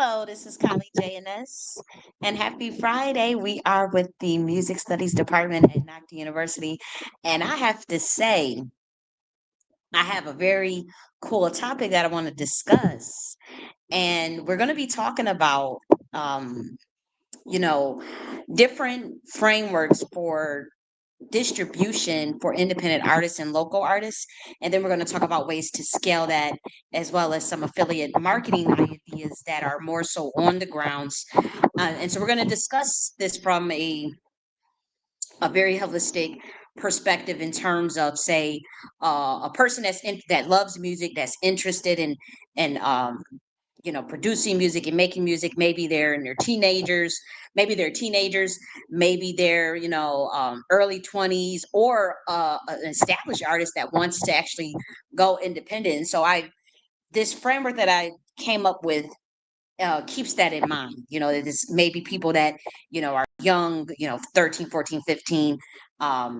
Hello, this is Kylie J.N.S. and happy Friday. We are with the Music Studies Department at Nocta University. And I have to say, I have a very cool topic that I want to discuss. And we're going to be talking about, um, you know, different frameworks for distribution for independent artists and local artists. And then we're going to talk about ways to scale that, as well as some affiliate marketing ideas that are more so on the grounds. And so we're going to discuss this from a very holistic perspective in terms of, say, a person that loves music, that's interested in producing music and making music. Maybe they're in their teenagers, maybe they're teenagers, maybe they're early 20s, or an established artist that wants to actually go independent. So I this framework that I came up with keeps that in mind. It is maybe people that are young, 13, 14, 15.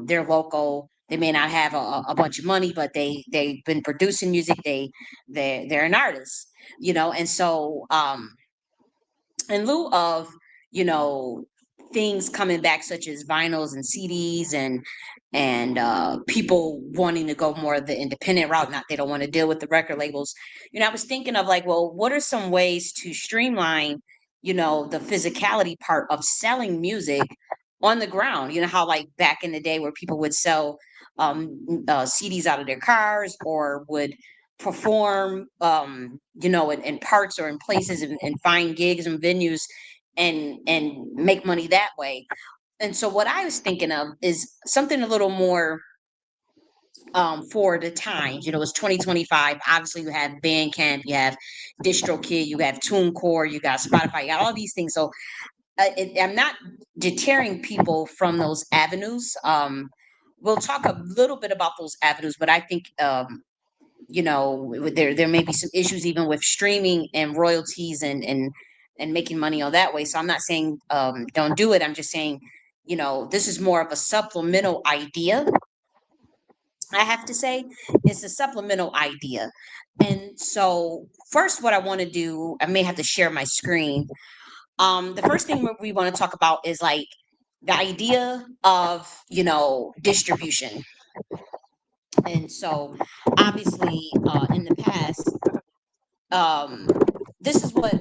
They're local. They may not have a bunch of money, but they've been producing music. They're an artist, and so in lieu of you know things coming back such as vinyls and CDs and people wanting to go more of the independent route, not they don't want to deal with the record labels. I was thinking of, like, well, what are some ways to streamline the physicality part of selling music on the ground? How, like, back in the day where people would sell CDs out of their cars, or would perform in parks or in places, and find gigs and venues and make money that way. And so what I was thinking of is something a little more for the times. It's 2025. Obviously, you have Bandcamp, you have DistroKid, you have TuneCore, you got Spotify, you got all these things. So I'm not deterring people from those avenues. We'll talk a little bit about those avenues, but I think there may be some issues even with streaming and royalties and making money on that way. So I'm not saying don't do it. I'm just saying this is more of a supplemental idea. I have to say, it's a supplemental idea. And so first, what I want to do, I may have to share my screen. The first thing we want to talk about is, like, the idea of distribution. And so obviously, in the past, um, this is what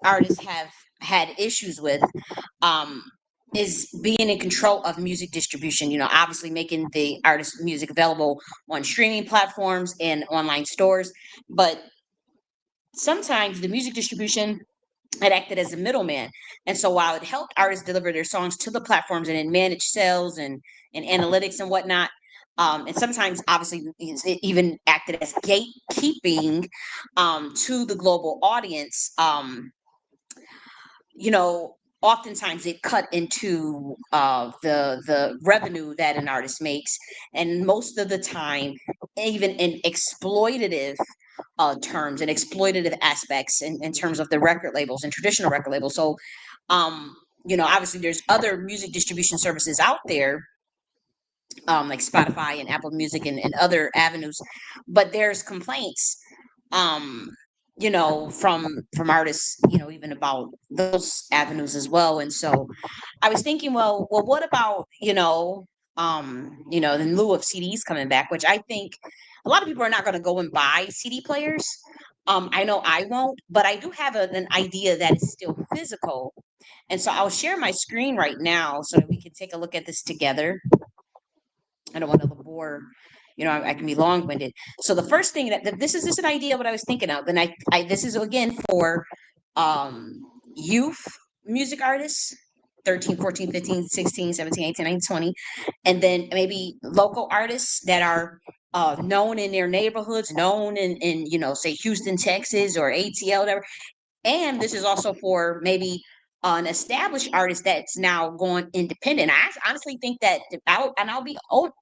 artists have had issues with, um, is being in control of music distribution. Obviously making the artist music available on streaming platforms and online stores, but sometimes the music distribution, it acted as a middleman. And so while it helped artists deliver their songs to the platforms and then manage sales and analytics and whatnot, and sometimes obviously it even acted as gatekeeping to the global audience. You know, Oftentimes it cut into the revenue that an artist makes, and most of the time, even in exploitative terms and exploitative aspects in terms of the record labels and traditional record labels. So, obviously, there's other music distribution services out there, like Spotify and Apple Music and other avenues, but there's complaints, um, from artists, even about those avenues as well. And so I was thinking, well, what about, in lieu of CDs coming back, which I think a lot of people are not going to go and buy CD players. I know I won't, but I do have an idea that is still physical. And so I'll share my screen right now so that we can take a look at this together. I don't want to bore, I can be long winded. So the first thing that this is just an idea what I was thinking of, and I this is again for youth music artists, 13, 14, 15, 16, 17, 18, 19, 20, and then maybe local artists that are known in their neighborhoods, known in say Houston, Texas, or ATL, whatever. And this is also for maybe an established artist that's now going independent. I honestly think that, I'll be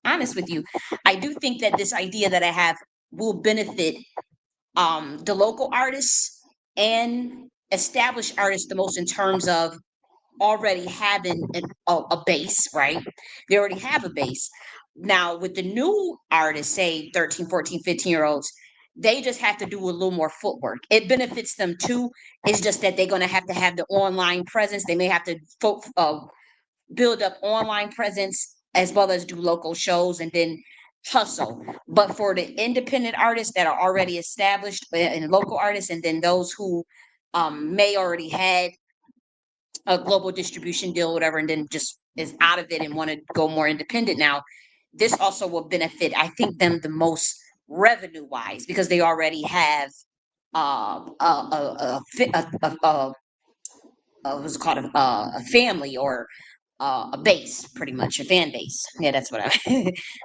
honest with you, I do think that this idea that I have will benefit the local artists and established artists the most, in terms of already having a base, right? They already have a base. Now, with the new artists, say 13, 14, 15-year-olds, They just have to do a little more footwork. It benefits them too. It's just that they're going to have the online presence. They may have to build up online presence as well as do local shows and then hustle. But for the independent artists that are already established and local artists, and then those who may already had a global distribution deal, whatever, and then just is out of it and want to go more independent now, this also will benefit, I think, them the most revenue wise because they already have what's it called a family or a base, pretty much a fan base. Yeah, that's what I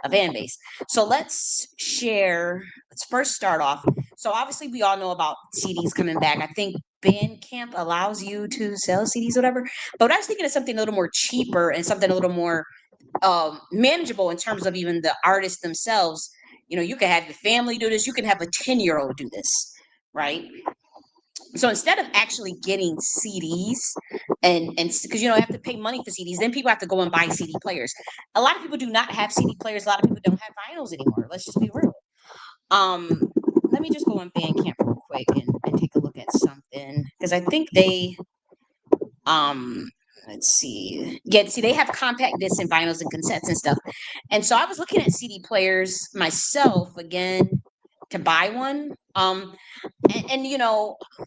a fan base. So let's share. Let's first start off. So obviously, we all know about CDs coming back. I think Bandcamp allows you to sell CDs, whatever. But I was thinking of something a little more cheaper and something a little more manageable in terms of even the artists themselves. You know, you can have your family do this. You can have a 10-year-old do this, right? So instead of actually getting CDs and because you have to pay money for CDs, then people have to go and buy CD players. A lot of people do not have CD players. A lot of people don't have vinyls anymore. Let's just be real. Let me just go on Bandcamp real quick and take a look at something because I think they let's see. Yeah, see, they have compact discs and vinyls and cassettes and stuff. And so I was looking at CD players myself again to buy one. And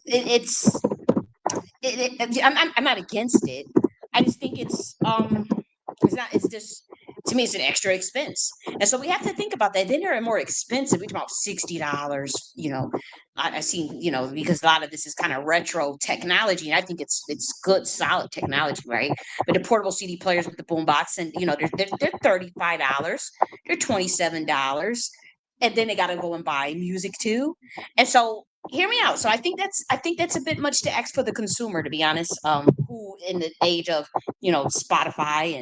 it's I'm not against it. I just think it's not. It's just to me, it's an extra expense, and so we have to think about that. Then they're more expensive. We talk about $60. I see. Because a lot of this is kind of retro technology, and I think it's good, solid technology, right? But the portable CD players with the boombox, and they're $35. They're $27, and then they got to go and buy music too, and so hear me out. So I think that's a bit much to ask for the consumer, to be honest. Who in the age of Spotify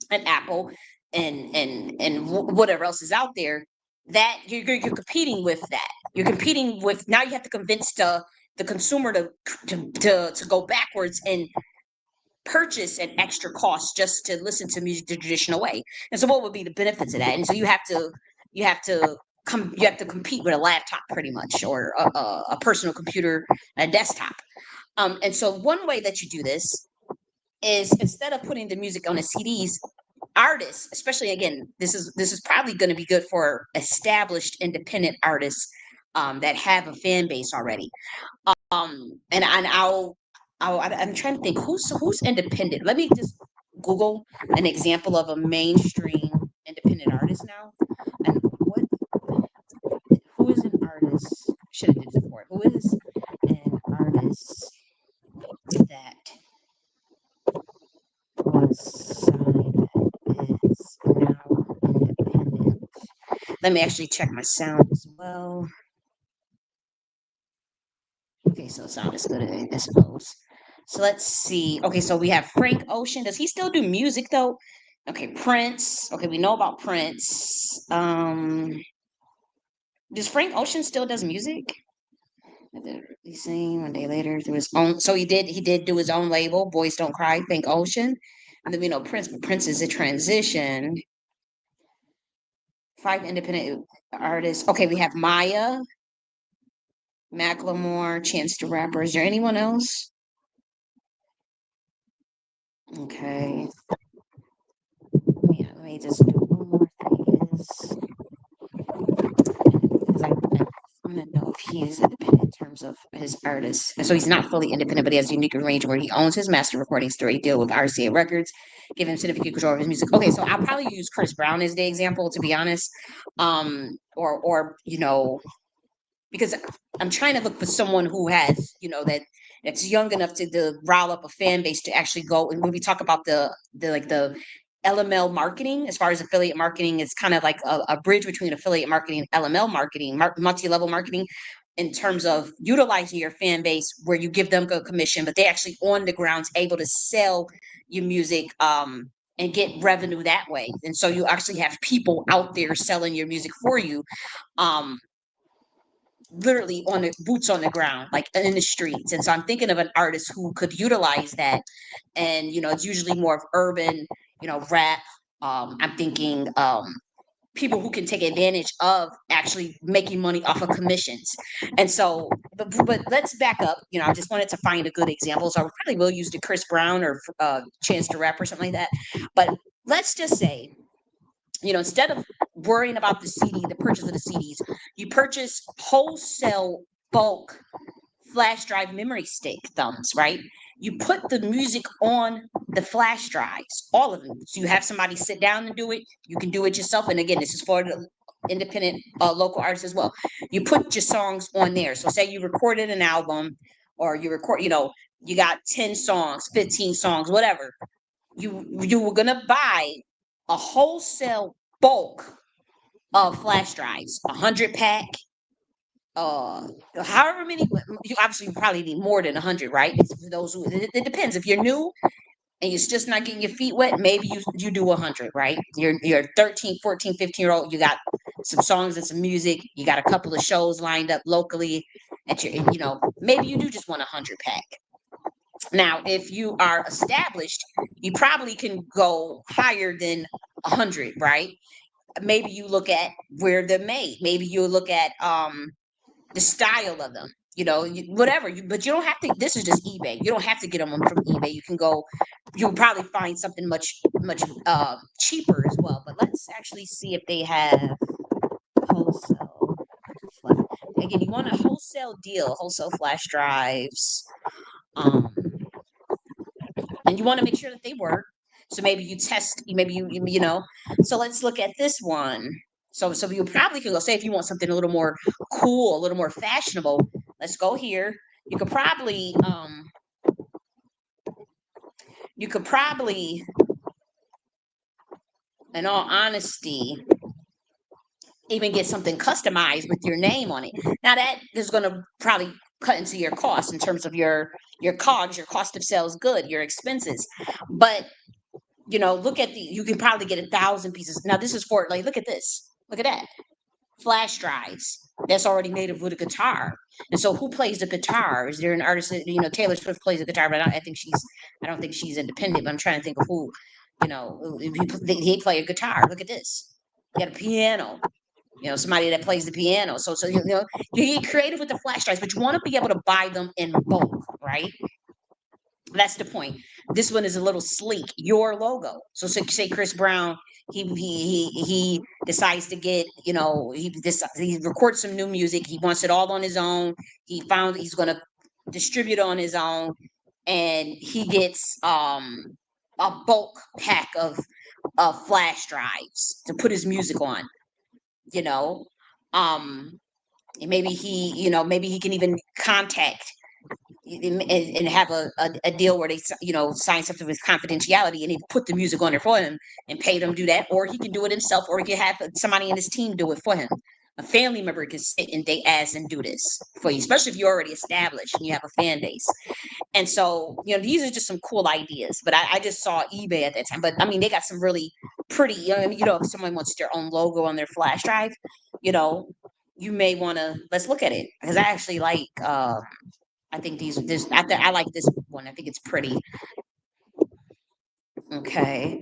and Apple and whatever else is out there, that you're competing with that. You're competing with now. You have to convince the consumer to go backwards and purchase at extra cost just to listen to music the traditional way. And so, what would be the benefits of that? And so you have to compete with a laptop pretty much, or a personal computer, a desktop. And so one way that you do this is instead of putting the music on the CDs, artists, especially again, this is probably going to be good for established independent artists that have a fan base already. And I'm trying to think who's independent. Let me just Google an example of a mainstream independent artist now. And who is an artist? Should have did this before. Who is an artist that was signed is now independent? Let me actually check my sound as well. Okay, so sound is good, I suppose. So let's see. Okay, so we have Frank Ocean. Does he still do music though? Okay, Prince. Okay, we know about Prince. Does Frank Ocean still does music? Releasing 1 day later through his own. So he did do his own label, Boys Don't Cry, Frank Ocean. And then we know Prince, but Prince is a transition. 5 independent artists. Okay, we have Maya, Macklemore, Chance the Rapper. Is there anyone else? Okay. Yeah, let me just do one more thing. Because I want to know if he is independent in terms of his artists. And so he's not fully independent, but he has a unique arrangement where he owns his master recordings through a deal with RCA Records, giving him significant control of his music. Okay, so I'll probably use Chris Brown as the example, to be honest. Or because I'm trying to look for someone who has, that's young enough to rile up a fan base to actually go. And when we talk about the LML marketing, as far as affiliate marketing, it's kind of like a bridge between affiliate marketing and LML marketing, multi-level marketing, in terms of utilizing your fan base where you give them good commission, but they actually on the ground's able to sell your music and get revenue that way. And so you actually have people out there selling your music for you. Literally on the boots on the ground, like in the streets. And so I'm thinking of an artist who could utilize that. And, it's usually more of urban, rap. I'm thinking people who can take advantage of actually making money off of commissions. And so, but let's back up. I just wanted to find a good example. So I probably will use the Chris Brown or Chance the Rapper or something like that. But let's just say, instead of worrying about the purchase of the CDs, you purchase wholesale bulk flash drive memory stick thumbs, right? You put the music on the flash drives, all of them. So you have somebody sit down and do it. You can do it yourself. And again, this is for the independent local artists as well. You put your songs on there. So say you recorded an album, or you got 10 songs, 15 songs, whatever. You were gonna buy a wholesale bulk of flash drives, 100 pack, however many. You obviously probably need more than 100, right? For those who, it depends. If you're new and you're just not getting your feet wet, maybe you do 100, right? You're 13, 14, 15-year old. You got some songs and some music. You got a couple of shows lined up locally at your, maybe you do just want 100 pack. Now, if you are established, you probably can go higher than 100, right? Maybe you look at where they're made. Maybe you look at the style of them. Whatever. But you don't have to. This is just eBay. You don't have to get them from eBay. You can go. You'll probably find something much cheaper as well. But let's actually see if they have wholesale. Again, you want a wholesale deal, wholesale flash drives. And you want to make sure that they work. So maybe you test, maybe you know. So let's look at this one. So you probably can go, say if you want something a little more cool, a little more fashionable. Let's go here. You could probably in all honesty, even get something customized with your name on it. Now that is going to probably cut into your cost in terms of your COGS, your cost of sales good, your expenses. But look at you can probably get 1,000 pieces. Now this is for, like, look at this. Look at that. Flash drives. That's already native with a guitar. And so who plays the guitar? Is there an artist that, Taylor Swift plays the guitar, but I don't think she's independent, but I'm trying to think of who, he play a guitar. Look at this. You got a piano. Somebody that plays the piano. So you get creative with the flash drives, but you want to be able to buy them in bulk, right? That's the point. This one is a little sleek. Your logo. So say Chris Brown, he decides to get, he records some new music. He wants it all on his own. He's going to distribute on his own, and he gets a bulk pack of flash drives to put his music on. Maybe he can even contact and have a deal where they sign something with confidentiality, and he put the music on there for him and pay them do that, or he can do it himself, or he can have somebody in his team do it for him. A family member can sit and they ask and do this for you, especially if you're already established and you have a fan base. And so these are just some cool ideas. But I just saw eBay at that time. But I mean, they got some really pretty. If someone wants their own logo on their flash drive, you may want to, let's look at it, because I actually like. I think I like this one. I think it's pretty. Okay.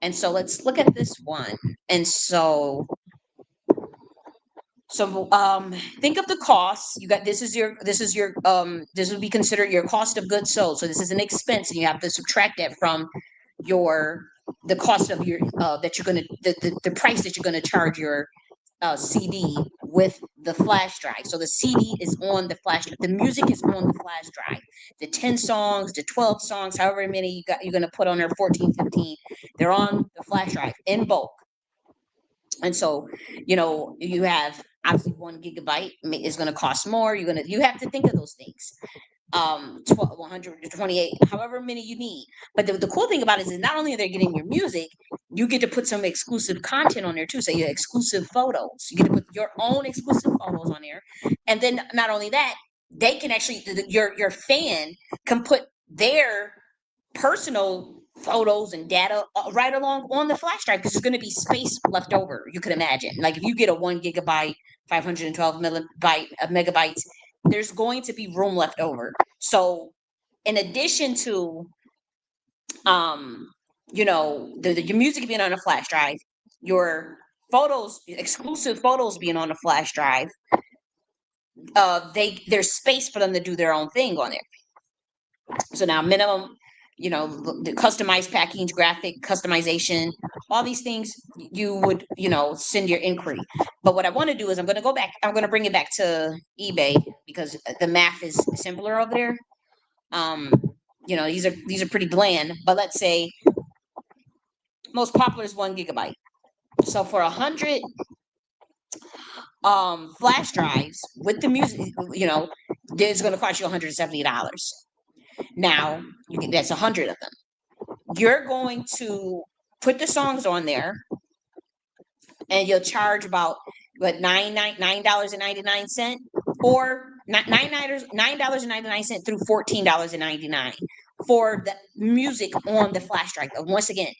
And so let's look at this one. And so think of the costs. You got, this would be considered your cost of goods sold. So this is an expense, and you have to subtract that from the cost of your that you're going to the price that you're going to charge your CD with the flash drive. So the CD is on the flash drive. The music is on the flash drive. The 10 songs, the 12 songs, however many you're going to put on there, 14, 15, they're on the flash drive in bulk. And so, you have obviously 1 gigabyte is going to cost more. You have to think of those things. 128, however many you need. But the cool thing about it is not only are they getting your music, you get to put some exclusive content on there too. So your exclusive photos, you get to put your own exclusive photos on there. And then not only that, they can actually, your fan can put their personal photos and data right along on the flash drive, because there's going to be space left over. You could imagine, like if you get a 1 gigabyte, 512 megabytes, there's going to be room left over. So in addition to your music being on a flash drive, your photos, exclusive photos being on the flash drive, there's space for them to do their own thing on there. So now minimum, the customized packaging, graphic customization, all these things you would, send your inquiry. But what I want to do is I'm going to go back. I'm going to bring it back to eBay because the math is simpler over there. These are pretty bland. But let's say most popular is 1 GB. So for 100 flash drives with the music, it's going to cost you $170. Now that's 100 of them. You're going to put the songs on there, and you'll charge about $9.99 or $9.99 through $14.99 for the music on the flash drive. Once again,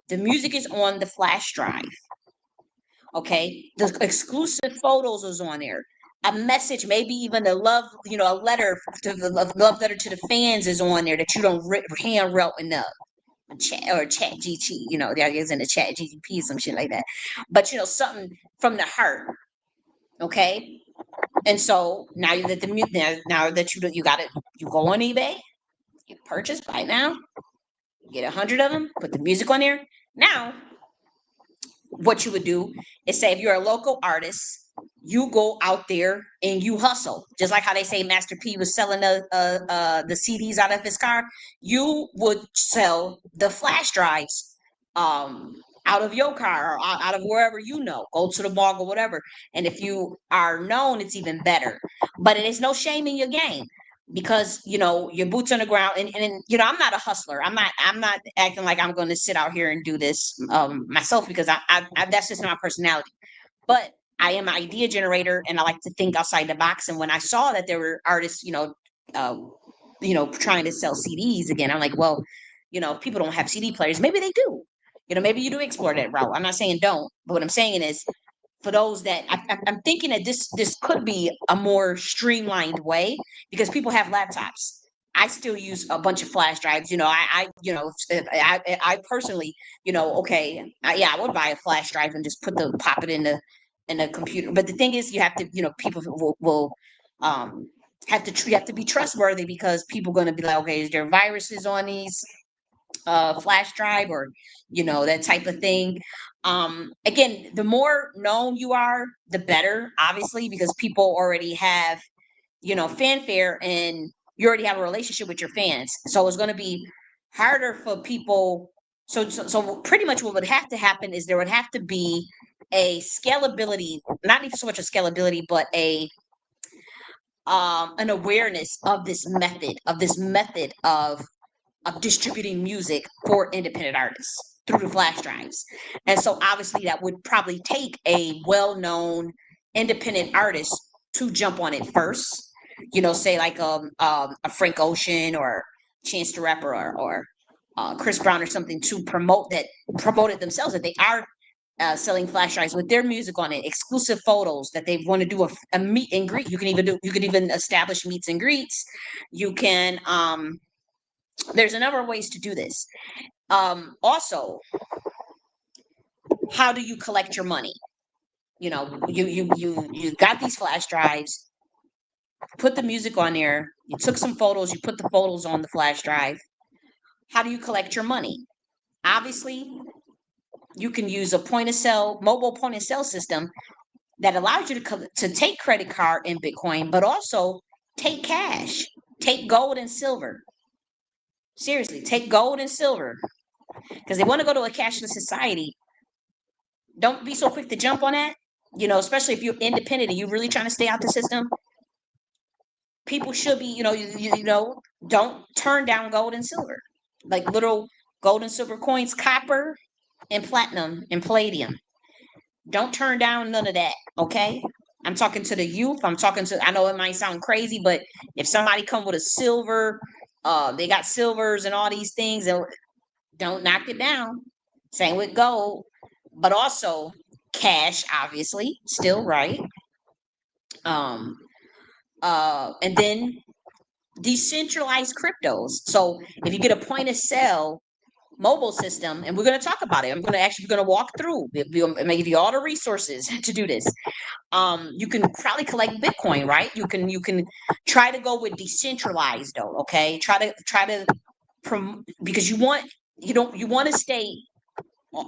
the music is on the flash drive. Okay, the exclusive photos is on there. A message, maybe even a love, a letter to the love letter to the fans is on there that you don't hand wrote enough. Chat or chat GT, they're using the chat GTP, some shit like that. But something from the heart. Okay. And so now that now that you got it, you go on eBay, you purchase buy now, get 100 of them, put the music on there. Now what you would do is say if you're a local artist, you go out there and you hustle, just like how they say Master P was selling the CDs out of his car. You would sell the flash drives out of your car or out of wherever, go to the mall or whatever. And if you are known, it's even better. But it is no shame in your game, because your boots on the ground, and I'm not a hustler. I'm not acting like I'm going to sit out here and do this myself, because I that's just not my personality. But I am an idea generator, and I like to think outside the box. And when I saw that there were artists, trying to sell CDs again, I'm like, well, if people don't have CD players, maybe they do. Maybe you do explore that route. I'm not saying don't, but what I'm saying is, for those that I'm thinking that this could be a more streamlined way, because people have laptops. I still use a bunch of flash drives. I personally, okay, I would buy a flash drive and just pop it in the computer. But the thing is, you have to, people will you have to be trustworthy, because people are going to be like, okay, is there viruses on these flash drive, or that type of thing. Again, the more known you are, the better, obviously, because people already have fanfare, and you already have a relationship with your fans, so it's going to be harder for people. So pretty much what would have to happen is there would have to be a scalability, not even so much a scalability, but an awareness of this method of distributing music for independent artists through the flash drives. And so obviously that would probably take a well-known independent artist to jump on it first. Say like a Frank Ocean or Chance the Rapper, or Chris Brown or something, to promote it themselves, that they are selling flash drives with their music on it, exclusive photos, that they want to do a meet and greet. You can even establish meets and greets. You can there's a number of ways to do this. Also, how do you collect your money? You got these flash drives, put the music on there, you took some photos, you put the photos on the flash drive. How do you collect your money? Obviously, you can use a mobile point of sale system that allows you to take credit card and Bitcoin, but also take cash, take gold and silver. Seriously, take gold and silver, because they want to go to a cashless society. Don't be so quick to jump on that. Especially if you're independent and you're really trying to stay out the system. People should be, don't turn down gold and silver, like little gold and silver coins, copper and platinum and palladium. Don't turn down none of that. Okay. I'm talking to the youth. I know it might sound crazy, but if somebody come with a silver, they got silvers and all these things, don't knock it down. Same with gold, but also cash, obviously, still right. And then decentralized cryptos. So if you get a point of sale mobile system, and we're going to talk about it. I'm going to actually walk through. I'm going to give you all the resources to do this. You can probably collect Bitcoin, right? You can try to go with decentralized though. Okay, try to because you want to stay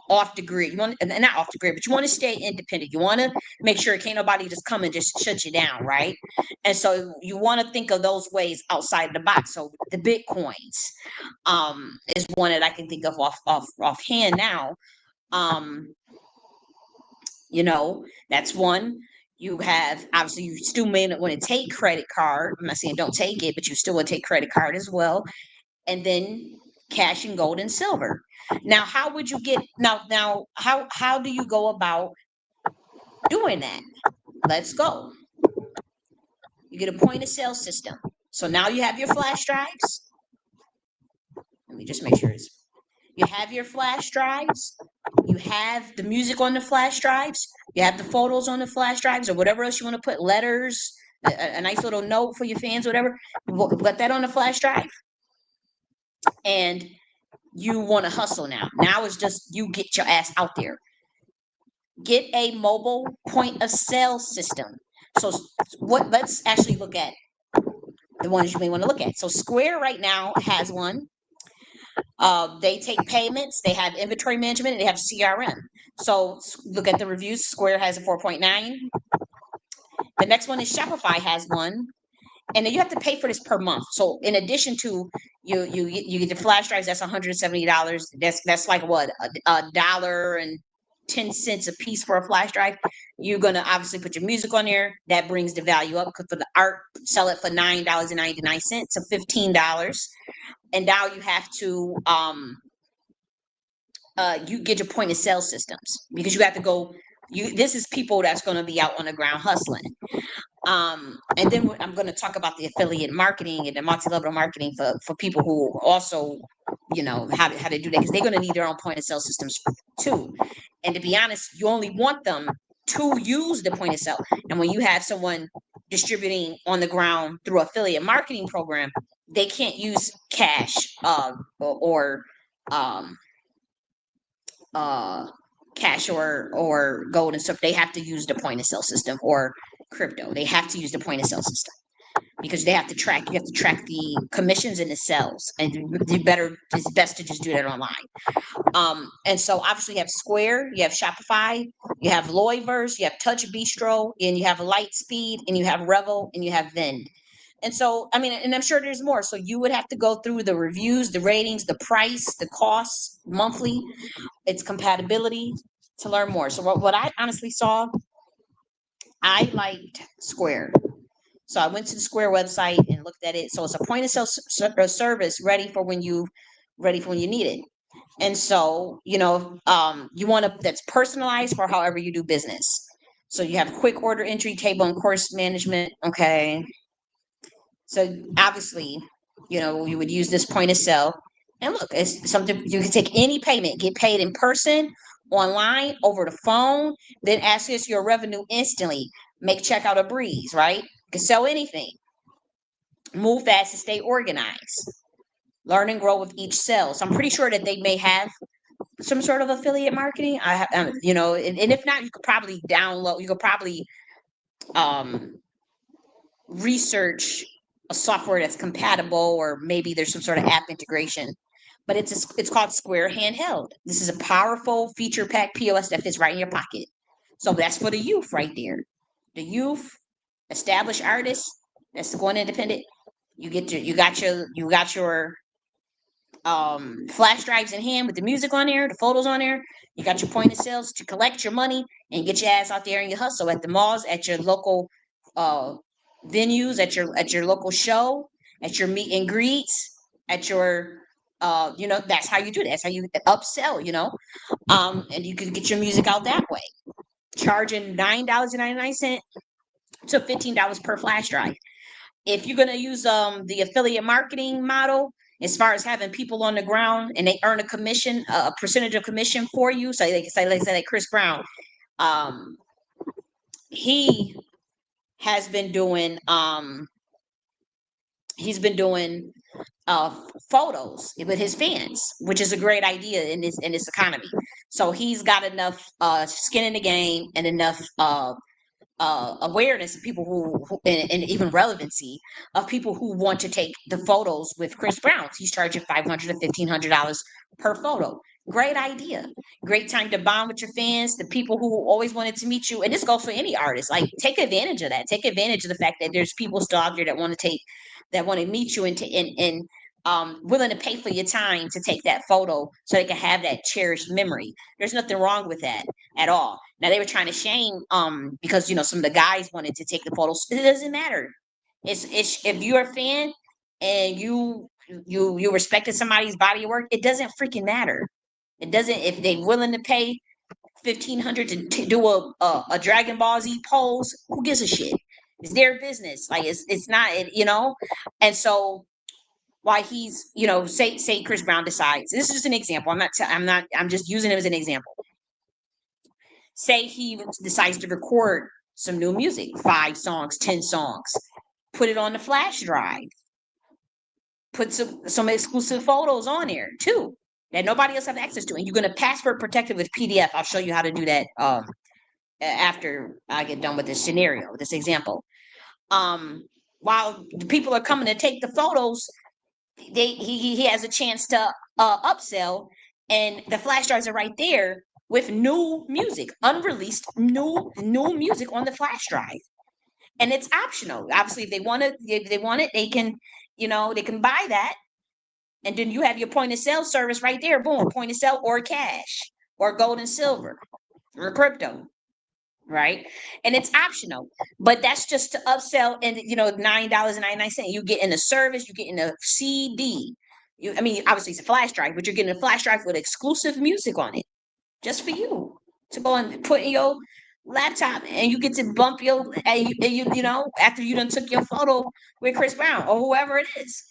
off the grid. You want, and not off the grid, but you want to stay independent. You want to make sure can't nobody just come and just shut you down, right? And so you want to think of those ways outside the box. So the Bitcoins is one that I can think of offhand now. Um, that's one. You have obviously you still may not want to take credit card. I'm not saying don't take it, but you still want to take credit card as well. And then cash and gold and silver. Now, how would you get now how do you go about doing that? Let's go. You get a point of sale system. So now you have your flash drives. Let me just make sure you have your flash drives. You have the music on the flash drives. You have the photos on the flash drives or whatever else you want to put, letters, a nice little note for your fans, whatever. You put that on the flash drive. And you want to hustle now. Now it's just you get your ass out there. Get a mobile point of sale system. So let's actually look at the ones you may want to look at. So Square right now has one. They take payments, they have inventory management, and they have CRM. So look at the reviews. Square has a 4.9. The next one is Shopify has one. And then you have to pay for this per month. So in addition to you get the flash drives, that's $170. That's like what, $1.10 a piece for a flash drive. You're gonna obviously put your music on there. That brings the value up because for the art, sell it for $9.99, so $15. And now you have to you get your point of sale systems because you have to go. This is people that's going to be out on the ground hustling. And then I'm going to talk about the affiliate marketing and the multi-level marketing for people who also, how to do that because they're going to need their own point of sale systems too. And to be honest, you only want them to use the point of sale. And when you have someone distributing on the ground through affiliate marketing program, they can't use cash or cash or gold and stuff. They have to use the point of sale system or crypto. They have to use the point of sale system because you have to track the commissions and the sales, and it's best to just do that online. And so obviously you have Square, you have Shopify, you have Loyverse, you have Touch Bistro, and you have Lightspeed, and you have Revel, and you have Vend. And so, I mean, and I'm sure there's more. So you would have to go through the reviews, the ratings, the price, the costs monthly, its compatibility to learn more. So what I honestly saw, I liked Square. So I went to the Square website and looked at it. So it's a point of sale service ready for when you need it. And so, you want that's personalized for however you do business. So you have quick order entry, table and course management. Okay. So obviously, you would use this point of sale. And look, it's something you can take any payment, get paid in person, online, over the phone, then access your revenue instantly. Make checkout a breeze, right? You can sell anything. Move fast and stay organized. Learn and grow with each sale. So I'm pretty sure that they may have some sort of affiliate marketing. And if not, you could probably download. You could probably research a software that's compatible, or maybe there's some sort of app integration. But it's called Square Handheld. This is a powerful feature-packed POS that fits right in your pocket. So that's for the youth right there. The youth, established artists that's going independent. You got your flash drives in hand with the music on there, the photos on there. You got your point of sales to collect your money and get your ass out there and you hustle at the malls, at your local venues, at your local show, at your meet and greets, at your that's how you do that. That's how you upsell, and you can get your music out that way. Charging $9.99 to $15 per flash drive. If you're gonna use the affiliate marketing model, as far as having people on the ground and they earn a commission, a percentage of commission for you, so they can say, let's say like Chris Brown, he has been doing he's been doing photos with his fans, which is a great idea in this economy. So he's got enough skin in the game and enough awareness of people and even relevancy of people who want to take the photos with Chris Brown. He's charging $500 to $1,500 per photo. Great idea. Great time to bond with your fans, the people who always wanted to meet you. And this goes for any artist. Like, take advantage of that. Take advantage of the fact that there's people still out there that want to meet you and willing to pay for your time to take that photo so they can have that cherished memory. There's nothing wrong with that at all. Now they were trying to shame because some of the guys wanted to take the photos. It doesn't matter. It's if you're a fan and you respected somebody's body of work, it doesn't freaking matter. It doesn't if they willing to pay 1,500 to do a Dragon Ball Z pose. Who gives a shit? It's their business. Like it's not and so why he's say Chris Brown decides, this is just an example, I'm just using him as an example. Say he decides to record some new music, 5 songs, 10 songs, put it on the flash drive, put some exclusive photos on there too that nobody else have access to, and you're going to password protect it with PDF. I'll show you how to do that after I get done with this scenario, with this example. While the people are coming to take the photos, he has a chance to upsell, and the flash drives are right there with new music, unreleased new music on the flash drive, and it's optional. Obviously, if they want it, they can they can buy that, and then you have your point of sale service right there. Boom, point of sale or cash or gold and silver or crypto. Right, and it's optional, but that's just to upsell. And $9.99, you get in a service, you get in a CD. Obviously it's a flash drive, but you're getting a flash drive with exclusive music on it, just for you to go and put in your laptop, and you get to bump after you done took your photo with Chris Brown or whoever it is,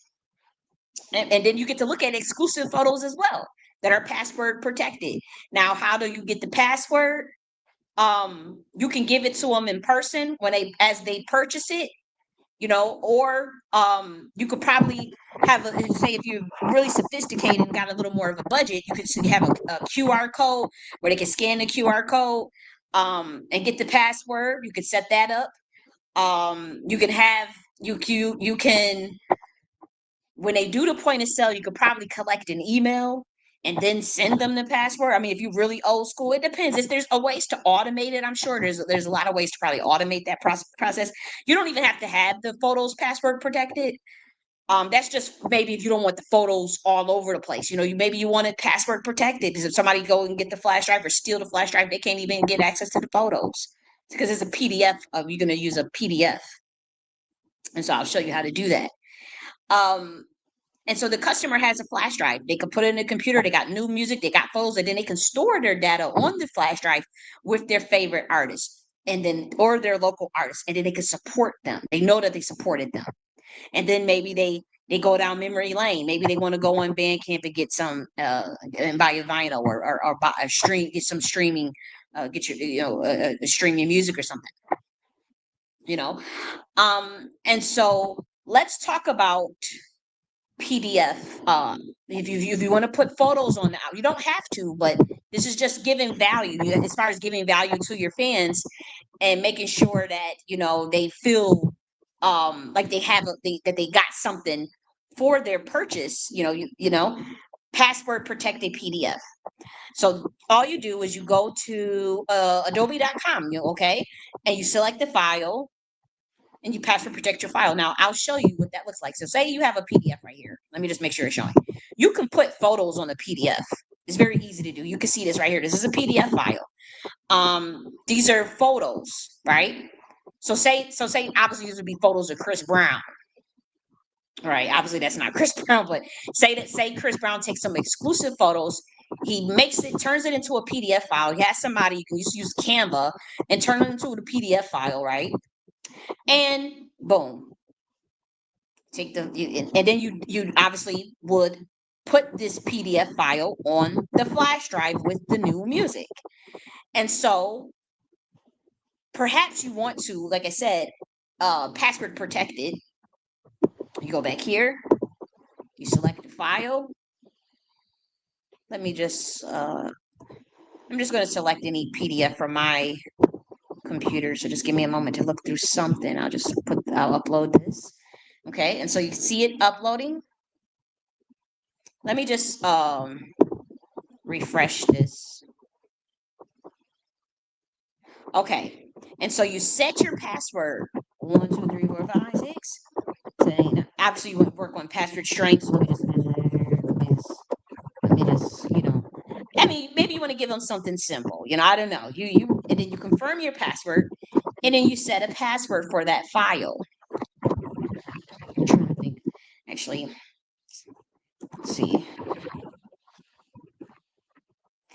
and then you get to look at exclusive photos as well that are password protected. Now, how do you get the password? You can give it to them in person as they purchase it, or you could probably say, if you're really sophisticated and got a little more of a budget, you could have a QR code where they can scan the QR code and get the password. You could set that up. You can have you can when they do the point of sale, you could probably collect an email and then send them the password. If you're really old school, it depends. If there's a ways to automate it, I'm sure there's a lot of ways to probably automate that process. You don't even have to have the photos password protected. That's just maybe if you don't want the photos all over the place. Maybe you want it password protected, because if somebody go and get the flash drive or steal the flash drive, they can't even get access to the photos because it's a PDF. You're going to use a PDF, and so I'll show you how to do that. And so the customer has a flash drive. They can put it in a computer. They got new music. They got photos, and then they can store their data on the flash drive with their favorite artists, or their local artists, and then they can support them. They know that they supported them, and then maybe they go down memory lane. Maybe they want to go on Bandcamp and get some and buy a vinyl or buy a stream, get some streaming, get your streaming music or something. And so let's talk about PDF. If you want to put photos on you don't have to, but this is just giving value, as far as giving value to your fans and making sure that they feel like that they got something for their purchase. Password protected PDF. So all you do is you go to adobe.com, okay, and you select the file and you password protect your file. Now, I'll show you what that looks like. So say you have a PDF right here. Let me just make sure it's showing. You can put photos on a PDF. It's very easy to do. You can see this right here. This is a PDF file. These are photos, right? So say obviously these would be photos of Chris Brown. All right, obviously that's not Chris Brown, but say Chris Brown takes some exclusive photos. He turns it into a PDF file. He has somebody, you can use Canva and turn it into a PDF file, right? And boom, and then you obviously would put this PDF file on the flash drive with the new music. And so perhaps you want to, like I said, password protected, You go back here, you select the file. Let me just, I'm just going to select any PDF from my computer. So just give me a moment to look through something. I'll upload this. Okay, and so you see it uploading. Let me just refresh this. Okay, and so you set your password 1, 2, 3, 4, 5, 6, 7, 8, 9. Obviously, you want to work on password strength. So let me just, I mean, maybe you want to give them something simple. I don't know. And then you confirm your password, and then you set a password for that file. I'm trying to think. Actually, let's see.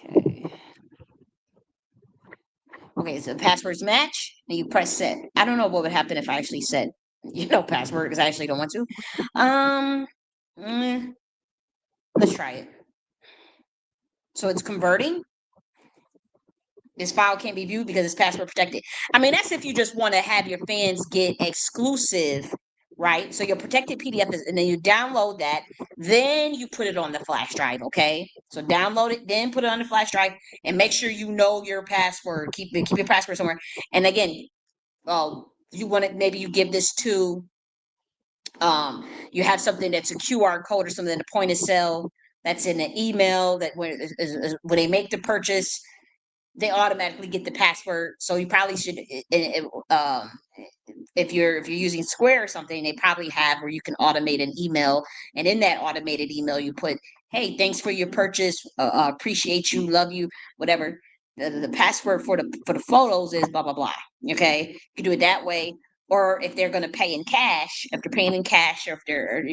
Okay. Okay, so the passwords match, and you press set. I don't know what would happen if I actually said, password, because I actually don't want to. Mm, let's try it. So it's converting. This file can't be viewed because it's password protected. I mean, that's if you just want to have your fans get exclusive, right? So your protected PDF is, and then you download that, then you put it on the flash drive, okay? So download it, then put it on the flash drive, and make sure you know your password. Keep your password somewhere. And again, you want to, maybe you give this to, you have something that's a QR code or something in the point of sale that's in the email that when they make the purchase, they automatically get the password. So you probably should, if you're using Square or something, they probably have where you can automate an email, and in that automated email, you put, "Hey, thanks for your purchase. Appreciate you, love you, whatever." The password for the photos is blah blah blah. Okay, you can do it that way. Or if they're going to pay in cash, if they're paying in cash, or if they're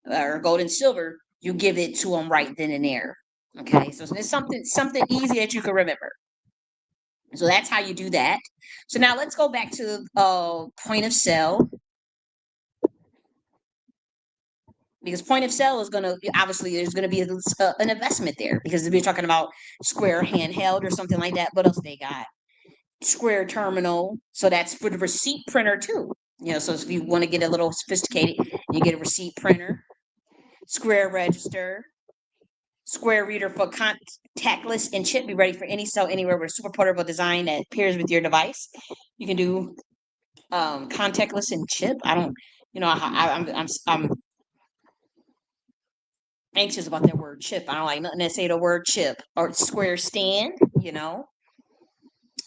or gold and silver, you give it to them right then and there. Okay, so it's something easy that you can remember. So that's how you do that. So now let's go back to point of sale, because point of sale is going to, obviously there's going to be an investment there, because if you're talking about Square handheld or something like that, what else they got? Square terminal. So that's for the receipt printer too. So if you want to get a little sophisticated, you get a receipt printer, Square register, Square reader for contactless and chip. Be ready for any sell anywhere with a super portable design that pairs with your device. You can do contactless and chip. I don't, I'm anxious about that word chip. I don't like nothing that say the word chip. Or Square stand,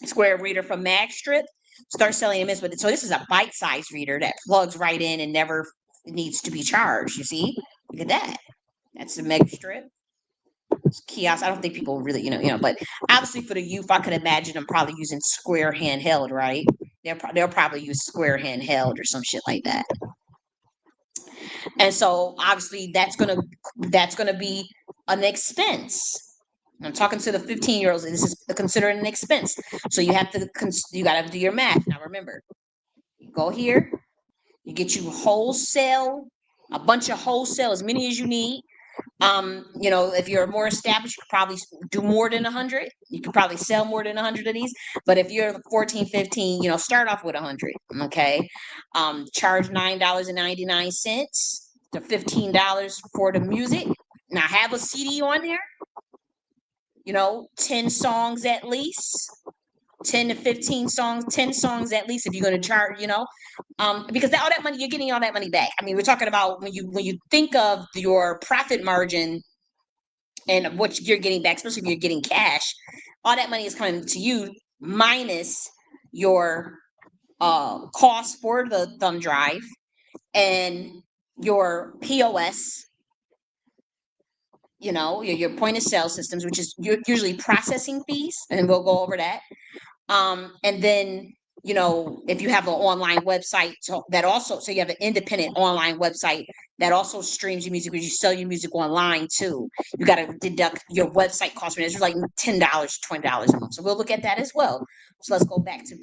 Square reader from Magstrip. Start selling them. So this is a bite-sized reader that plugs right in and never needs to be charged. You see, look at that. That's the Magstrip kiosk. I don't think people really, but obviously for the youth, I could imagine them probably using Square handheld, right? They'll probably use Square handheld or some shit like that. And so obviously that's gonna be an expense. I'm talking to the 15-year-olds. This is considered an expense. So you got to do your math. Now remember, you go here, you get you wholesale, a bunch of wholesale, as many as you need. If you're more established, you could probably do more than 100. You could probably sell more than 100 of these. But if you're 14, 15, start off with 100. Okay. Charge $9.99 to $15 for the music. Now have a CD on there, 10 songs at least. 10 to 15 songs, 10 songs at least if you're going to charge, because all that money, you're getting all that money back. I mean, we're talking about when you think of your profit margin and what you're getting back, especially if you're getting cash, all that money is coming to you minus your cost for the thumb drive and your POS, your point of sale systems, which is usually processing fees, and we'll go over that. And then, if you have an online website, so you have an independent online website that also streams your music, because you sell your music online too. You got to deduct your website cost from it. It's like $10, $20 a month. So we'll look at that as well. So let's go back to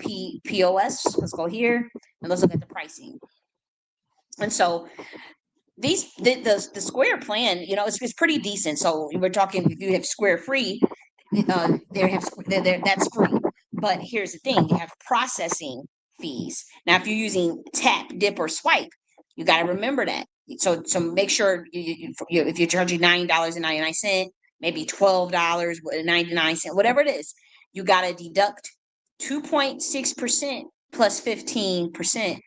POS. Let's go here and let's look at the pricing. And so the Square plan, it's pretty decent. So we're talking, if you have Square free, that's free. But here's the thing: you have processing fees. Now, if you're using tap, dip, or swipe, You got to remember that. So make sure if you're charging $9.99, maybe $12.99, whatever it is, you got to deduct 2.6% plus 15%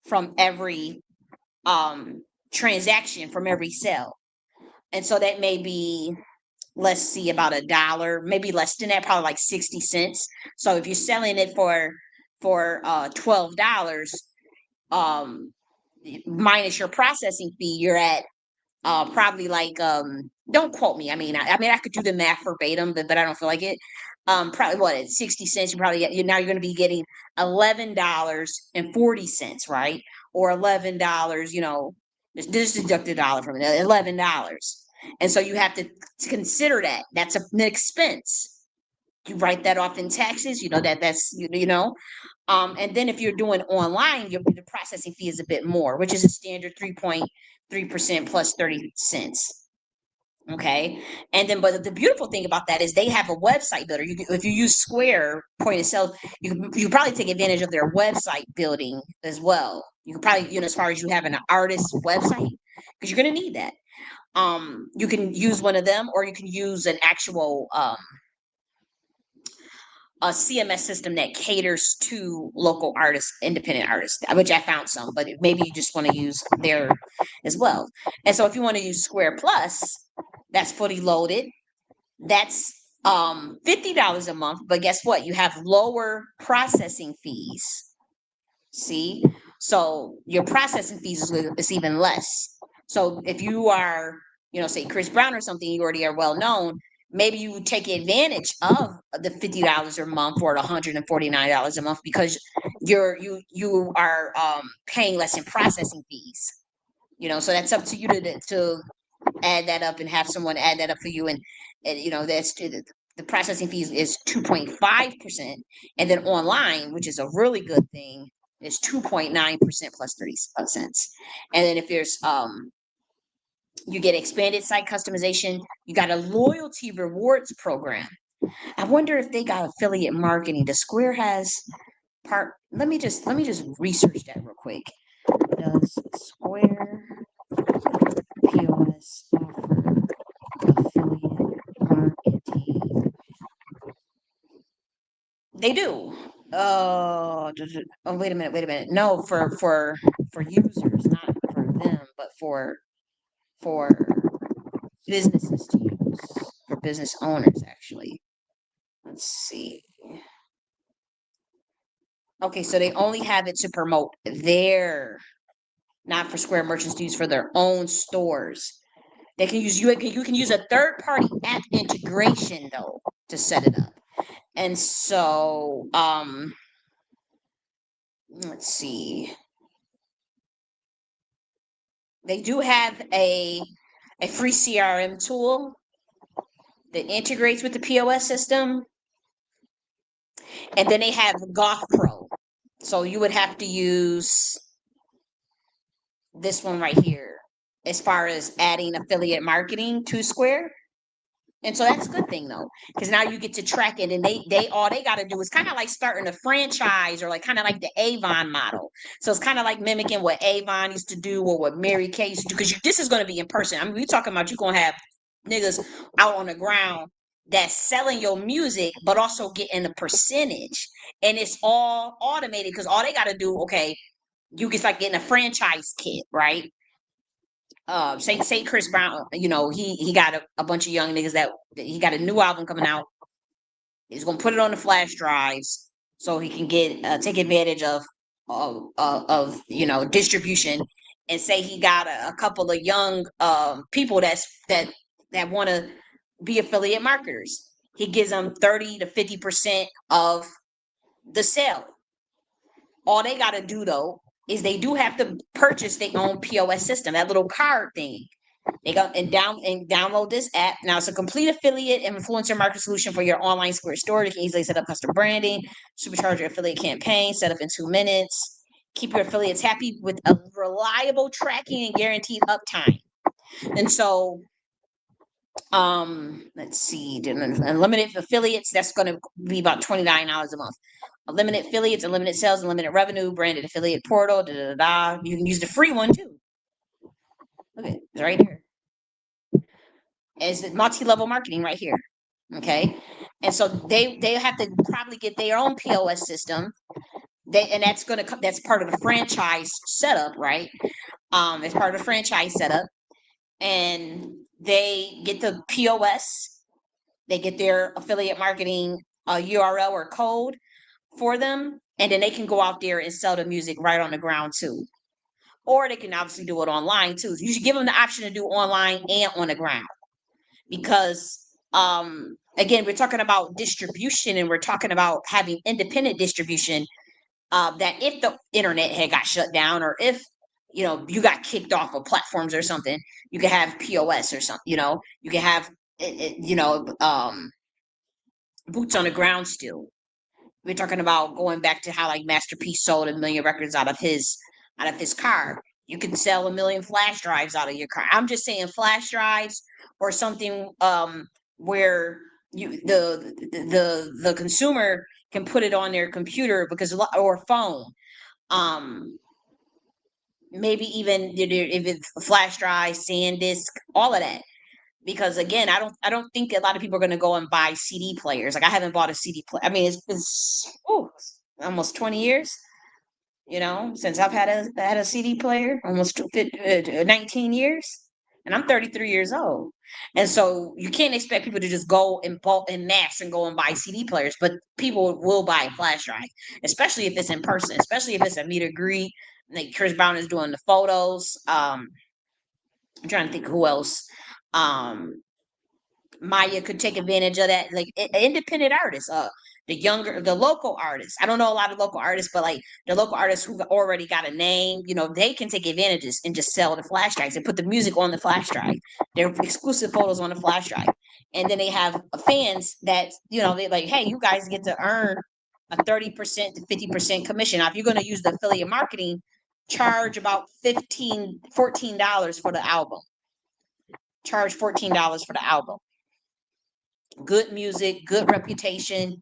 from every transaction, from every sale. And so that may be, let's see, about $1, maybe less than that, probably like 60 cents. So if you're selling it for $12, minus your processing fee, you're at probably like, don't quote me. I mean I could do the math verbatim, but I don't feel like it. Probably what, at 60 cents, now you're going to be getting $11.40, right? Or $11, just deduct $1 from it, $11. And so you have to consider that that's an expense. You write that off in taxes, and then if you're doing online, the processing fee is a bit more, which is a standard 3.3% plus 30 cents. Okay. And then, but the beautiful thing about that is they have a website builder. If you use Square point of sale, you probably take advantage of their website building as well. You could probably, as far as you having an artist website, because you're going to need that. You can use one of them, or you can use an actual, a CMS system that caters to local artists, independent artists, which I found some, but maybe you just want to use there as well. And so if you want to use Square Plus, that's fully loaded. That's $50 a month, but guess what? You have lower processing fees. See? So your processing fees is even less. So if you are, say Chris Brown or something, you already are well known, maybe you take advantage of the $50 a month or the $149 a month, because you are paying less in processing fees. So that's up to you to add that up and have someone add that up for you, and that's the processing fees is 2.5%, and then online, which is a really good thing, is 2.9% plus 30 cents. And then if there's you get expanded site customization, you got a loyalty rewards program. I wonder if they got affiliate marketing. The Square has part. Let me just research that real quick. Does Square POS offer affiliate marketing? They do. Oh, wait a minute. No, for users, not for them, but for businesses to use, for business owners, actually. Let's see. Okay, so they only have it to promote not for Square merchants to use for their own stores. They can use you can use a third-party app integration though to set it up. And so let's see. They do have a free CRM tool that integrates with the POS system. And then they have Golf Pro. So you would have to use this one right here as far as adding affiliate marketing to Square. And so that's a good thing though, because now you get to track it, and they all they got to do is kind of like starting a franchise, or like kind of like the Avon model. So it's kind of like mimicking what Avon used to do or what Mary Kay used to do, because this is going to be in person. I mean, we're talking about you're going to have niggas out on the ground that's selling your music, but also getting a percentage, and it's all automated because all they got to do, okay, you get like getting a franchise kit, right? Say Chris Brown, he got a bunch of young niggas that he got a new album coming out. He's gonna put it on the flash drives so he can get take advantage of distribution. And say he got a couple of young people that want to be affiliate marketers. He gives them 30 to 50% of the sale. All they got to do though is they do have to purchase their own POS system, that little card thing. They go and download this app. Now it's a complete affiliate and influencer market solution for your online Square store. You can easily set up custom branding, supercharge your affiliate campaign, set up in 2 minutes. Keep your affiliates happy with a reliable tracking and guaranteed uptime. And so, let's see, unlimited affiliates, that's going to be about $29 a month. Unlimited affiliates, unlimited sales, unlimited revenue, branded affiliate portal, da da da. You can use the free one too. Look at it, it's right here. It's multi-level marketing right here. Okay. And so they have to probably get their own POS system. And that's part of the franchise setup, right? It's part of the franchise setup. And they get the POS, they get their affiliate marketing URL or code for them, and then they can go out there and sell the music right on the ground too. Or they can obviously do it online too. You should give them the option to do online and on the ground, because again, we're talking about distribution, and we're talking about having independent distribution. That if the internet had got shut down, or if you got kicked off of platforms or something, you could have POS or something. You can have boots on the ground still. We're talking about going back to how like Master P sold 1 million records out of his car. You can sell 1 million flash drives out of your car. I'm just saying flash drives, or something where the consumer can put it on their computer, or phone. Maybe even if it's flash drive, SanDisk, all of that. Because again, I don't think a lot of people are going to go and buy CD players. Like, I haven't bought a CD player. I mean, it's been almost 20 years, since I've had a CD player, almost 19 years, and I'm 33 years old. And so you can't expect people to just go in bulk and mass and go and buy CD players, but people will buy a flash drive, especially if it's in person, especially if it's a meet and greet. Like Chris Brown is doing the photos. I'm trying to think who else. Um, Maya could take advantage of that, like independent artists, the local artists. I don't know a lot of local artists, but like the local artists who've already got a name, they can take advantages and just sell the flash drives and put the music on the flash drive. Their exclusive photos on the flash drive, and then they have fans that they like, hey, you guys get to earn a 30% to 50% commission. Now, if you're going to use the affiliate marketing, charge about $14 for the album. Charge $14 for the album. Good music, good reputation.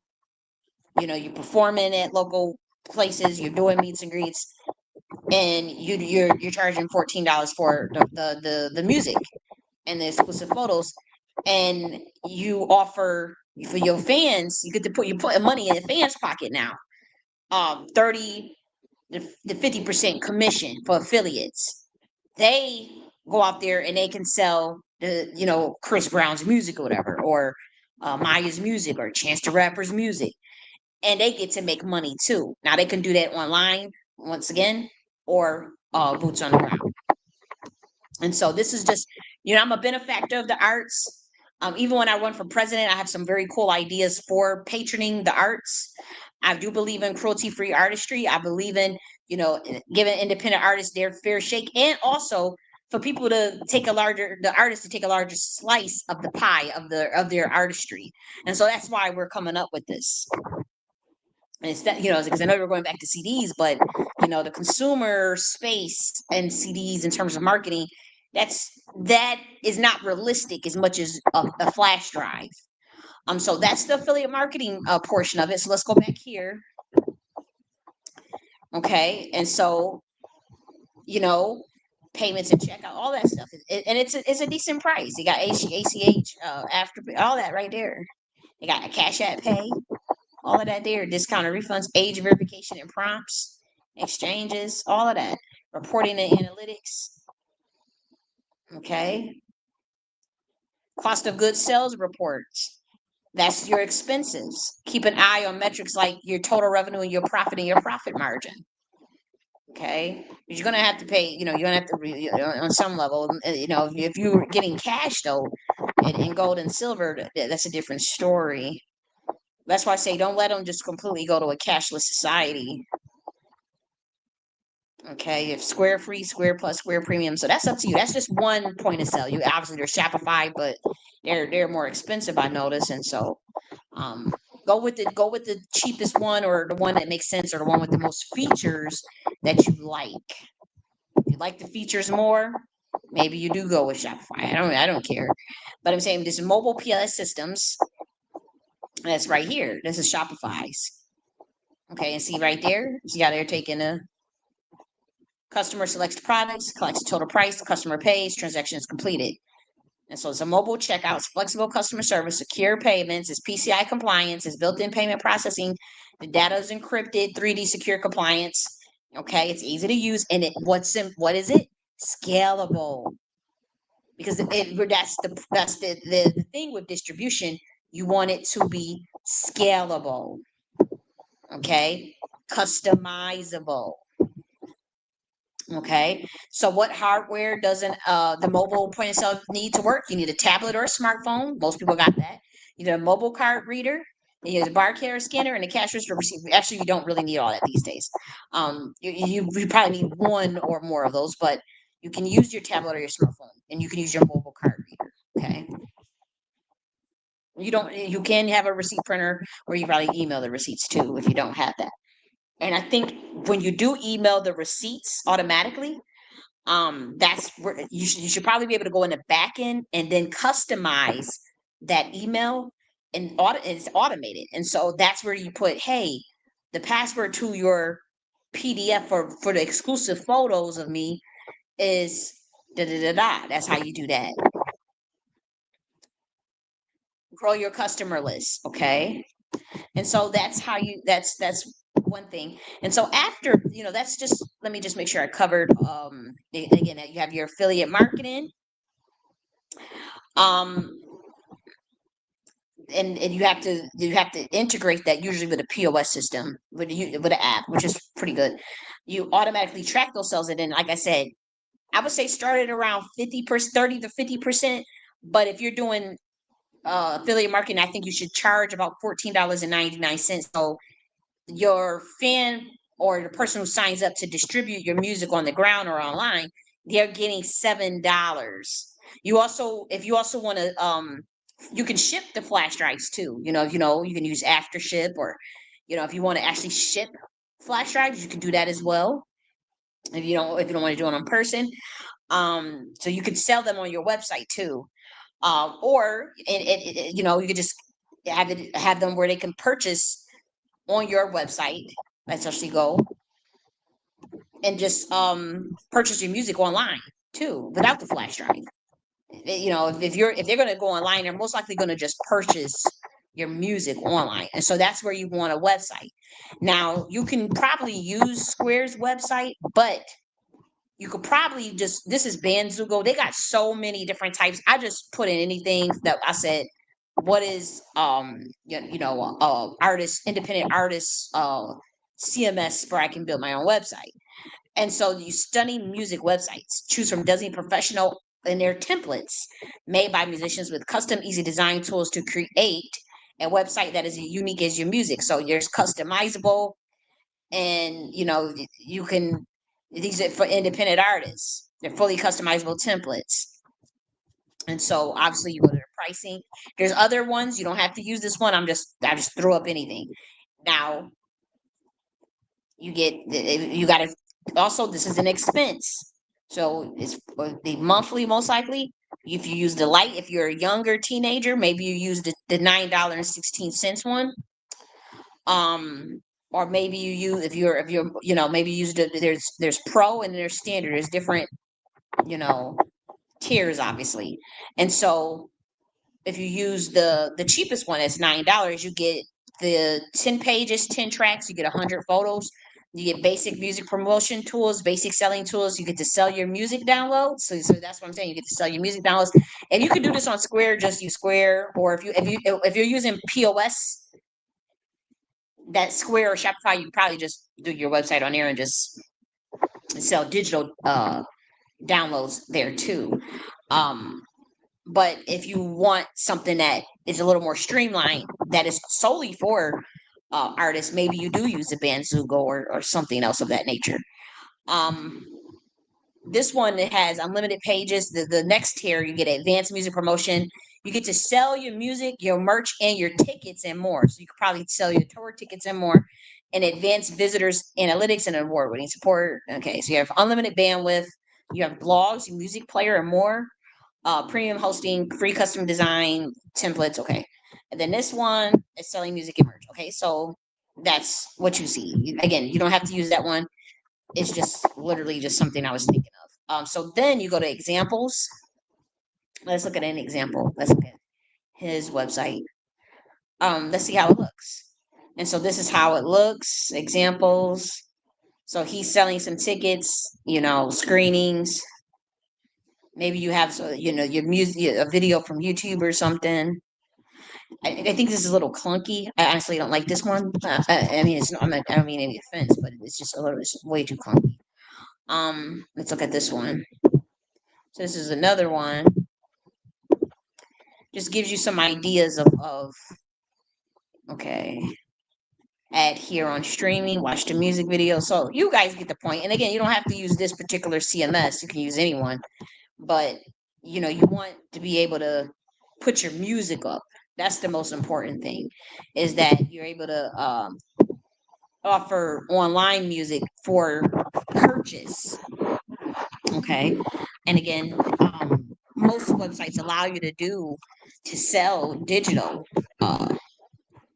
You're performing at local places, you're doing meets and greets, and you're charging $14 for the music and the exclusive photos, and you offer for your fans. You get to put money in the fans' pocket now. 30 to 50% commission for affiliates. They go out there and they can sell Chris Brown's music or whatever, or Maya's music, or Chance the Rapper's music, and they get to make money too. Now they can do that online once again, or boots on the ground. And so this is just, I'm a benefactor of the arts. Even when I run for president, I have some very cool ideas for patroning the arts. I do believe in cruelty-free artistry. I believe in, giving independent artists their fair shake, and also for people to the artists to take a larger slice of the pie of their artistry. And so that's why we're coming up with this. And it's that, because I know we're going back to CDs, but the consumer space and CDs in terms of marketing, that is not realistic as much as a flash drive. So that's the affiliate marketing portion of it. So let's go back here. Okay, and so payments and checkout, all that stuff, and it's a decent price. You got ACH, after all that right there. You got a Cash App Pay, all of that there, discounted refunds, age verification and prompts, exchanges, all of that, reporting and analytics. Okay, cost of goods sales reports. That's your expenses. Keep an eye on metrics like your total revenue and your profit margin. Okay, you're gonna have to pay. You're gonna have to on some level. If you're getting cash though, in gold and silver, that's a different story. That's why I say don't let them just completely go to a cashless society. Okay, if Square Free, Square Plus, Square Premium, so that's up to you. That's just one point of sale. You obviously there's Shopify, but they're more expensive, I notice, and so go with the cheapest one, or the one that makes sense, or the one with the most features that you like. If you like the features more, maybe you do go with Shopify. I don't care, but I'm saying this mobile POS systems. That's right here. This is Shopify's. Okay, and see right there, see how they're taking a customer selects products, collects the total price, the customer pays, transaction is completed. And so it's a mobile checkout, it's flexible customer service, secure payments, it's PCI compliance, it's built-in payment processing, the data is encrypted, 3D secure compliance. Okay, it's easy to use, and what is it? Scalable. Because that's the thing with distribution. You want it to be scalable. Okay, customizable. Okay, so what hardware doesn't the mobile point of sale need to work? You need a tablet or a smartphone. Most people got that. You need a mobile card reader. You need a barcode scanner and a cash register receipt. Actually, you don't really need all that these days. You probably need one or more of those, but you can use your tablet or your smartphone, and you can use your mobile card reader. Okay. You can have a receipt printer, or you probably email the receipts too if you don't have that. And I think when you do email the receipts automatically, that's where you should probably be able to go in the back end and then customize that email, and it's automated. And so that's where you put, hey, the password to your PDF for the exclusive photos of me is da da da da. That's how you do that. Grow your customer list, okay? And so that's how you that's one thing. And so after, that's just, let me just make sure I covered again, you have your affiliate marketing, um and you have to integrate that usually with a POS system, with an app, which is pretty good. You automatically track those sales, and then, like I said, I would say start at around 50%, 30 to 50%. But if you're doing affiliate marketing, I think you should charge about $14.99. So your fan or the person who signs up to distribute your music on the ground or online, they're getting $7. If you also want to, you can ship the flash drives too. You can use after ship, or if you want to actually ship flash drives, you can do that as well. If you don't want to do it in person, so you could sell them on your website too, or you could just have them where they can purchase on your website. Let's actually go and just purchase your music online too, without the flash drive. If they're going to go online, they're most likely going to just purchase your music online, and so that's where you want a website. Now you can probably use Square's website, but you could probably this is Bandzoogle. They got so many different types. I just put in anything that I said, what is independent artist CMS, where I can build my own website. And so you study music websites, choose from dozen professional and their templates made by musicians with custom easy design tools to create a website that is as unique as your music. So there's customizable, and you can, these are for independent artists. They're fully customizable templates. And so obviously you go to their pricing. There's other ones. You don't have to use this one. I just throw up anything. Now you got to also, this is an expense. So it's the monthly, most likely. If you use the light, if you're a younger teenager, maybe you use the $9.16 one. Or maybe you use, if you're maybe you use there's pro and there's standard. There's different tiers, obviously. And so if you use the cheapest one, it's $9. You get the 10 pages, 10 tracks. You get 100 photos. You get basic music promotion tools, basic selling tools. You get to sell your music downloads. So that's what I'm saying. You get to sell your music downloads. And you can do this on Square. Just use Square. Or if you're using POS, that Square or Shopify, you probably just do your website on there and just sell digital downloads there too. But if you want something that is a little more streamlined, that is solely for artists, maybe you do use a Bandzoogle or something else of that nature. This one, it has unlimited pages. The next tier, you get advanced music promotion. You get to sell your music, your merch, and your tickets and more. So you could probably sell your tour tickets and more. And advanced visitors analytics and award-winning support. Okay, so you have unlimited bandwidth. You have blogs, your music player, and more. Premium hosting, free custom design templates. Okay, and then this one is selling music and merch. Okay, so that's what you see. Again, you don't have to use that one. It's just literally just something I was thinking of. So then you go to examples. Let's look at an example. Let's look at his website. Let's see how it looks. And so this is how it looks. Examples. So he's selling some tickets, screenings. Maybe you have, your music, a video from YouTube or something. I think this is a little clunky. I honestly don't like this one. I mean, it's not. I don't mean any offense, but it's just a little. It's way too clunky. Let's look at this one. So this is another one. Just gives you some ideas of okay. Add here on streaming. Watch the music video. So you guys get the point. And again, you don't have to use this particular CMS. You can use anyone, but you want to be able to put your music up. That's the most important thing, is that you're able to offer online music for purchase. Okay. And again, most websites allow you to sell digital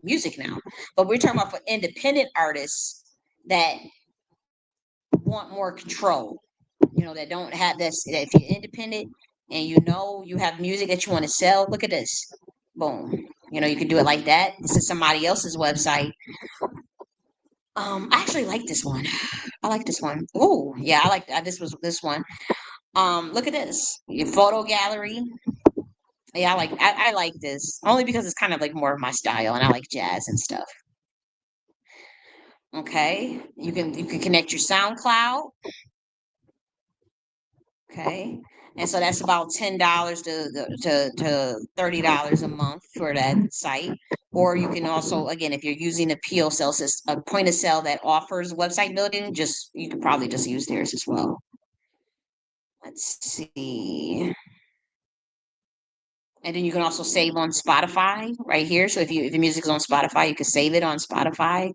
music now. But we're talking about for independent artists that want more control, that don't have this. That if you're independent and you have music that you want to sell, look at this. Boom. You can do it like that. This is somebody else's website. I actually like this one. I like this one. Oh, yeah, I like this one. Look at this. Your photo gallery. Yeah, I like this. Only because it's kind of like more of my style and I like jazz and stuff. Okay. You can connect your SoundCloud. Okay. And so that's about $10 to $30 a month for that site. Or you can also, again, if you're using a PO system, a point of sale that offers website building, you could probably just use theirs as well. Let's see. And then you can also save on Spotify right here. So if the music is on Spotify, you can save it on Spotify.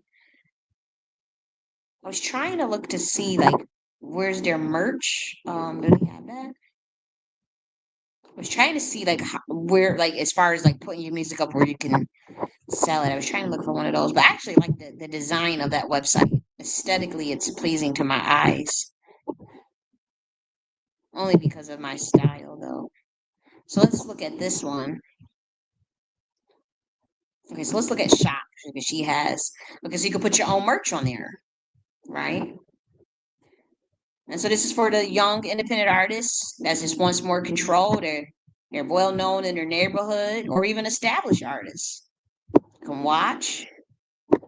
I was trying to look to see like where's their merch. Do they have that? I was trying to see like where like as far as like putting your music up where you can sell it. I was trying to look for one of those, but I actually like the design of that website. Aesthetically, it's pleasing to my eyes. Only because of my style though. So let's look at this one. Okay, so let's look at shop because she has because you can put your own merch on there, right? And so this is for the young independent artists that just wants more control. They're well known in their neighborhood, or even established artists. You can watch,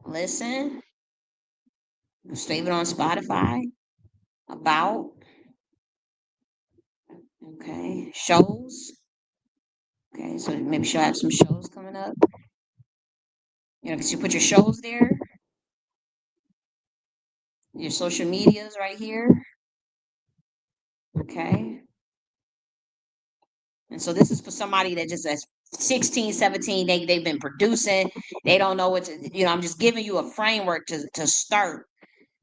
listen, you can save it on Spotify. About okay, shows. Okay, so maybe she'll have some shows coming up. Because you put your shows there, your social medias right here. Okay. And so this is for somebody that just has 16, 17, they've been producing. They don't know what to, I'm just giving you a framework to start,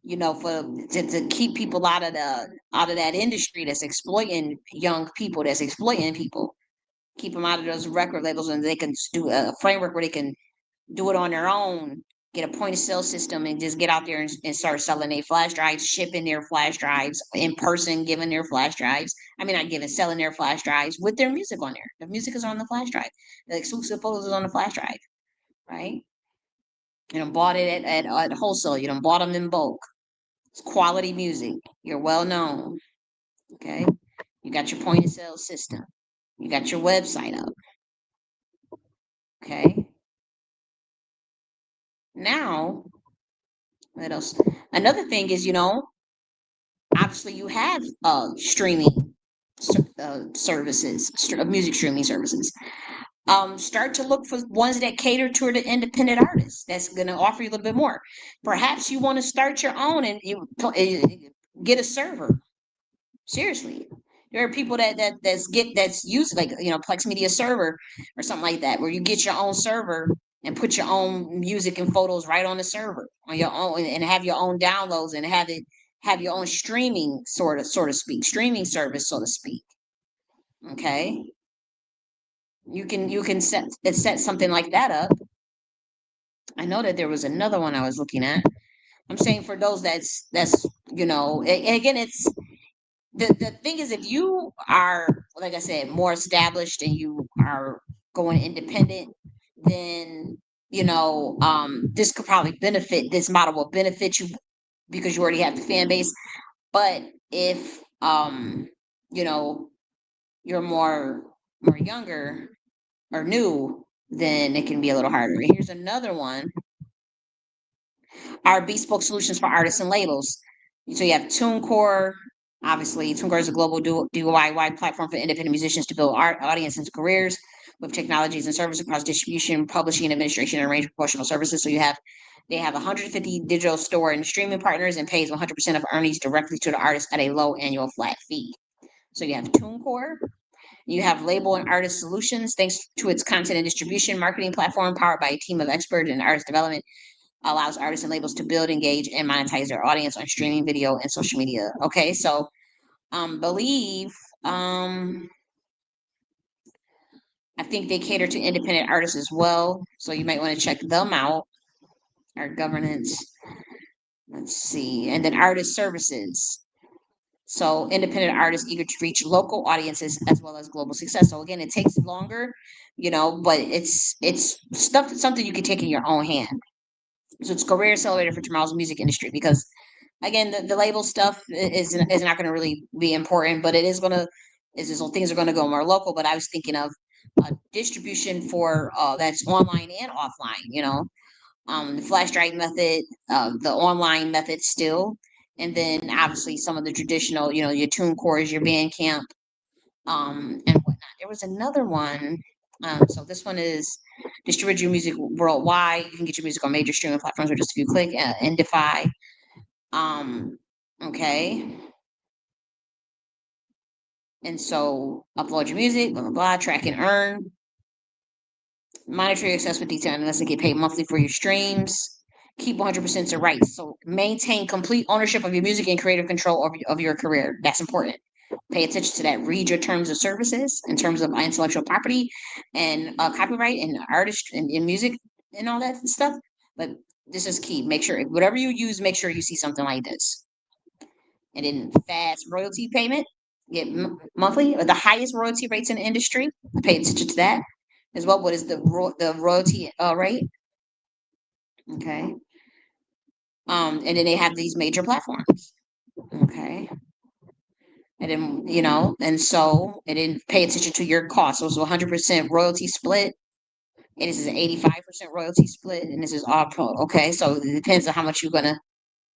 to keep people out of that industry that's exploiting young people, that's exploiting people. Keep them out of those record labels, and they can do a framework where they can do it on their own, get a point of sale system, and just get out there and start selling their flash drives, shipping their flash drives in person, giving their flash drives. I mean, not giving, selling their flash drives with their music on there. The music is on the flash drive. The exclusive photos is on the flash drive, right? Bought it at wholesale. Bought them in bulk. It's quality music. You're well known. Okay. You got your point of sale system. You got your website up. Okay. Now, what else? Another thing is, obviously you have streaming services, music streaming services. Start to look for ones that cater to the independent artists. That's going to offer you a little bit more. Perhaps you want to start your own and you get a server. Seriously, there are people that's used like Plex Media server or something like that, where you get your own server and put your own music and photos right on the server on your own, and have your own downloads and have your own streaming sort of speak streaming service, so to speak. Okay, you can set something like that up, I know that there was another one I was looking at. I'm saying for those that's again, it's the thing is, if you are, like I said, more established and you are going independent, then this could probably benefit, this model will benefit you because you already have the fan base. But if you know you're more younger or new, then it can be a little harder. Here's another one: our bespoke solutions for artists and labels. So you have TuneCore. Obviously, TuneCore is a global DIY platform for independent musicians to build art, audience, and careers with technologies and services across distribution, publishing, administration, and a range of promotional services. So they have 150 digital store and streaming partners and pays 100% of earnings directly to the artist at a low annual flat fee. So you have TuneCore. You have Label and Artist Solutions, thanks to its content and distribution marketing platform powered by a team of experts in artist development, allows artists and labels to build, engage, and monetize their audience on streaming video and social media. Okay, so believe I think they cater to independent artists as well. So you might want to check them out. Our governance. Let's see. And then artist services. So independent artists eager to reach local audiences as well as global success. So again, it takes longer, but it's stuff something you can take in your own hand. So it's career accelerator for tomorrow's music industry, because again, the label stuff is not going to really be important, but it is going to is just things are going to go more local. But I was thinking of distribution for that's online and offline. The flash drive method, the online method still, and then obviously some of the traditional, your TuneCores, your Bandcamp, and whatnot. There was another one. So this one is distribute your music worldwide. You can get your music on major streaming platforms with just a few clicks. Indify. Okay. And so upload your music, blah, blah, blah, track and earn. Monitor your success with detail unless they get paid monthly for your streams. Keep 100% of rights. So maintain complete ownership of your music and creative control of your career. That's important. Pay attention to that. Read your terms of services in terms of intellectual property and copyright and artist and music and all that stuff. But this is key. Make sure whatever you use, make sure you see something like this. And then fast royalty payment, get monthly or the highest royalty rates in the industry. Pay attention to that as well. What is the royalty rate? Okay. And then they have these major platforms. Okay. And then, and then pay attention to your costs. So it's 100% royalty split. And this is an 85% royalty split. And this is all pro. Okay. So it depends on how much you're going to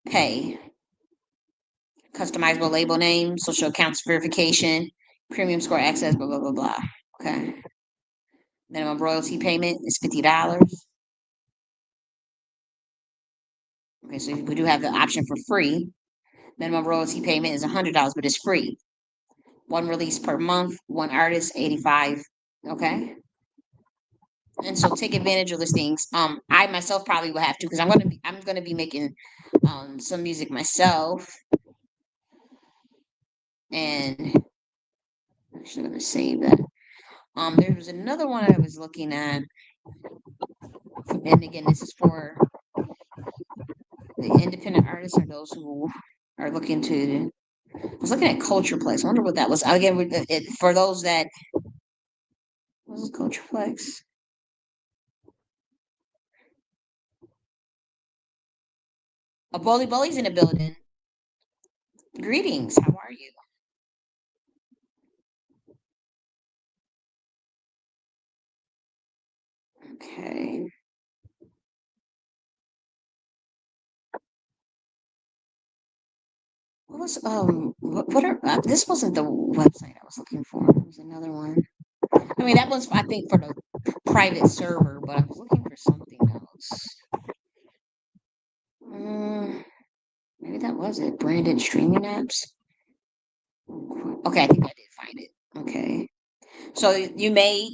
pay. Customizable label name, social accounts verification, premium score access, blah, blah, blah, blah. Okay. Minimum royalty payment is $50. Okay, so we do have the option for free. Minimum royalty payment is $100, but it's free. One release per month, one artist, 85. Okay. And so take advantage of these things. I myself probably will have to, because I'm gonna be making some music myself. And I'm actually gonna save that. There was another one I was looking at. And again, this is for the independent artists or those who are looking to. I was looking at Cultureplex. I wonder what that was. Again, for those that. What was Cultureplex? A Bully Bully's in the building. Greetings. How are you? Okay. What are this wasn't the website I was looking for. It was another one. I mean, that was, I think, for the private server, but I was looking for something else. Maybe that was it. Branded streaming apps. Okay, I think I did find it. Okay. So you may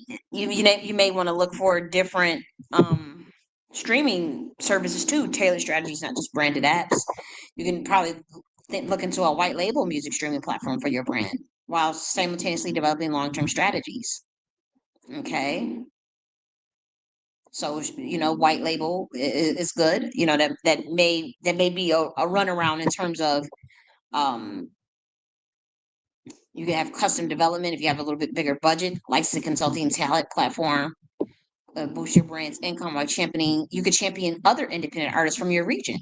want to look for different streaming services too. Tailored strategies, not just branded apps. You can probably look into a white label music streaming platform for your brand while simultaneously developing long-term strategies. Okay. So, white label is good. That may be a runaround in terms of, um, you can have custom development if you have a little bit bigger budget, licensing, consulting, talent platform, boost your brand's income by championing. You could champion other independent artists from your region.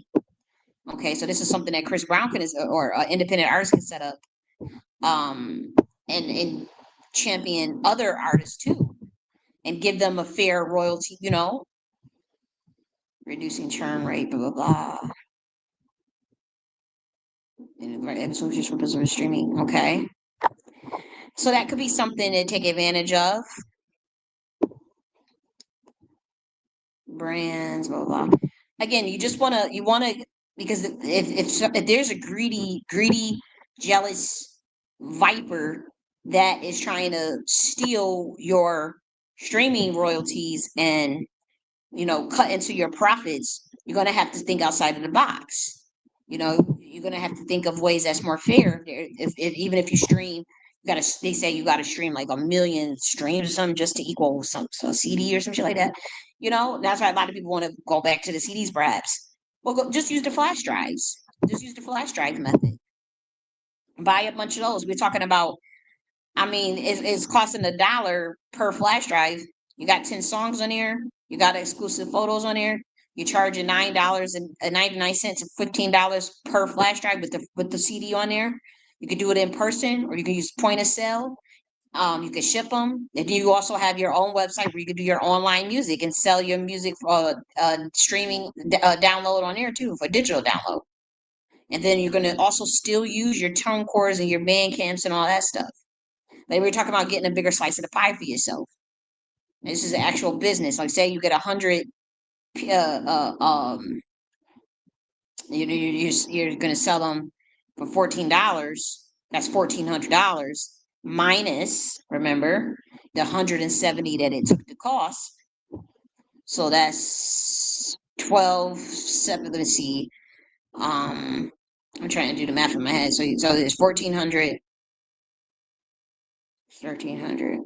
Okay, so this is something that Chris Brown can, or independent artists can set up, um, and champion other artists too, and give them a fair royalty. Reducing churn rate, blah blah blah. And right episodes just for streaming. Okay, so that could be something to take advantage of. Brands, blah blah. Again, you wanna because if there's a greedy, jealous viper that is trying to steal your streaming royalties and cut into your profits, you're gonna have to think outside of the box. You're gonna have to think of ways that's more fair. If even if you stream, they say you gotta stream like 1 million streams or something just to equal some CD or some shit like that. That's why a lot of people want to go back to the CDs perhaps. Well, just use the flash drives. Just use the flash drive method. Buy a bunch of those. We're talking about, I mean, it's costing $1 per flash drive. You got 10 songs on here. You got exclusive photos on here. You're charging $9.99 and $15 per flash drive with the CD on there. You could do it in person, or you can use point of sale. You can ship them. And you also have your own website where you can do your online music and sell your music for streaming download on there too, for digital download. And then you're going to also still use your tone cores and your band camps and all that stuff. Like, we were talking about getting a bigger slice of the pie for yourself. This is an actual business. Like, say you get 100, you're going to sell them for $14. That's $1,400 minus, remember, the 170 that it took to cost. So that's 12, 7. Let me see. I'm trying to do the math in my head. So it's 1,400, 1,300.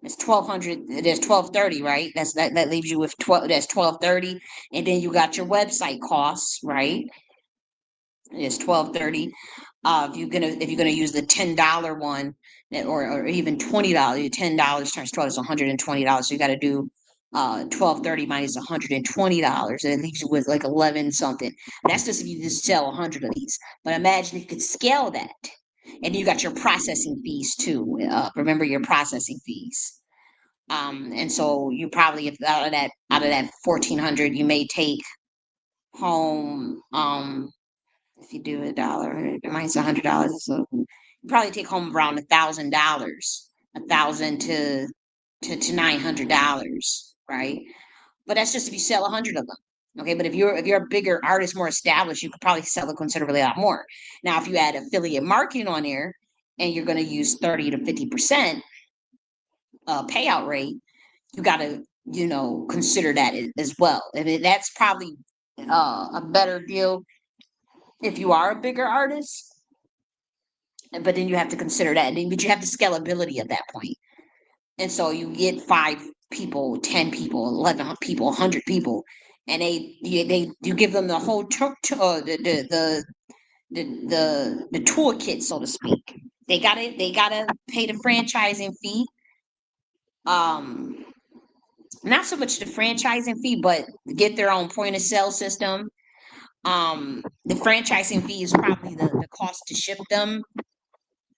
It's 1,200. There's 1,230, right? That leaves you with 12. That's 1,230, and then you got your website costs, right? It's 1,230. If you're gonna use the $10 one, or even $20, $10 times 12 is $120. So you got to do 1,230 minus $120, and it leaves you with like 11 something. That's just if you just sell 100 of these. But imagine if you could scale that, and you got your processing fees too. Remember your processing fees. And so you probably, if out of that 1,400, you may take home, if you do $1 minus $100, so you probably take home around $1,000, 1,000 to $900, right? But that's just if you sell 100 of them. Okay, but if you're a bigger artist, more established, you could probably sell it considerably a lot more. Now, if you add affiliate marketing on there, and you're going to use 30 to 50% payout rate, you got to consider that as well. I mean, that's probably a better deal if you are a bigger artist. But then you have to consider that. But you have the scalability at that point. And so you get 5 people, 10 people, 11 people, 100 people, and you give them the whole the toolkit, so to speak. They gotta pay the franchising fee. Not so much the franchising fee, but get their own point of sale system. The franchising fee is probably the cost to ship them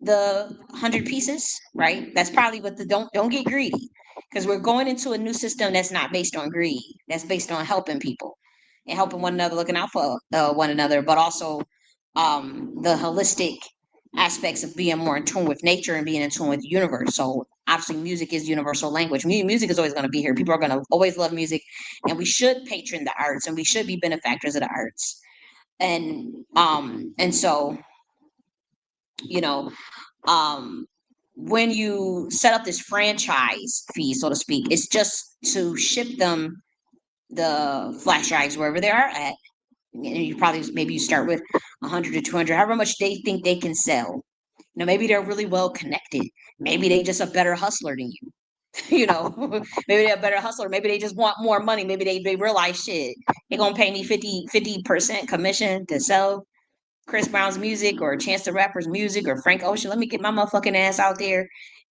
the 100 pieces, right? That's probably what don't get greedy, because we're going into a new system that's not based on greed. That's based on helping people and helping one another, looking out for one another, but also the holistic aspects of being more in tune with nature and being in tune with the universe. So obviously music is universal language. Music is always going to be here. People are going to always love music, and we should patron the arts, and we should be benefactors of the arts. And so, you know, um, when you set up this franchise fee, so to speak, it's just to ship them the flash drives wherever they are at. And you probably, maybe you start with 100 to 200, however much they think they can sell. Maybe they're really well connected. Maybe they just a better hustler than you. You know, maybe they're a better hustler. Maybe they just want more money. Maybe they realize shit. They're gonna pay me 50% commission to sell Chris Brown's music or Chance the Rapper's music or Frank Ocean. Let me get my motherfucking ass out there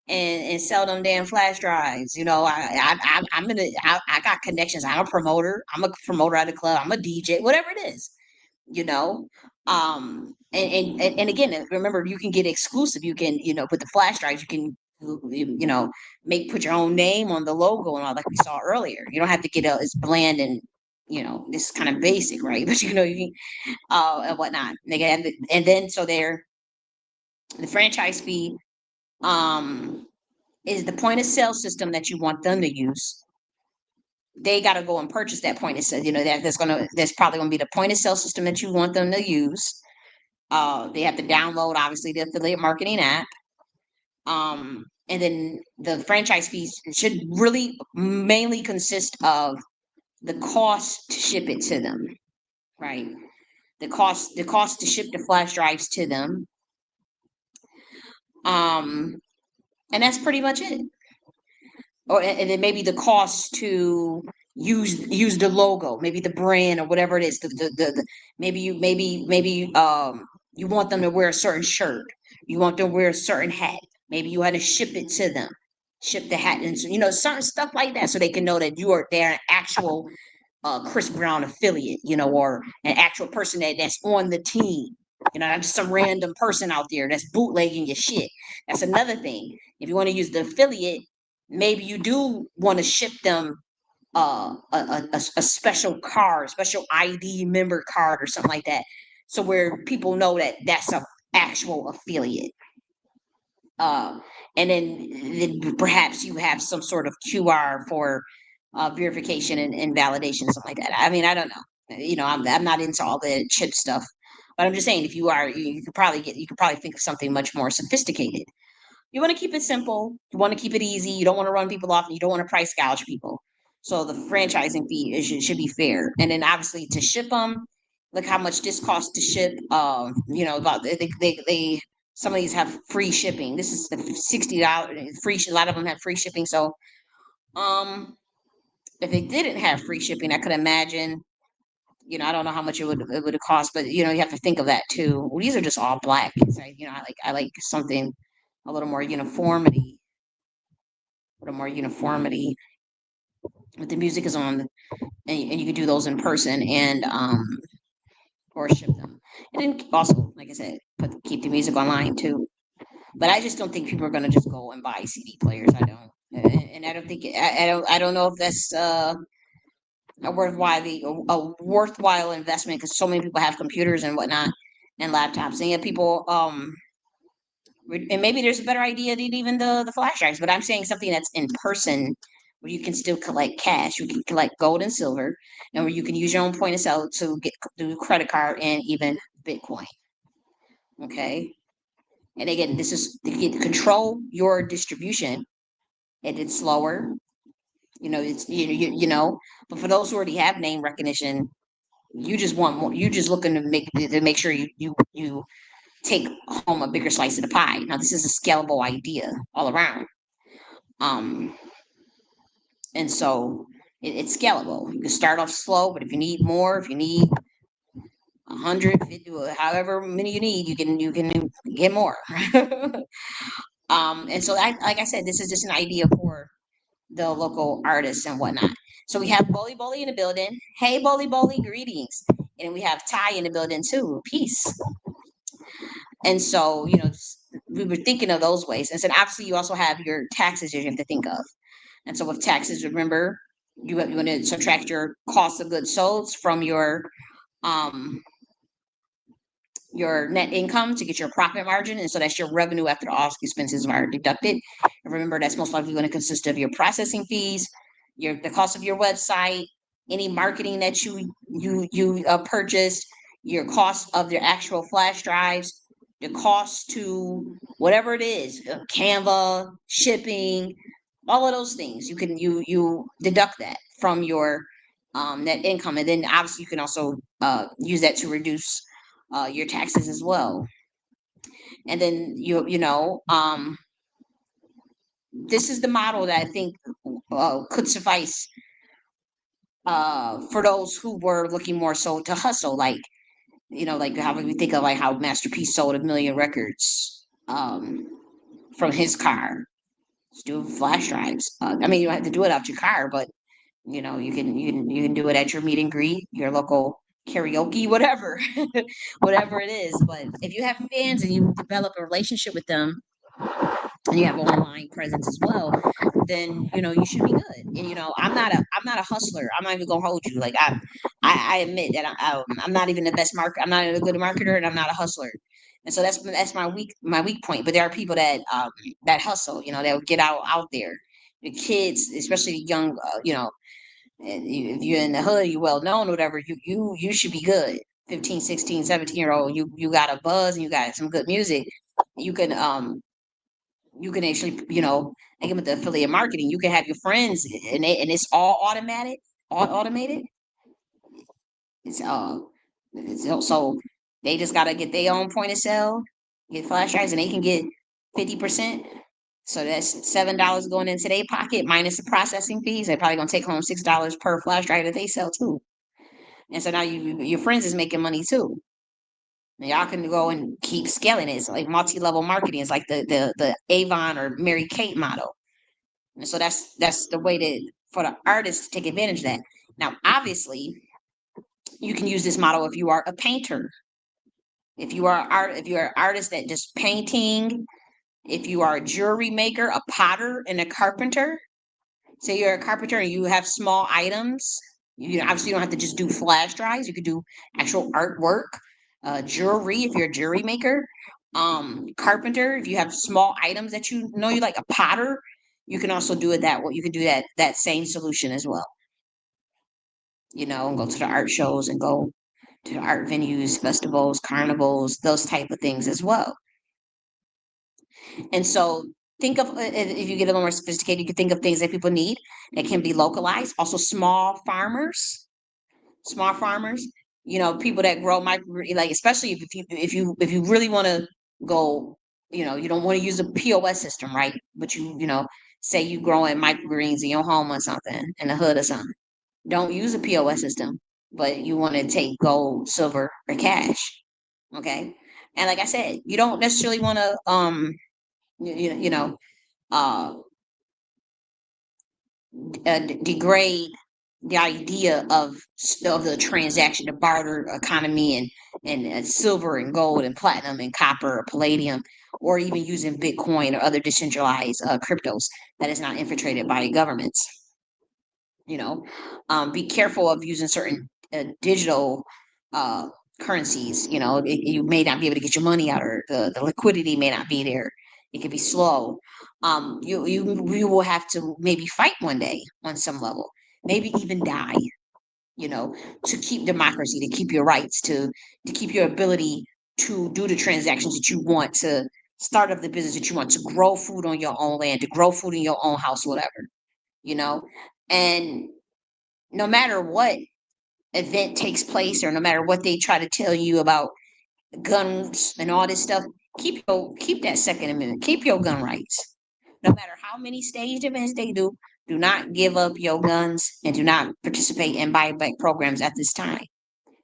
and sell them damn flash drives. You know, I got connections. I'm a promoter. I'm a promoter at the club. I'm a DJ. Whatever it is, you know. And again, remember, you can get exclusive. You can, you know, with the flash drives, you can, you know, put your own name on the logo and all, like we saw earlier. You don't have to get it's bland and, you know, this kind of basic, right? But you know, you can, and whatnot. And then so the franchise fee is the point of sale system that you want them to use. They got to go and purchase that point of sale. You know, that's probably gonna be the point of sale system that you want them to use. They have to download obviously the affiliate marketing app. And then the franchise fees should really mainly consist of the cost to ship it to them, right? The cost to ship the flash drives to them. And that's pretty much it. Or and then maybe the cost to use the logo, maybe the brand or whatever it is. Maybe you want them to wear a certain shirt. You want them to wear a certain hat. Maybe you had to ship it to them, ship the hat, and so, you know, certain stuff like that, so they can know that they're an actual Chris Brown affiliate, you know, or an actual person that's on the team. You know, not just some random person out there that's bootlegging your shit. That's another thing. If you want to use the affiliate, maybe you do want to ship them a special card, special ID member card or something like that. So where people know that that's a actual affiliate. Uh, and then perhaps you have some sort of QR for verification and validation, something like that. I mean, I don't know. You know, I'm not into all the chip stuff, but I'm just saying, if you are, you could probably think of something much more sophisticated. You want to keep it simple. You want to keep it easy. You don't want to run people off. And you don't want to price gouge people. So the franchising fee should be fair. And then obviously to ship them, look how much this costs to ship. You know, about they some of these have free shipping. This is the $60 free. A lot of them have free shipping. So um, if they didn't have free shipping, I could imagine. You know, I don't know how much it would cost, but you know, you have to think of that too. Well, these are just all black. You know, I like something a little more uniformity. A little more uniformity. But the music is on, and you can do those in person and or ship them. And then also, like I said, keep the music online too. But I just don't think people are going to just go and buy CD players. I don't, and I don't think I don't know if that's a worthwhile investment, because so many people have computers and whatnot and laptops, and yet people and maybe there's a better idea than even the flash drives. But I'm saying something that's in person, where you can still collect cash, you can collect gold and silver, and where you can use your own point of sale to do credit card and even Bitcoin. Okay, and again, this is to control your distribution, and it's slower. You know, it's you know, but for those who already have name recognition, you just want more. You just looking to make sure you take home a bigger slice of the pie. Now, this is a scalable idea all around. Um, and so it's scalable. You can start off slow, but if you need more, if you need 150, however many you need, you can get more. And so like I said, this is just an idea for the local artists and whatnot. So we have Boli Boli in the building. Hey, Boli Boli, greetings. And we have Ty in the building too. Peace. And so, you know, we were thinking of those ways. And so obviously you also have your taxes you have to think of. And so with taxes, remember, you want to subtract your cost of goods sold from your net income to get your profit margin. And so that's your revenue after all expenses are deducted. And remember, that's most likely going to consist of your processing fees, the cost of your website, any marketing that you purchased, your cost of your actual flash drives, the cost to whatever it is, Canva, shipping, all of those things. You deduct that from your net income, and then obviously you can also use that to reduce your taxes as well. And then this is the model that I think could suffice for those who were looking more so to hustle, like like how we think of like how Master P sold 1 million records from his car. Just do flash drives. I mean, you don't have to do it out your car, but you can do it at your meet and greet, your local karaoke, whatever, whatever it is. But if you have fans and you develop a relationship with them, and you have an online presence as well, then you should be good. And I'm not a hustler. I'm not even gonna hold you. Like I admit that I'm not even the best marketer. I'm not a good marketer, and I'm not a hustler. And so that's my weak point. But there are people that hustle. That will get out there. The kids, especially the young, and if you're in the hood, you well known, whatever. You should be good. 15, 16, 17-year old. You got a buzz and you got some good music. You can actually, like with the affiliate marketing, you can have your friends and it's all automated. It's so they just gotta get their own point of sale, get flash drives, and they can get 50%. So that's $7 going into their pocket minus the processing fees. They're probably gonna take home $6 per flash drive that they sell too. And so now your friends is making money too. And y'all can go and keep scaling it. It's like multi-level marketing. It's like the Avon or Mary Kate model. And so that's the way that for the artists to take advantage of that. Now, obviously, you can use this model if you are a painter, if you're an artist that just painting, if you are a jewelry maker, a potter, and a carpenter. Say you're a carpenter and you have small items. Obviously you don't have to just do flash drives. You could do actual artwork, jewelry if you're a jewelry maker, carpenter if you have small items that you like, a potter. You can also do it that way. You can do that same solution as well. And go to the art shows and go to the art venues, festivals, carnivals, those type of things as well. And so think of if you get a little more sophisticated, you can think of things that people need that can be localized. Also, small farmers, people that grow micro, like especially if you really want to go, you don't want to use a POS system, right? But say you growing microgreens in your home or something in the hood or something. Don't use a POS system, but you want to take gold, silver, or cash. Okay. And like I said, you don't necessarily want to you know uh, degrade the idea of the transaction, the barter economy, and silver and gold and platinum and copper or palladium, or even using Bitcoin or other decentralized cryptos that is not infiltrated by governments. Be careful of using certain digital uh, currencies. You may not be able to get your money out, or the liquidity may not be there. It can be slow. You will have to maybe fight one day on some level, maybe even die. To keep democracy, to keep your rights, to keep your ability to do the transactions that you want, to start up the business that you want, to grow food on your own land, to grow food in your own house, whatever. And no matter what event takes place, or no matter what they try to tell you about guns and all this stuff, keep that Second Amendment, keep your gun rights. No matter how many staged events they do not give up your guns, and do not participate in buyback programs at this time.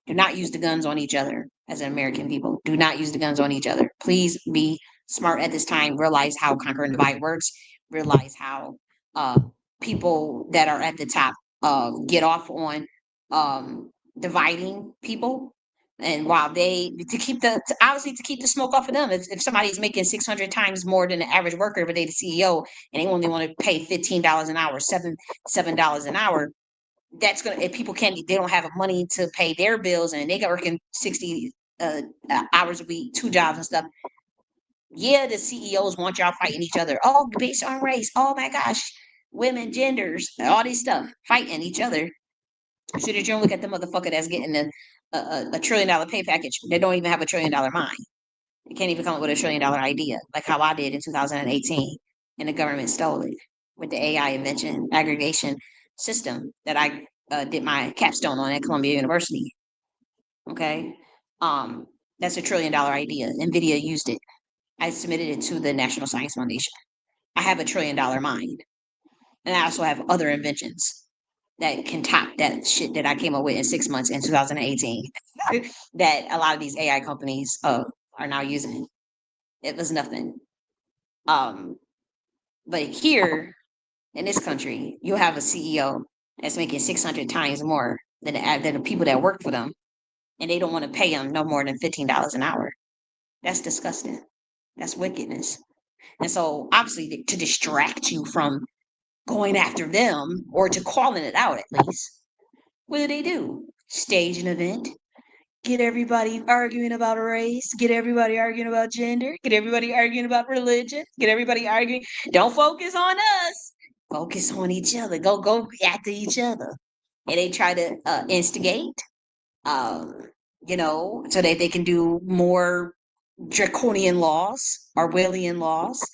Do not use the guns on each other. As an American people, do not use the guns on each other. Please be smart at this time. Realize how conquer and divide works. Realize how uh, people that are at the top get off on dividing people. And while they obviously to keep the smoke off of them, if somebody's making 600 times more than the average worker, but they the CEO, and they only want to pay $15 an hour, $7 an hour, that's gonna, if people can't, they don't have money to pay their bills, and they got working 60 hours a week, two jobs and stuff. Yeah, the CEOs want y'all fighting each other. Oh, based on race. Oh my gosh, women, genders, all these stuff, fighting each other. So that you don't look at the motherfucker that's getting a $1 trillion pay package. They don't even have $1 trillion mind. They can't even come up with $1 trillion idea, like how I did in 2018, and the government stole it with the AI invention aggregation system that I did my capstone on at Columbia University. Okay, that's $1 trillion idea. NVIDIA used it. I submitted it to the National Science Foundation. I have a $1 trillion mind. And I also have other inventions that can top that shit that I came up with in 6 months in 2018 that a lot of these AI companies are now using. It was nothing. Um, but here in this country, you have a CEO that's making 600 times more than the people that work for them, and they don't want to pay them no more than $15 an hour. That's disgusting. That's wickedness. And so, obviously, to distract you from going after them or to calling it out at least, what do? Stage an event, get everybody arguing about race, get everybody arguing about gender, get everybody arguing about religion, get everybody arguing. Don't focus on us. Focus on each other. Go after each other. And they try to instigate, um, so that they can do more draconian laws, Orwellian laws,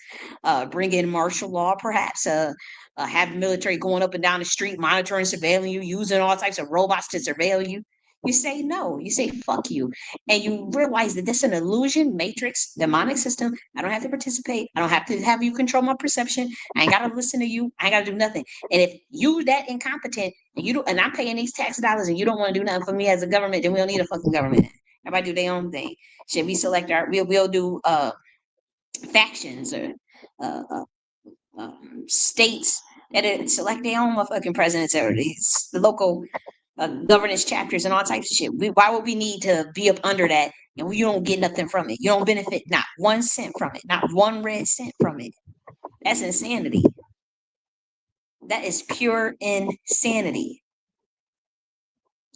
bring in martial law, perhaps, have the military going up and down the street, monitoring, surveilling you, using all types of robots to surveil you. You say no, you say fuck you. And you realize that this is an illusion, matrix, demonic system. I don't have to participate. I don't have to have you control my perception. I ain't gotta listen to you. I ain't gotta do nothing. And if you that incompetent and you don't, and I'm paying these tax dollars and you don't want to do nothing for me as a government, then we don't need a fucking government. Everybody do their own thing. Should we select our? We'll do factions or uh, uh, states that select their own motherfucking presidents or the local governance chapters and all types of shit. Why would we need to be up under that and you don't get nothing from it? You don't benefit not 1 cent from it, not 1 red cent from it. That's insanity. That is pure insanity.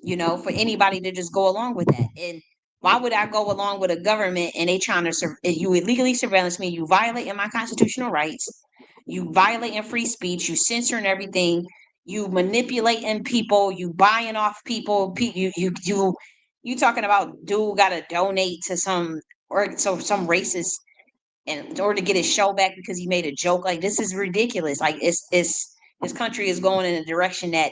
For anybody to just go along with that. And why would I go along with a government and they trying to you illegally surveillance me? You violating my constitutional rights. You violating free speech. You censoring everything. You manipulating people. You buying off people. You talking about dude got to donate to some some racist in order to get his show back because he made a joke. Like this is ridiculous. Like it's this country is going in a direction that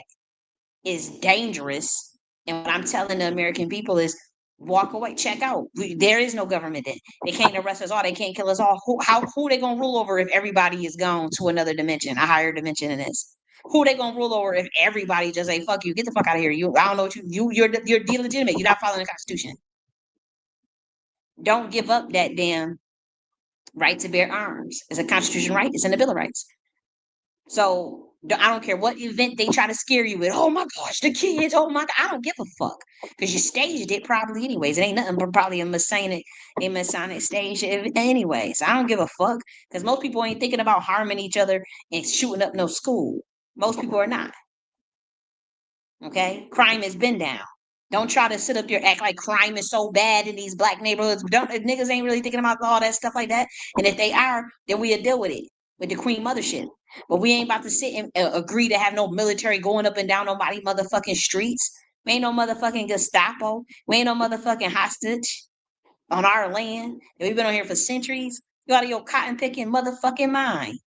is dangerous. And what I'm telling the American people is walk away, check out. There is no government then. They can't arrest us all. They can't kill us all. Who they gonna rule over if everybody is gone to another dimension, a higher dimension than this? Who they gonna rule over if everybody just say fuck you, get the fuck out of here? I don't know what you're illegitimate. You're not following the Constitution. Don't give up that damn right to bear arms. It's a constitutional right. It's in the Bill of Rights. So I don't care what event they try to scare you with. Oh my gosh, the kids. Oh my God. I don't give a fuck. Because you staged it probably anyways. It ain't nothing but probably a Masonic stage anyways. I don't give a fuck. Because most people ain't thinking about harming each other and shooting up no school. Most people are not. Okay? Crime has been down. Don't try to sit up there act like crime is so bad in these black neighborhoods. Don't niggas ain't really thinking about all that stuff like that. And if they are, then we'll deal with it with the Queen Mothership. But we ain't about to sit and agree to have no military going up and down nobody motherfucking streets. We ain't no motherfucking Gestapo. We ain't no motherfucking hostage on our land. And we've been on here for centuries. You out of your cotton picking motherfucking mind.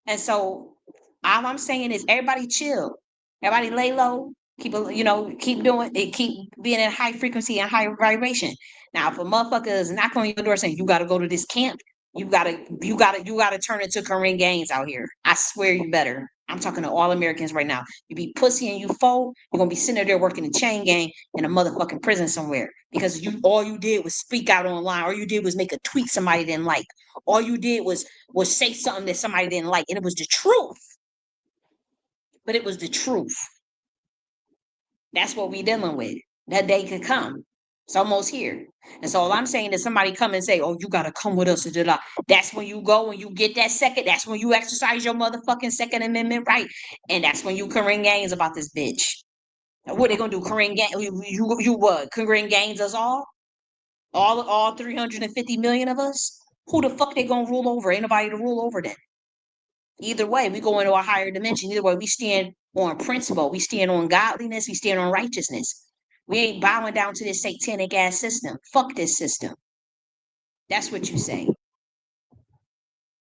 And so all I'm saying is everybody chill. Everybody lay low. Keep doing it, keep being in high frequency and high vibration. Now, if a motherfucker is knocking on your door saying you gotta go to this camp, you gotta turn into Corinne Gaines out here. I swear you better. I'm talking to all Americans right now. You be pussy and you fold, you're gonna be sitting there working a chain gang in a motherfucking prison somewhere. Because all you did was speak out online, all you did was make a tweet somebody didn't like. All you did was say something that somebody didn't like, and it was the truth. But it was the truth. That's what we dealing with. That day could come. It's almost here. And so all I'm saying is somebody come and say, oh, you got to come with us. That's when you go, when you get that second, that's when you exercise your motherfucking Second Amendment right. And that's when you Corinne Gaines about this bitch. What they going to do? Corinne Gaines, you what? Corinne Gaines us all? All 350 million of us? Who the fuck they going to rule over? Ain't nobody to rule over them. Either way, we go into a higher dimension. Either way, we stand on principle. We stand on godliness. We stand on righteousness. We ain't bowing down to this satanic ass system. Fuck this system. That's what you say.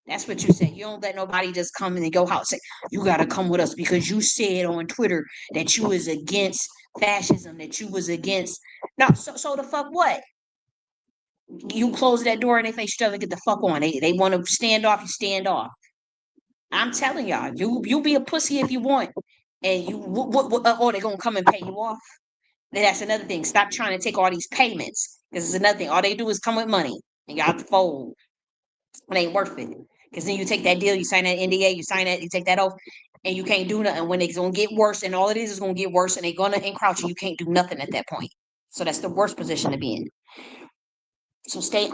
That's what you say. You don't let nobody just come in and go out say, you got to come with us because you said on Twitter that you was against fascism, that you was against. No, so the fuck what? You close that door and they face each other, get the fuck on. They want to stand off, you stand off. I'm telling y'all, you be a pussy if you want, and you or they gonna come and pay you off. Then that's another thing. Stop trying to take all these payments because it's another thing. All they do is come with money, and y'all have to fold. It ain't worth it because then you take that deal, you sign that NDA, you sign that, you take that oath, and you can't do nothing. When it's gonna get worse, and all it is gonna get worse, and they're gonna encroach, and you can't do nothing at that point. So that's the worst position to be in. So stay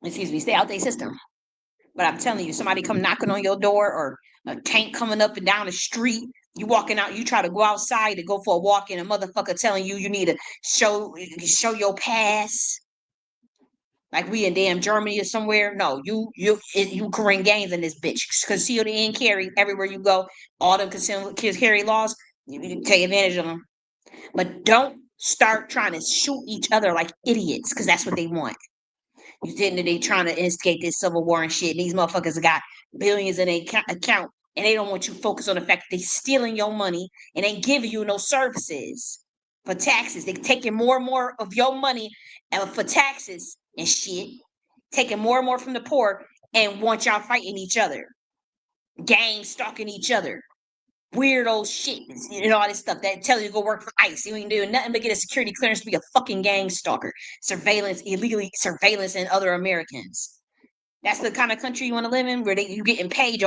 stay out their system. But I'm telling you, somebody come knocking on your door or a tank coming up and down the street, you walking out, you try to go outside to go for a walk, and a motherfucker telling you need to show your pass. Like we in damn Germany or somewhere. No, you Korean gangs in this bitch. Conceal and carry everywhere you go. All them conceal carry laws, you take advantage of them. But don't start trying to shoot each other like idiots, because that's what they want. You sitting they trying to instigate this civil war and shit. These motherfuckers got billions in their account, and they don't want you to focus on the fact that they stealing your money and ain't giving you no services for taxes. They taking more and more of your money for taxes and shit, taking more and more from the poor, and want y'all fighting each other, gangs stalking each other, weirdo shit, all this stuff that tell you to go work for ICE. You ain't doing nothing but get a security clearance to be a fucking gang stalker, illegally surveillance other Americans. That's the kind of country you want to live in, where you getting paid.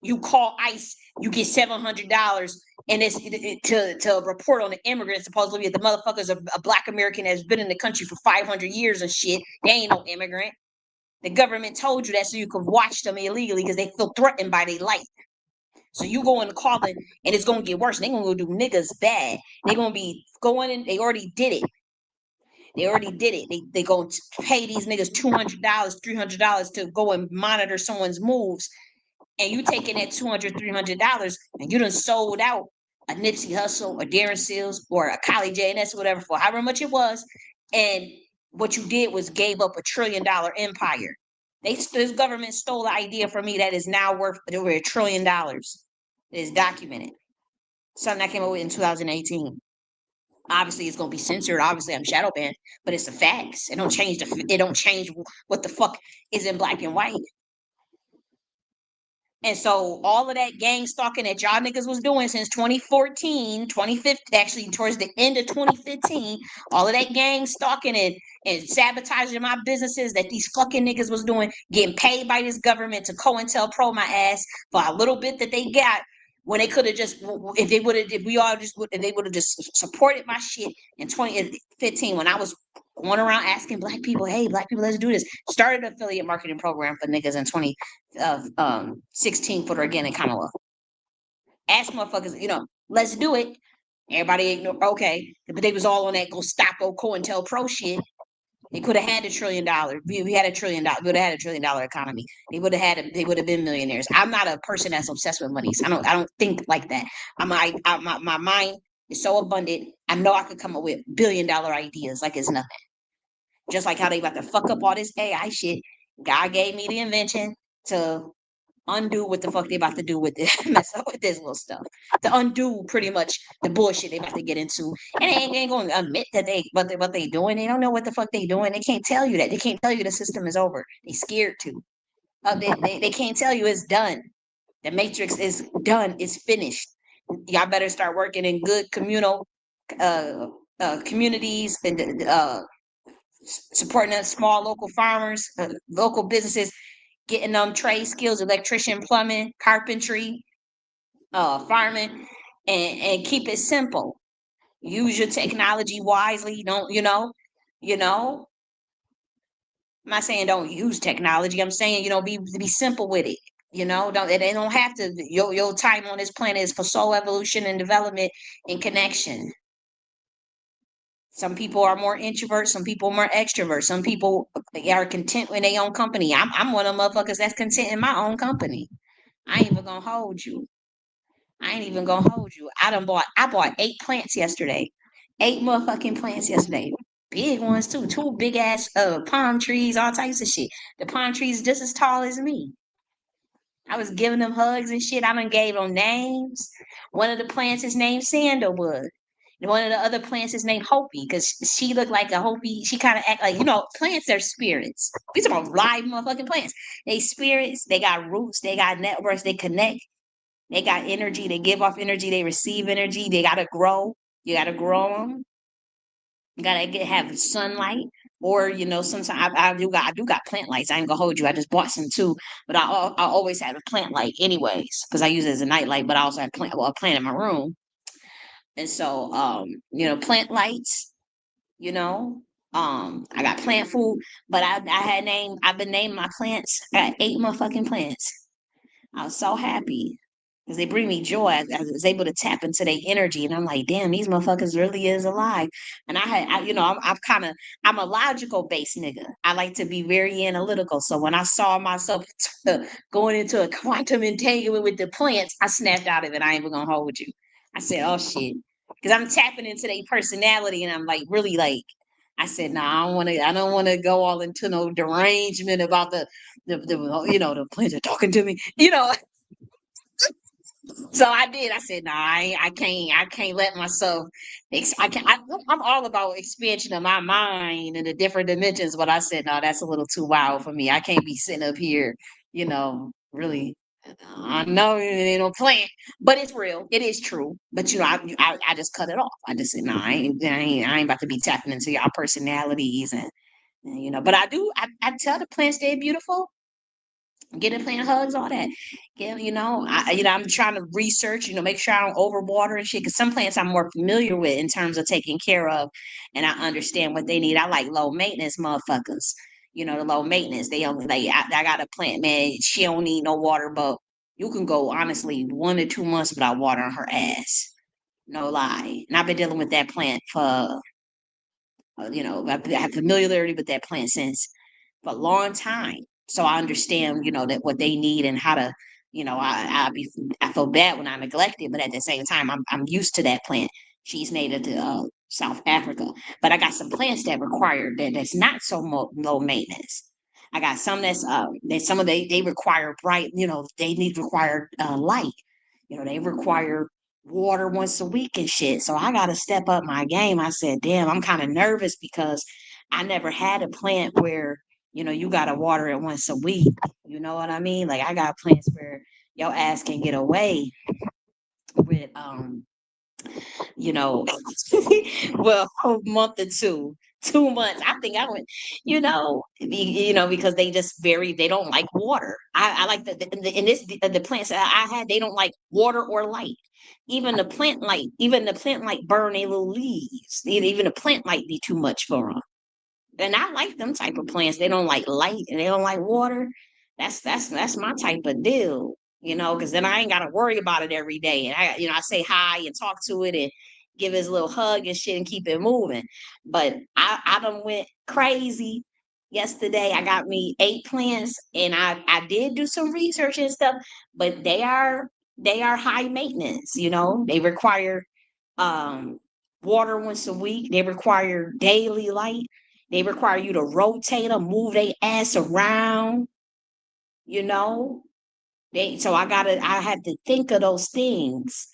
You call ICE, you get $700, and it's to report on the immigrants. Supposedly, the motherfuckers a Black American that's been in the country for 500 years and shit. They ain't no immigrant. The government told you that so you could watch them illegally because they feel threatened by their life. So you go and call it, and it's gonna get worse. They're gonna go do niggas bad. They're gonna be going in. They already did it. They go pay these niggas $200, $300 to go and monitor someone's moves, and you taking that $200, $300, and you done sold out a Nipsey Hussle, a Darren Seals, or a Kylie J.N.S. or whatever for however much it was, and what you did was gave up $1 trillion empire. This government stole the idea from me that is now worth over $1 trillion. It is documented. Something I came up with in 2018. Obviously, it's gonna be censored. Obviously, I'm shadow banned, but it's the facts. It don't change what the fuck is in black and white. And so all of that gang stalking that y'all niggas was doing since 2014, 2015, actually towards the end of 2015, all of that gang stalking and sabotaging my businesses that these fucking niggas was doing, getting paid by this government to COINTELPRO my ass for a little bit that they got, when they could have just, if they would have just supported my shit in 2015 when I was going around asking black people, hey, black people, let's do this. Started an affiliate marketing program for niggas in 16 footer again in Kamala. Ask motherfuckers, let's do it. Everybody ignored, okay, but they was all on that Gestapo COINTELPRO shit. They could have had $1 trillion. We had $1 trillion. We would have had $1 trillion economy. They would have been millionaires. I'm not a person that's obsessed with money. So I don't think like that. My mind is so abundant. I know I could come up with $1 billion ideas like it's nothing. Just like how they about to fuck up all this AI shit. God gave me the invention to undo what the fuck they about to do with this, mess up with this little stuff. To undo pretty much the bullshit they about to get into. And they ain't going to admit that what they doing. They don't know what the fuck they doing. They can't tell you that. They can't tell you the system is over. They scared to. They can't tell you it's done. The matrix is done. It's finished. Y'all better start working in good communal communities and supporting the small local farmers, local businesses, getting them trade skills, electrician, plumbing, carpentry, farming, and keep it simple. Use your technology wisely. Don't, I'm not saying don't use technology. I'm saying, be simple with it. They don't have to, your time on this planet is for soul evolution and development and connection. Some people are more introverts. Some people are more extroverts. Some people are content in their own company. I'm one of them motherfuckers that's content in my own company. I ain't even gonna hold you. I bought 8 plants yesterday. 8 motherfucking plants yesterday. Big ones too. 2 big ass palm trees, all types of shit. The palm trees just as tall as me. I was giving them hugs and shit. I done gave them names. One of the plants is named Sandalwood. One of the other plants is named Hopi because she looked like a Hopi. She kind of act like, plants are spirits. We talking about live motherfucking plants. They spirits. They got roots. They got networks. They connect. They got energy. They give off energy. They receive energy. They gotta grow. You gotta grow them. You gotta have sunlight, or sometimes I do got plant lights. I ain't gonna hold you. I just bought some too, but I always have a plant light anyways because I use it as a night light. But I also have a plant in my room, and so plant lights. You know, I got plant food, but I've been naming my plants. I got 8 motherfucking plants. I was so happy because they bring me joy. I was able to tap into their energy, and I'm like, damn, these motherfuckers really is alive. And I'm a logical based nigga. I like to be very analytical. So when I saw myself going into a quantum entanglement with the plants, I snapped out of it. I ain't even gonna hold you. I said, oh shit, because I'm tapping into their personality, and I'm like really like. I said, "No, nah, I don't want to go all into no derangement about the plants are talking to me, So I did. I said, "No, I can't let myself. I can't. I'm all about expansion of my mind and the different dimensions." But I said, "No, that's a little too wild for me. I can't be sitting up here, really. I know it ain't no plant, but it's real. It is true. But I just cut it off. I just said, no, I ain't about to be tapping into y'all personalities and. But I do. I tell the plants they're beautiful. Get a plant hugs, all that. Yeah, I'm trying to research, make sure I don't overwater and shit. Because some plants I'm more familiar with in terms of taking care of, and I understand what they need. I like low maintenance motherfuckers. The low maintenance. They only like I got a plant, man. She don't need no water, but you can go honestly 1 to 2 months without watering her ass. No lie. And I've been dealing with that plant for, I have familiarity with that plant since for a long time. So I understand, that what they need and how to, I feel bad when I neglect it, but at the same time, I'm used to that plant. She's native to South Africa, but I got some plants that require that's not so low maintenance. I got some that some of they require bright, they need required light. They require water once a week and shit. So I got to step up my game. I said, damn, I'm kind of nervous because I never had a plant where you gotta water it once a week. You know what I mean? Like I got plants where your ass can get away with you know, well, a month or two. 2 months. I think I went, because they don't like water. I like the plants that I had, they don't like water or light. Even the plant light burn a little leaves. Even the plant light be too much for them. And I like them type of plants. They don't like light and they don't like water. That's my type of deal, because then I ain't gotta worry about it every day. And I say hi and talk to it and give it a little hug and shit and keep it moving. But I done went crazy yesterday. I got me 8 plants and I did do some research and stuff, but they are high maintenance, they require um water once a week. They require daily light. They require you to rotate them, move their ass around, you know. I had to think of those things,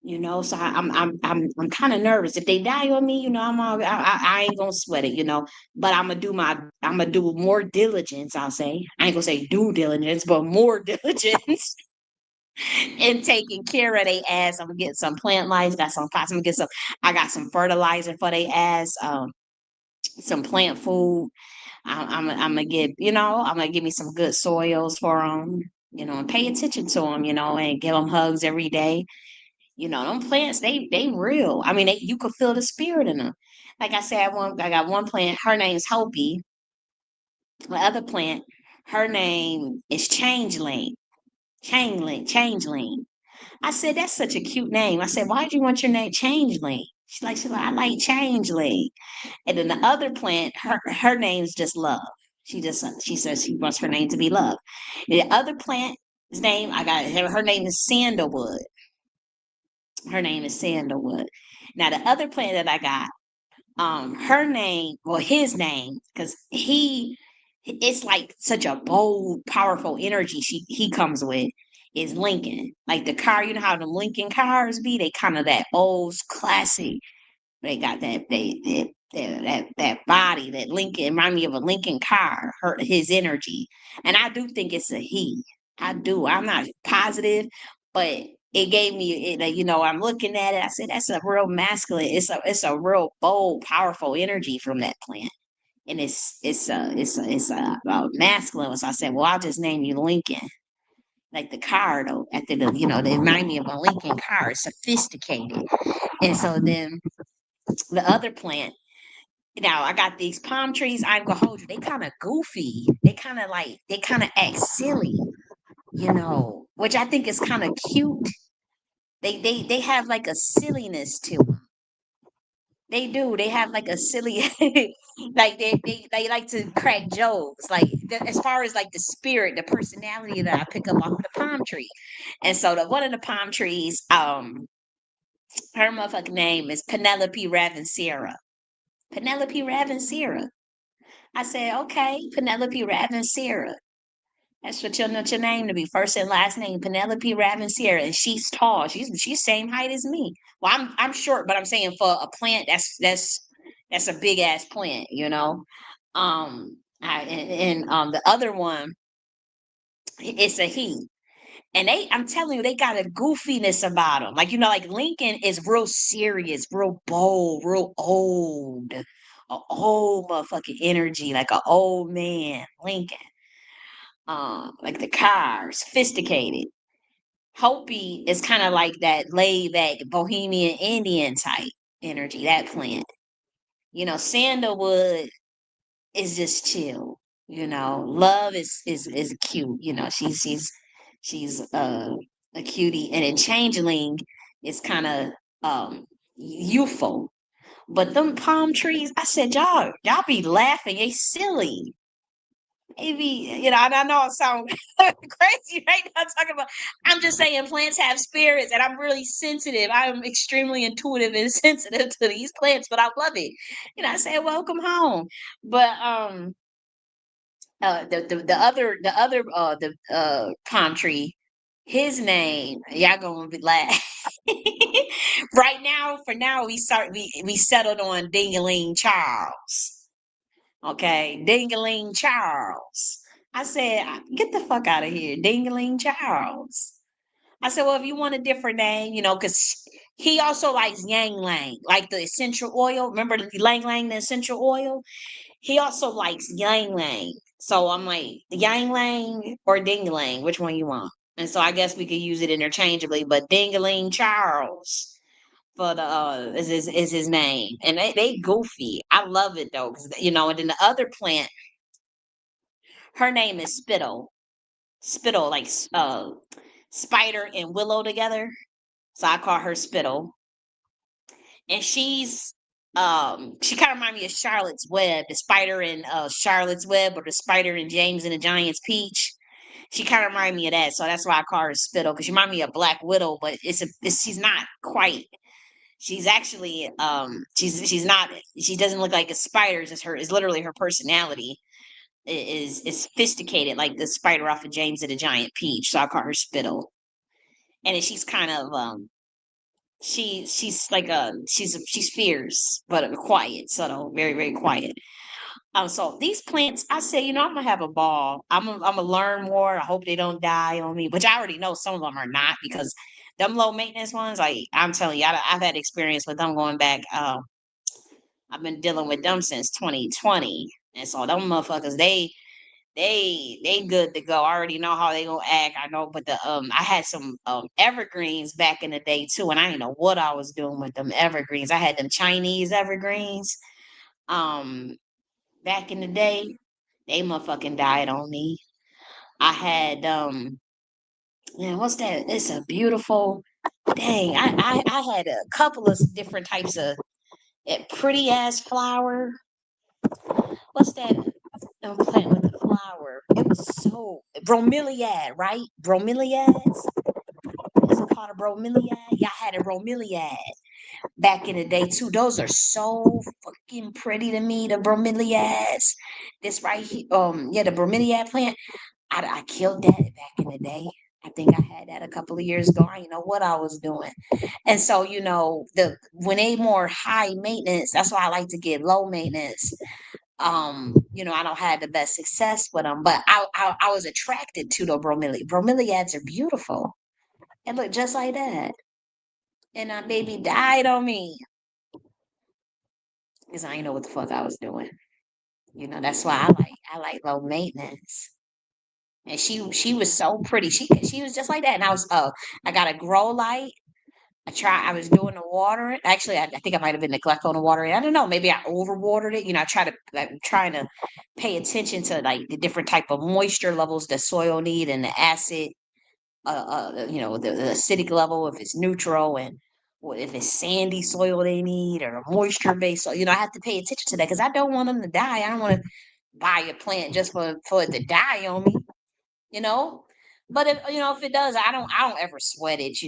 So I'm kind of nervous. If they die on me, I ain't gonna sweat it, But I'm gonna do more diligence. I'll say I ain't gonna say due diligence, but more diligence in taking care of their ass. I'm gonna get some plant life. Got some pots. I'm gonna get some. I got some fertilizer for their ass. Some plant food. I'm gonna get, I'm gonna give me some good soils for them, and pay attention to them, and give them hugs every day. Them plants, they real. I mean, you could feel the spirit in them. Like I said, I got one plant. Her name's Hopi. The other plant, her name is Changeling. Changeling. I said, that's such a cute name. I said, why do you want your name Changeling? She's like, I like Changeling. And then the other plant, her name's just Love. She says she wants her name to be Love. The other plant's name, her name is Sandalwood. Her name is Sandalwood. Now the other plant that I got, her name, well, his name, because it's like such a bold, powerful energy he comes with. is Lincoln. Like the car, you know how the Lincoln cars be? They kind of that old classic. They got that body, that Lincoln remind me of a Lincoln car, his energy. And I do think it's a he. I do. I'm not positive, but it gave me I'm looking at it. I said that's a real masculine. It's a real bold, powerful energy from that plant. And it's masculine. So I said, well, I'll just name you Lincoln. Like the car though, they remind me of a Lincoln car, sophisticated. And so then the other plant, now I got these palm trees. I'm gonna hold you. They kind of goofy. They kind of act silly, which I think is kind of cute. They have like a silliness to them. They do. They have like a silly, like they like to crack jokes. Like as far as like the spirit, the personality that I pick up off of the palm tree. And so the one of the palm trees, her motherfucking name is Penelope Ravinsera. Penelope Ravinsera. I said, okay, Penelope Ravinsera. That's what your name to be. First and last name, Penelope Ravinsera. And she's tall. She's same height as me. Well, I'm short, but I'm saying for a plant, that's a big ass plant. The other one, it's a he. And I'm telling you, they got a goofiness about them. Like Lincoln is real serious, real bold, real old, a old motherfucking energy, like an old man, Lincoln. Like the car, sophisticated. Hopi is kind of like that laid back bohemian Indian type energy, that plant. Sandalwood is just chill. Love is cute. She's a cutie, and then changeling is kind of youthful. But them palm trees, I said, y'all be laughing, they silly. Maybe, and I know it sounds crazy right now talking about, I'm just saying plants have spirits and I'm really sensitive. I'm extremely intuitive and sensitive to these plants, but I love it. I say, welcome home. But the palm tree, his name, y'all gonna be laugh. Right now, for now, we settled on Dingaling Charles. Okay, Dingaling Charles. I said, get the fuck out of here, Dingaling Charles. I said, well, if you want a different name, because he also likes Yang Lang, like the essential oil. Remember the Lang Lang, the essential oil? He also likes Yang Lang. So I'm like, Yang Lang or Dingaling, which one you want? And so I guess we could use it interchangeably, but Dingaling Charles for the is his name. And they goofy. I love it though, because and then the other plant, her name is Spittle. Spittle, like spider and willow together. So I call her Spittle. And she kind of reminds me of Charlotte's Web, the spider in Charlotte's Web, or the spider in James and the Giant's Peach. She kind of reminds me of that, so that's why I call her Spittle, because she reminds me of Black Widow, but she's not quite. She's actually she's not, she doesn't look like a spider. It's literally her personality is sophisticated, like the spider off of James and the Giant Peach. So I call her Spittle. And then she's kind of she's like she's fierce but quiet, subtle, very very quiet. So these plants, I say, I'm gonna have a ball. I'm gonna learn more. I hope they don't die on me, which I already know some of them are not, because them low maintenance ones, like I'm telling you, I've had experience with them going back. I've been dealing with them since 2020, and so them motherfuckers, they good to go. I already know how they gonna act. I know, but I had some evergreens back in the day too, and I didn't know what I was doing with them evergreens. I had them Chinese evergreens. Um, Back in the day, they motherfucking died on me. I had man, what's that? It's a beautiful dang. I had a couple of different types of pretty ass flower. What's that? I'm playing with the flower. It was so bromeliad, right? Bromeliads. Is it called a bromeliad? Yeah, I had a bromeliad back in the day too. Those are so fucking pretty to me. The bromeliads. This right here, yeah, the bromeliad plant. I killed that back in the day. I think I had that a couple of years ago. I didn't know what I was doing. And so, the when they more high maintenance, that's why I like to get low maintenance. I don't have the best success with them, but I was attracted to the bromeliads are beautiful. It looked just like that. And that baby died on me because I didn't know what the fuck I was doing. That's why I like low maintenance. And she was so pretty. She was just like that. And I got a grow light. I was doing the watering. Actually, I think I might have been neglecting on the watering. I don't know. Maybe I overwatered it. I'm trying to pay attention to like the different type of moisture levels the soil need and the acid, the acidic level, if it's neutral, and if it's sandy soil they need or moisture based. So, I have to pay attention to that because I don't want them to die. I don't want to buy a plant just for it to die on me, you know. But if it does, I don't ever sweat it.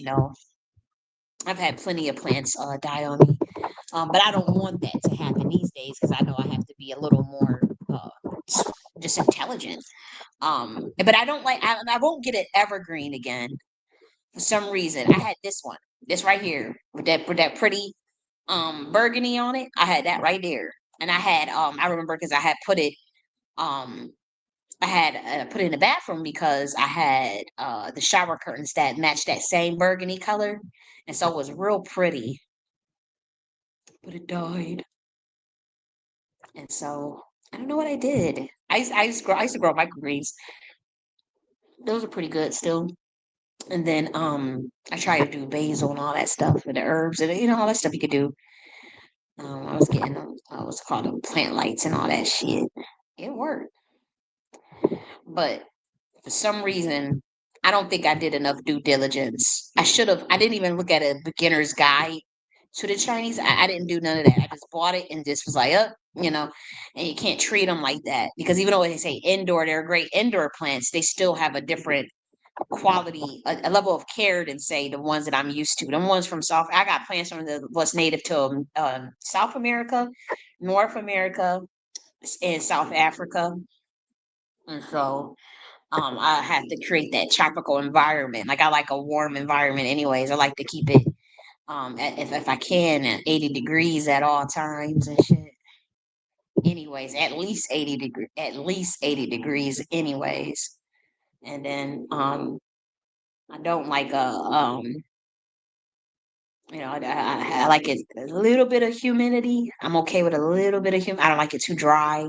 I've had plenty of plants die on me, but I don't want that to happen these days because I know I have to be a little more just intelligent. But I don't like. I won't get an evergreen again for some reason. I had this right here with that pretty burgundy on it. I had that right there, and I remember because I had put it um I had put it in the bathroom because I had the shower curtains that matched that same burgundy color, and so it was real pretty. But it died, and so I don't know what I did. I used to grow microgreens. Those are pretty good still. And then I tried to do basil and all that stuff and the herbs and all that stuff you could do. I was getting what's it called, them plant lights and all that shit. It worked, but for some reason, I don't think I did enough due diligence. I should have. I didn't even look at a beginner's guide to the Chinese. I didn't do none of that. I just bought it and just was like, and you can't treat them like that because even though they say indoor, they're great indoor plants, they still have a different quality, a level of care than say the ones that I'm used to. The ones from South, I got plants from what's native to South America, North America, and South Africa, and so I have to create that tropical environment. Like I like a warm environment, anyways. I like to keep it if I can at 80 degrees at all times and shit. Anyways, at least 80 degrees, anyways. And then I don't like I like it a little bit of humidity. I'm okay with a little bit of humidity. I don't like it too dry.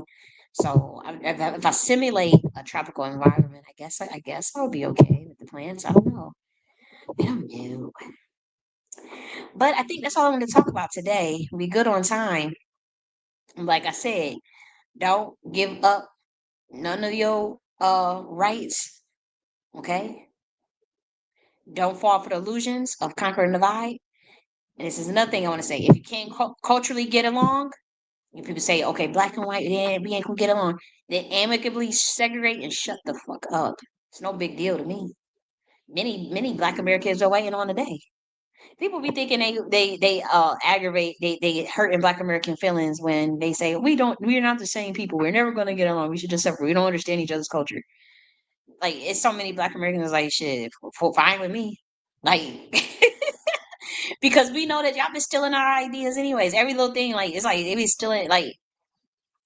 So if I simulate a tropical environment, I guess I'll be okay with the plants. I don't know. I don't know. But I think that's all I'm going to talk about today. We good on time. Like I said, don't give up none of your rights. Okay. Don't fall for the illusions of conquering the divide. And this is another thing I want to say. If you can't culturally get along, and people say, okay, black and white, yeah, we ain't gonna get along. Then amicably segregate and shut the fuck up. It's no big deal to me. Many black Americans are waiting on the day. People be thinking they aggravate they hurt in black American feelings when they say we're not the same people. We're never gonna get along. We should just separate. We don't understand each other's culture. Like it's so many black Americans like shit, fine with me. Like because we know that y'all been stealing our ideas anyways. Every little thing, like it's like they be stealing like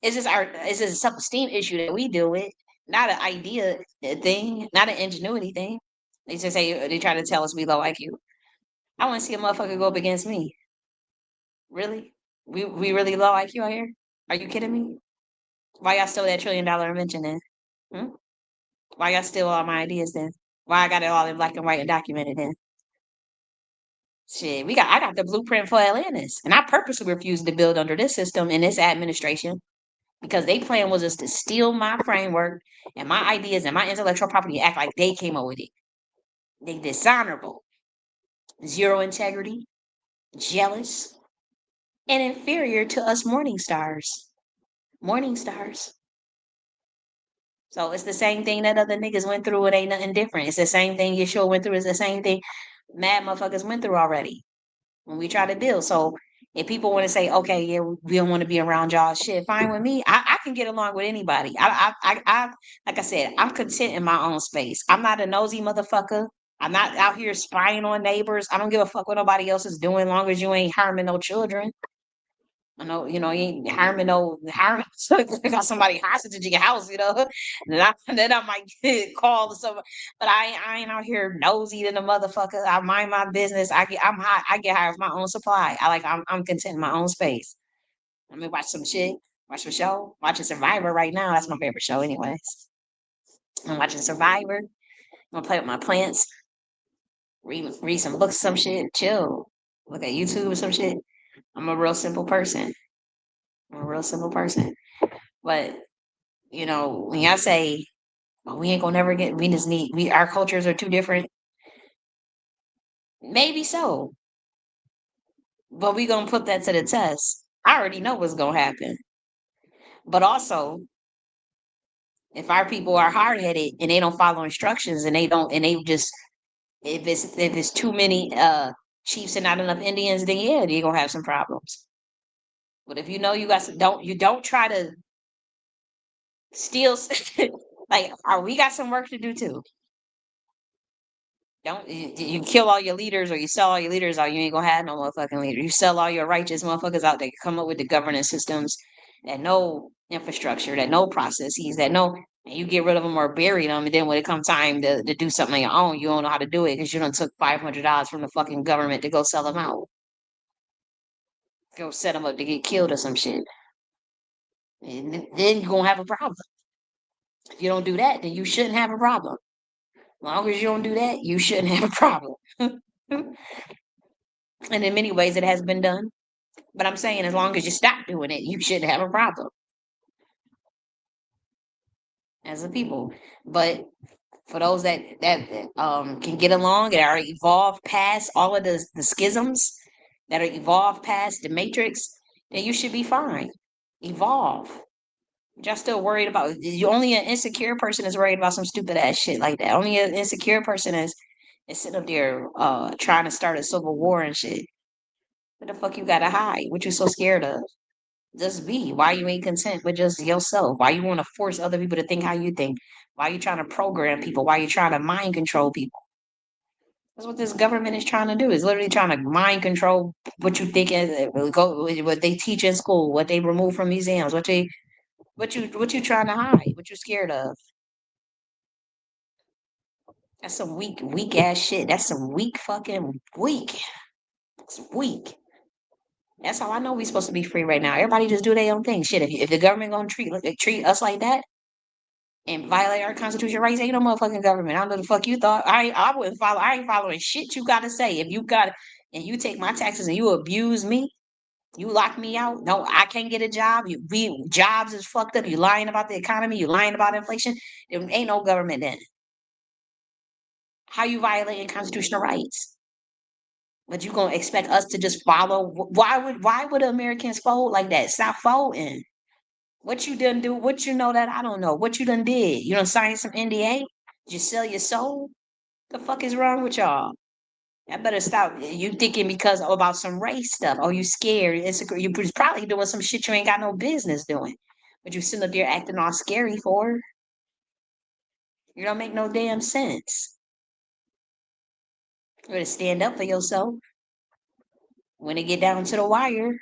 it's just a self-esteem issue that we deal with, not an idea thing, not an ingenuity thing. They just say they try to tell us we low IQ. I want to see a motherfucker go up against me. Really? We really low IQ out here? Are you kidding me? Why y'all steal that $1 trillion invention then? Hmm? Why y'all steal all my ideas then? Why I got it all in black and white and documented then? Shit, I got the blueprint for Atlantis, and I purposely refused to build under this system in this administration because their plan was just to steal my framework and my ideas and my intellectual property, act like they came up with it. They dishonorable, zero integrity, jealous, and inferior to us morning stars. Morning stars. So it's the same thing that other niggas went through. It ain't nothing different. It's the same thing Yeshua went through. It's the same thing mad motherfuckers went through already when we try to build. So If people want to say, okay, yeah, we don't want to be around y'all, shit, fine with me. I can get along with anybody. Like I said, I'm content in my own space. I'm not a nosy motherfucker. I'm not out here spying on neighbors. I don't give a fuck what nobody else is doing, long as you ain't harming no children. I know, you ain't harming got somebody hostage in your house, then I might get called or something. But I ain't out here nosy than a motherfucker. I mind my business. I'm high, I get high with my own supply. I'm content in my own space. Let me watch some shit, watch a show, watching Survivor right now. That's my favorite show, anyways. I'm watching Survivor. I'm gonna play with my plants, read some books, some shit, chill. Look at YouTube or some shit. I'm a real simple person. I'm a real simple person. But when y'all say, "Oh, we ain't gonna never get," we just need our cultures are too different. Maybe so, but we gonna put that to the test. I already know what's gonna happen. But also, if our people are hard headed and they don't follow instructions and they just if it's too many chiefs and not enough Indians, then yeah, you're gonna have some problems. But if you know you got some, don't try to steal. Like, we got some work to do too. Don't you kill all your leaders or you sell all your leaders out, you ain't gonna have no motherfucking leader. You sell all your righteous motherfuckers out there, come up with the governance systems that know infrastructure, that know processes, that know, and you get rid of them or bury them, and then when it comes time to do something on your own, you don't know how to do it because you done took $500 from the fucking government to go sell them out. Go set them up to get killed or some shit. And then you're gonna have a problem. If you don't do that, then you shouldn't have a problem. As long as you don't do that, you shouldn't have a problem. And in many ways, it has been done. But I'm saying, as long as you stop doing it, you shouldn't have a problem as a people. But for those that can get along and are evolved past all of the schisms, that are evolved past the matrix, then you should be fine. Evolve. Just still worried about you. Only an insecure person is worried about some stupid ass shit like that. Only an insecure person is sitting up there trying to start a civil war and shit. What the fuck you gotta hide? What you so scared of? Just be. Why you ain't content with just yourself? Why you want to force other people to think how you think? Why you trying to program people? Why you trying to mind control people? That's what this government is trying to do. Is literally trying to mind control what you think what they teach in school, what they remove from museums, what you trying to hide, what you scared of. That's some weak ass shit. That's some weak fucking weak. It's weak. That's how I know we supposed to be free right now. Everybody just do their own thing. Shit, if the government gonna treat us like that and violate our constitutional rights, ain't no motherfucking government. I don't know the fuck you thought. I wouldn't follow. I ain't following shit you gotta say. If you got and you take my taxes and you abuse me, you lock me out. No, I can't get a job. Jobs is fucked up. You lying about the economy. You lying about inflation. There ain't no government then. How you violating constitutional rights? But you gonna expect us to just follow? Why would Americans fold like that? Stop folding. What you done do? What you know that I don't know? What you done did? You done signed some NDA? Did you sell your soul? The fuck is wrong with y'all? I better stop. You thinking because about some race stuff? Oh, you scared? Insecure? You was probably doing some shit you ain't got no business doing. But you sitting up there acting all scary for? You don't make no damn sense. You better stand up for yourself when it get down to the wire.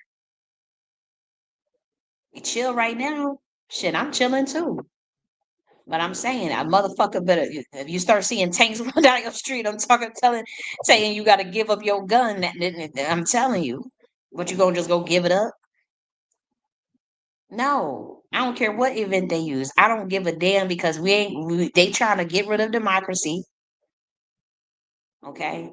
You chill right now. Shit, I'm chilling too. But I'm saying, a motherfucker better. If you start seeing tanks going down your street, saying you got to give up your gun. I'm telling you, what you gonna just go give it up? No, I don't care what event they use. I don't give a damn because they trying to get rid of democracy, okay?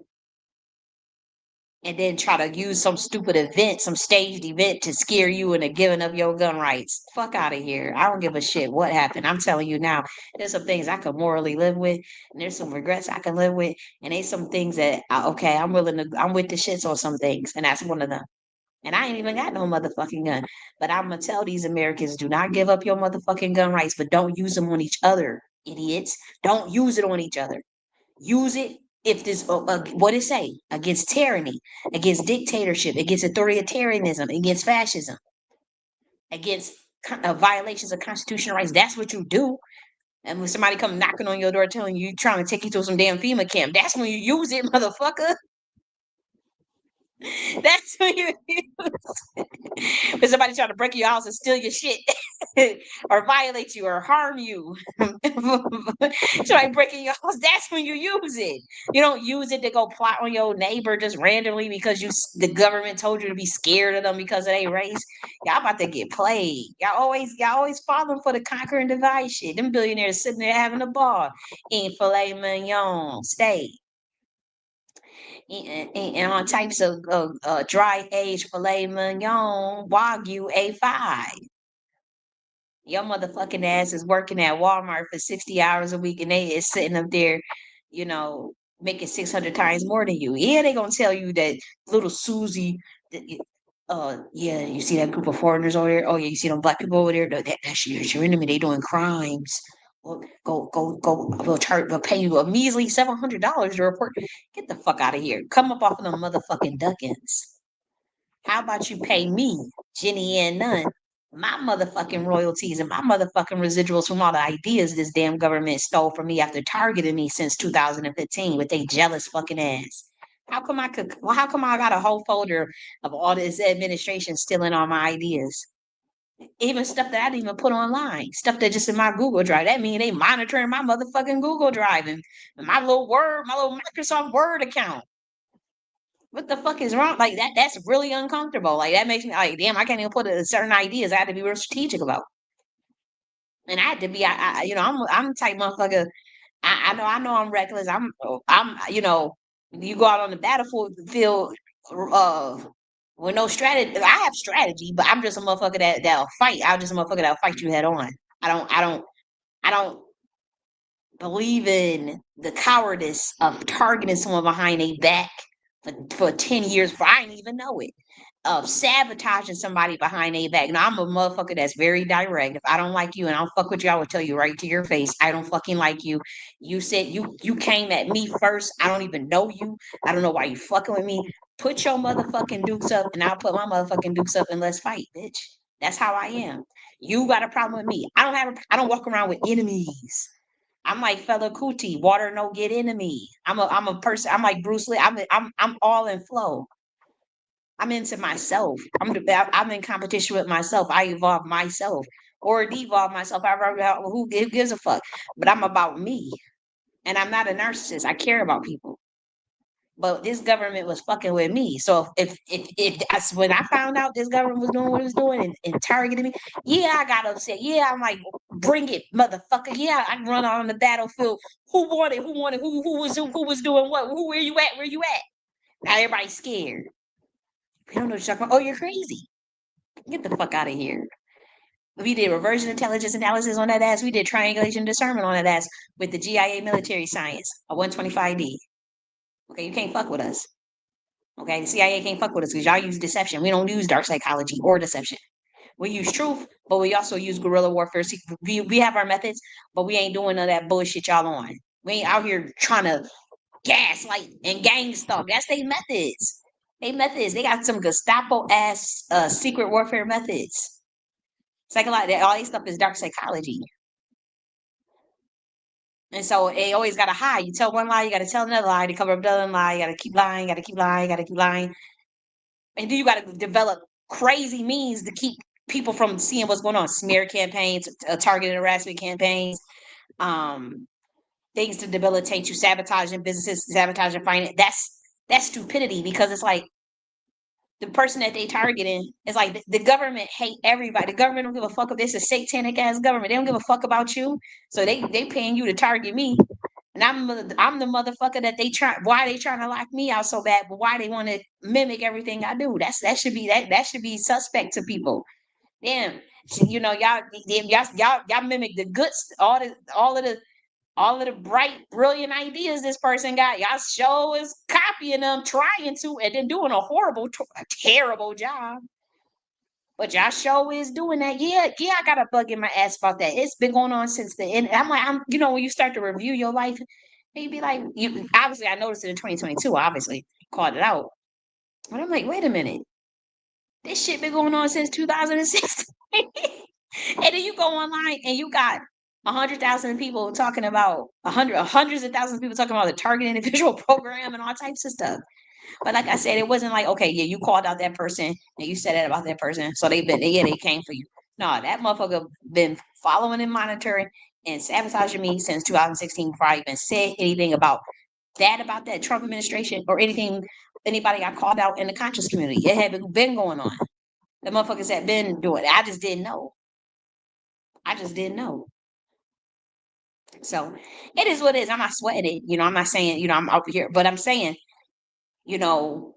And then try to use some stupid event, some staged event to scare you into giving up your gun rights. Fuck out of here. I don't give a shit what happened. I'm telling you now, there's some things I could morally live with, and there's some regrets I can live with, and there's some things that, okay, I'm with the shits on some things, and that's one of them. And I ain't even got no motherfucking gun. But I'm gonna tell these Americans, do not give up your motherfucking gun rights, but don't use them on each other, idiots. Don't use it on each other. Use it if this, what it say? Against tyranny, against dictatorship, against authoritarianism, against fascism, against violations of constitutional rights. That's what you do. And when somebody come knocking on your door telling you trying to take you to some damn FEMA camp, that's when you use it, motherfucker. That's when you use when somebody trying to break your house and steal your shit or violate you or harm you. Somebody breaking your house, that's when you use it. You don't use it to go plot on your neighbor just randomly because the government told you to be scared of them because of their race. Y'all about to get played. Y'all always falling for the conquer and divide shit. Them billionaires sitting there having a ball eating filet mignon steak and all types of dry aged filet mignon Wagyu A5. Your motherfucking ass is working at Walmart for 60 hours a week and they is sitting up there, you know, making 600 times more than you. Yeah, they gonna tell you that little Susie, yeah, you see that group of foreigners over there? Oh, yeah, you see them black people over there? That's your enemy. They doing crimes. Well, go. We'll pay you a measly $700 to report. Get the fuck out of here. Come up off of them motherfucking duckins. How about you pay me, Jenny and Nunn, my motherfucking royalties and my motherfucking residuals from all the ideas this damn government stole from me after targeting me since 2015 with they jealous fucking ass. How come I got a whole folder of all this administration stealing all my ideas? Even stuff that I didn't even put online, stuff that just in my Google Drive. That mean they monitoring my motherfucking Google Drive and my little Microsoft Word account. What the fuck is wrong? Like that's really uncomfortable. Like that makes me like, damn, I can't even put certain ideas I had to be real strategic about. And I had to be, I'm the type motherfucker. I know I'm reckless. You go out on the battlefield, uh, with no strategy. I have strategy, but I'm just a motherfucker that'll fight. I'm just a motherfucker that'll fight you head on. I don't believe in the cowardice of targeting someone behind a back for 10 years before I didn't even know it. Of sabotaging somebody behind a back. Now I'm a motherfucker that's very direct. If I don't like you and I don't fuck with you, I will tell you right to your face. I don't fucking like you. You said you came at me first. I don't even know you. I don't know why you fucking with me. Put your motherfucking dukes up and I'll put my motherfucking dukes up and let's fight, bitch. That's how I am. You got a problem with me. I don't walk around with enemies. I'm like Fela Kuti, water no get into me. I'm a person. I'm like Bruce Lee. I'm all in flow. I'm into myself. I'm in competition with myself. I evolve myself or devolve myself. Who gives a fuck? But I'm about me, and I'm not a narcissist. I care about people. But this government was fucking with me. So if that's when I found out this government was doing what it was doing and targeting me, yeah, I got upset. Yeah, I'm like, bring it, motherfucker. Yeah, I run on the battlefield. Who wanted? Who wanted? Who was doing what? Where you at? Where you at? Now everybody's scared. We don't know what you're talking about. Oh, you're crazy. Get the fuck out of here. We did reversion intelligence analysis on that ass. We did triangulation discernment on that ass with the GIA military science, a 125D. Okay, you can't fuck with us. Okay, the CIA can't fuck with us because y'all use deception. We don't use dark psychology or deception. We use truth, but we also use guerrilla warfare. See, we have our methods, but we ain't doing none of that bullshit y'all on. We ain't out here trying to gaslight and gang stuff. That's their methods. They got some Gestapo ass secret warfare methods. Psychology, all this stuff is dark psychology. And so it always got to hide. You tell one lie, you got to tell another lie to cover up the other lie. You got to keep lying, got to keep lying, got to keep lying. And then you got to develop crazy means to keep people from seeing what's going on. Smear campaigns, targeted harassment campaigns, um, things to debilitate you, sabotaging businesses, sabotaging finance. That's stupidity because it's like the person that they targeting is like the government hate everybody. The government don't give a fuck if it's a satanic ass government. They don't give a fuck about you. So they paying you to target me. And I'm the motherfucker that they try. Why they trying to lock me out so bad? But why they want to mimic everything I do? That should be suspect to people. Damn, y'all mimic the good, all of the bright, brilliant ideas this person got. Y'all show is copying them, trying to, and then doing a horrible, terrible job. But y'all show is doing that. Yeah, I got a bug in my ass about that. It's been going on since the end. I'm like, when you start to review your life And you'd be like, you obviously I noticed it in 2022, obviously called it out. But I'm like, wait a minute, this shit been going on since 2016. And then you go online and you got 100,000 people talking about hundreds of thousands of people talking about the target individual program and all types of stuff. But like I said, it wasn't like, okay, yeah, you called out that person and you said that about that person. So they came for you. No, that motherfucker been following and monitoring and sabotaging me since 2016 before I even said anything about that Trump administration or anything, anybody I called out in the conscious community. It had been going on. The motherfuckers had been doing it. I just didn't know. I just didn't know. So it is what it is. I'm not sweating it. I'm not saying, I'm out here, but I'm saying, you know,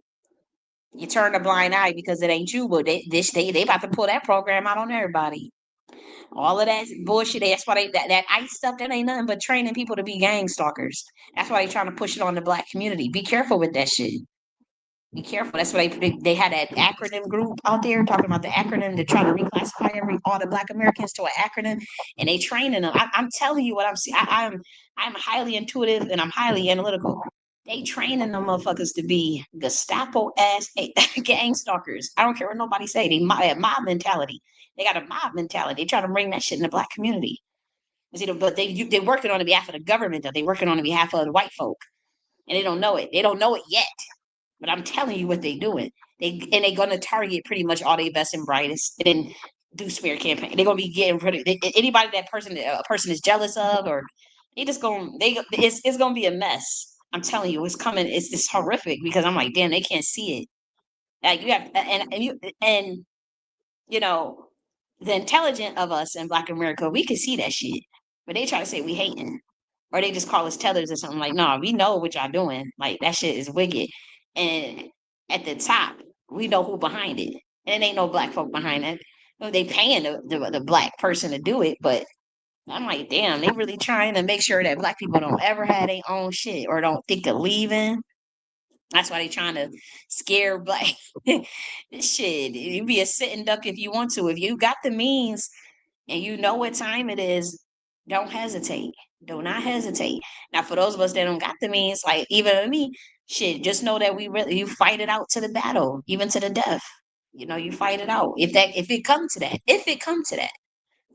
you turn a blind eye because it ain't you, but they about to pull that program out on everybody. All of that bullshit. That's why that ICE stuff, that ain't nothing but training people to be gang stalkers. That's why they trying to push it on the black community. Be careful with that shit. Be careful. That's why they had that acronym group out there talking about the acronym to try to reclassify all the Black Americans to an acronym, and they training them. I'm telling you what I'm seeing. I'm highly intuitive and I'm highly analytical. They training them motherfuckers to be Gestapo ass gang stalkers. I don't care what nobody say. They have mob mentality. They got a mob mentality. They try to bring that shit in the black community. But they're working on behalf of the government. Though they working on behalf of the white folk, and they don't know it. They don't know it yet. But I'm telling you what they doing. They're gonna target pretty much all the best and brightest, and then do smear campaign. They're gonna be getting rid of anybody a person is jealous of, or it's gonna be a mess. I'm telling you, it's coming. It's horrific because I'm like, damn, they can't see it. Like you have and you know the intelligent of us in Black America, we can see that shit, but they try to say we hating. Or they just call us tellers or something like, no, we know what y'all doing. Like that shit is wicked. And at the top, we know who behind it. And it ain't no black folk behind it. They paying the black person to do it, but I'm like, damn, they really trying to make sure that black people don't ever have their own shit or don't think of leaving. That's why they trying to scare black shit. You be a sitting duck if you want to. If you got the means and you know what time it is, don't hesitate. Do not hesitate. Now, for those of us that don't got the means, like even me, shit, just know that you fight it out to the battle, even to the death. You fight it out. If it come to that, if it come to that,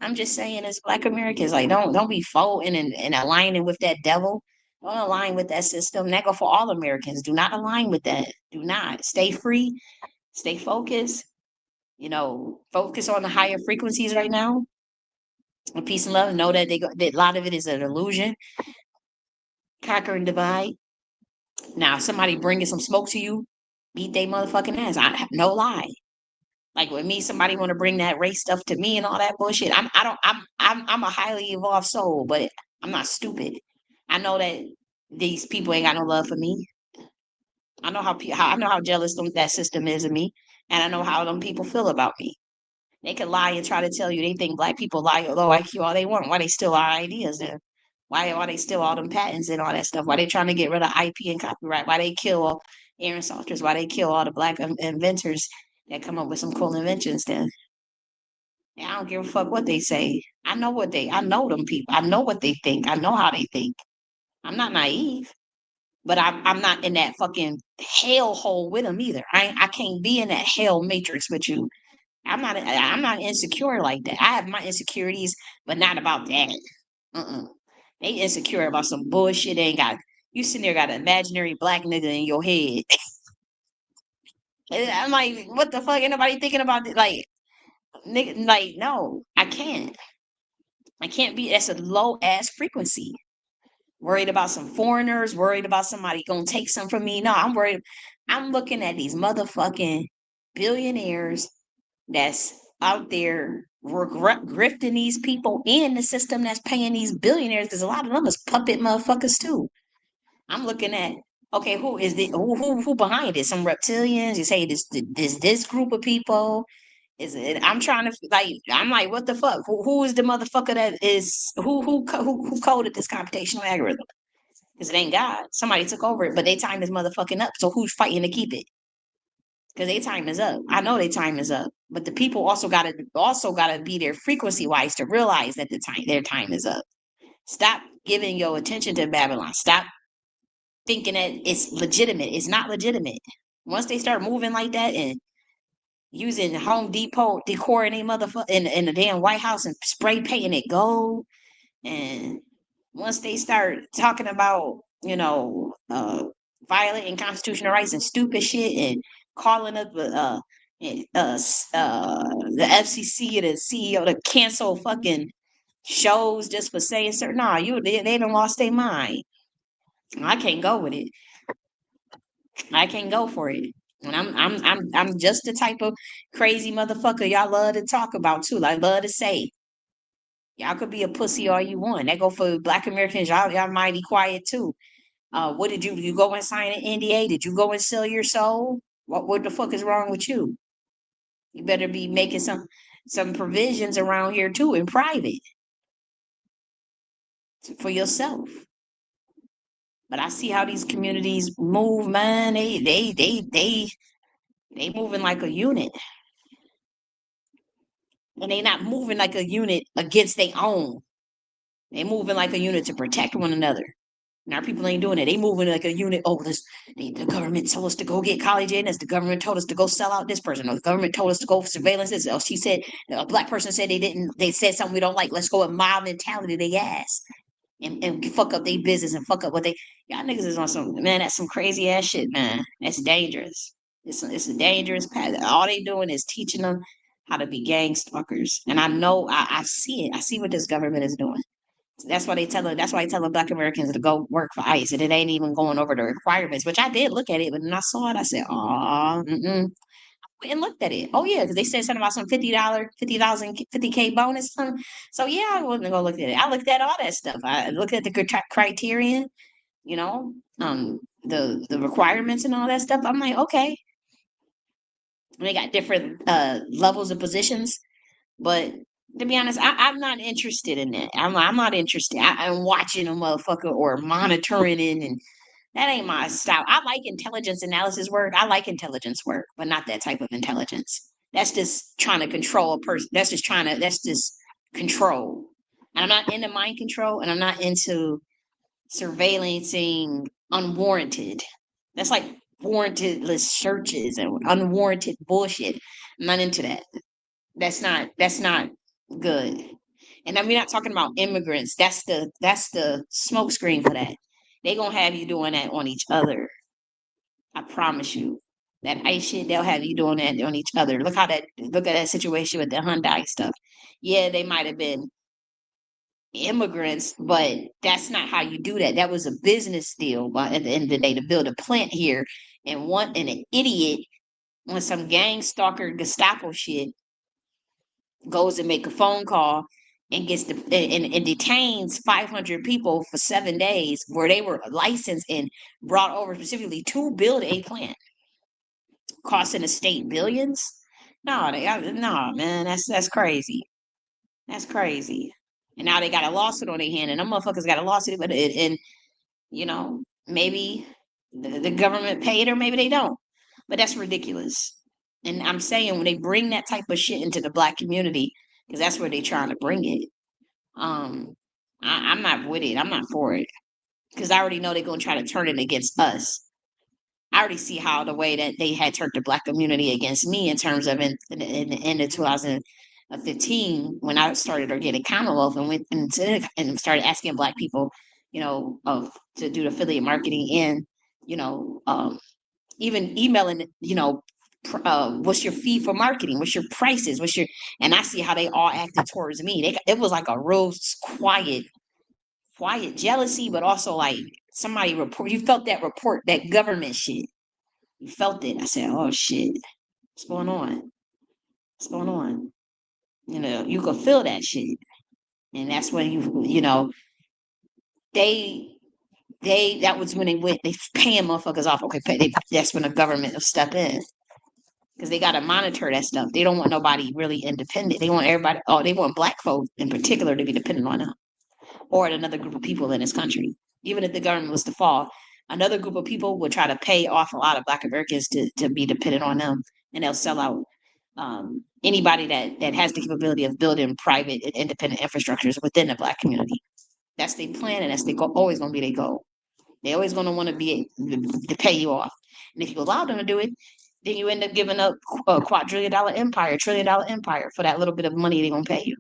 I'm just saying, as Black Americans, like don't be folding and aligning with that devil. Don't align with that system. That go for all Americans. Do not align with that. Do not stay free. Stay focused. Focus on the higher frequencies right now. Peace and love. Know that that a lot of it is an illusion. Conquer and divide. Now, if somebody bringing some smoke to you, beat they motherfucking ass. I have no lie. Like with me, somebody want to bring that race stuff to me and all that bullshit. I'm a highly evolved soul, but I'm not stupid. I know that these people ain't got no love for me. I know how jealous that system is of me, and I know how them people feel about me. They can lie and try to tell you they think black people lie or low IQ all they want. Why they steal our ideas then? Why they steal all them patents and all that stuff? Why they trying to get rid of IP and copyright? Why they kill Aaron Salters? Why they kill all the black inventors that come up with some cool inventions then? I don't give a fuck what they say. I know them people. I know what they think. I know how they think. I'm not naive, but I'm not in that fucking hell hole with them either. I can't be in that hell matrix with you. I'm not insecure like that. I have my insecurities, but not about that. Uh-uh. They insecure about some bullshit. They ain't got you sitting there got an imaginary black nigga in your head. And I'm like, what the fuck? Ain't nobody thinking about it? Like, nigga, like, no, I can't. I can't be. That's a low ass frequency. Worried about some foreigners. Worried about somebody gonna take some from me. No, I'm worried. I'm looking at these motherfucking billionaires that's out there grifting these people in the system that's paying these billionaires because a lot of them is puppet motherfuckers too. I'm looking at okay, who is the who behind it? Some reptilians? You say this group of people? Is it? I'm trying to like. I'm like, what the fuck? Who is the motherfucker that is who coded this computational algorithm? Because it ain't God. Somebody took over it, but they timed this motherfucking up. So who's fighting to keep it? Because their time is up. I know their time is up, but the people also gotta be there frequency wise to realize that their time is up. Stop giving your attention to Babylon. Stop thinking that it's legitimate. It's not legitimate. Once they start moving like that and using Home Depot decor in a motherfucker in the damn White House and spray painting it gold, and once they start talking about, violating constitutional rights and stupid shit and calling up the FCC and the CEO to cancel fucking shows just for saying certain, nah, they done lost their mind. I can't go with it. I can't go for it. And I'm just the type of crazy motherfucker y'all love to talk about too. I love to say, y'all could be a pussy all you want. That go for Black Americans. Y'all mighty quiet too. What did you go and sign an NDA? Did you go and sell your soul? What the fuck is wrong with you? You better be making some provisions around here too in private for yourself. But I see how these communities move, man. They moving like a unit. And they not moving like a unit against their own. They moving like a unit to protect one another. And our people ain't doing it. They moving like a unit. Oh, the government told us to go get college J.N.S. The government told us to go sell out this person. Or the government told us to go surveillance this. Or she said, a Black person said they said something we don't like. Let's go with mob mentality, they ass. And fuck up their business and fuck up what y'all niggas is on some, man, that's some crazy ass shit, man. That's dangerous. It's a dangerous path. All they doing is teaching them how to be gang stalkers. And I know, I see it. I see what this government is doing. That's why I tell Black Americans to go work for ICE, and it ain't even going over the requirements. Which I did look at it, but when I saw it, I said, "Oh, and looked at it. Oh yeah, because they said something about some $50, 50,000, 50K bonus. So yeah, I wasn't gonna look at it. I looked at all that stuff. I looked at the criterion, you know, the requirements and all that stuff. I'm like, okay. And they got different levels of positions. But to be honest, I'm not interested in that. I'm not interested. I'm watching a motherfucker or monitoring it, and that ain't my style. I like intelligence analysis work. I like intelligence work, but not that type of intelligence. That's just trying to control a person. That's just control. And I'm not into mind control, and I'm not into surveillancing unwarranted. That's like warrantless searches and unwarranted bullshit. I'm not into that. That's not good. And then we're not talking about immigrants. That's the smoke screen for that. They gonna have you doing that on each other. I promise you. That ICE shit, they'll have you doing that on each other. Look at that situation with the Hyundai stuff. Yeah, they might have been immigrants, but that's not how you do that. That was a business deal. But at the end of the day, to build a plant here, and an idiot on some gang stalker Gestapo shit goes and make a phone call and gets and detains 500 people for 7 days where they were licensed and brought over specifically to build a plant, costing the state billions. No, no, man, that's crazy. That's crazy. And now they got a lawsuit on their hand, and them motherfuckers got a lawsuit, but and maybe the government paid or maybe they don't. But that's ridiculous. And I'm saying when they bring that type of shit into the Black community, because that's where they're trying to bring it. I'm not with it. I'm not for it because I already know they're gonna try to turn it against us. I already see how the way that they had turned the Black community against me in terms of in the end of 2015 when I started getting Commonwealth and went and started asking Black people, to do the affiliate marketing and even emailing, what's your fee for marketing? What's your prices? And I see how they all acted towards me. It was like a real quiet jealousy, but also like somebody report. You felt that report, that government shit. You felt it. I said, oh shit, what's going on? What's going on? You could feel that shit. And that's when they that was when they paying motherfuckers off. Okay, that's when the government will step in. Because they got to monitor that stuff. They don't want nobody really independent. They want everybody. Oh, they want Black folks in particular to be dependent on them, or another group of people in this country. Even if the government was to fall, another group of people would try to pay off a lot of Black Americans to be dependent on them, and they'll sell out anybody that has the capability of building private and independent infrastructures within the Black community. That's their plan, and that's their goal, always gonna be their goal. They always gonna want to be to pay you off. And if you allow them to do it, then you end up giving up a quadrillion-dollar empire, trillion-dollar empire for that little bit of money they're gonna pay you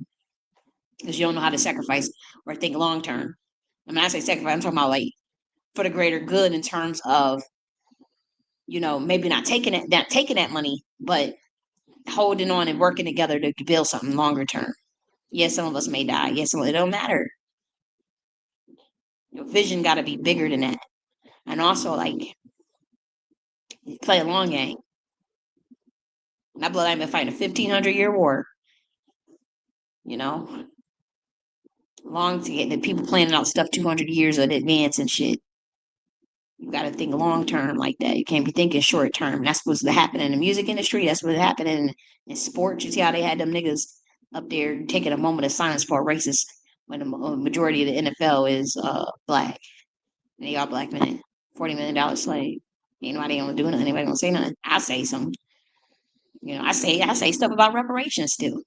because you don't know how to sacrifice or think long term. I mean, I say sacrifice, I'm talking about like for the greater good in terms of maybe not taking that money, but holding on and working together to build something longer term. Yes, some of us may die. Yes, it don't matter. Your vision got to be bigger than that, and also like play a long game. My bloodline been fighting a 1,500-year war. You know, long to get the people planning out stuff 200 years in advance and shit. You got to think long term like that. You can't be thinking short term. That's what's happening in the music industry. That's what's happening in sports. You see how they had them niggas up there taking a moment of silence for a racist when the majority of the NFL is black. And they all black men. $40 million slave. Ain't nobody gonna do nothing. Anybody gonna say nothing? I say something. I say stuff about reparations still.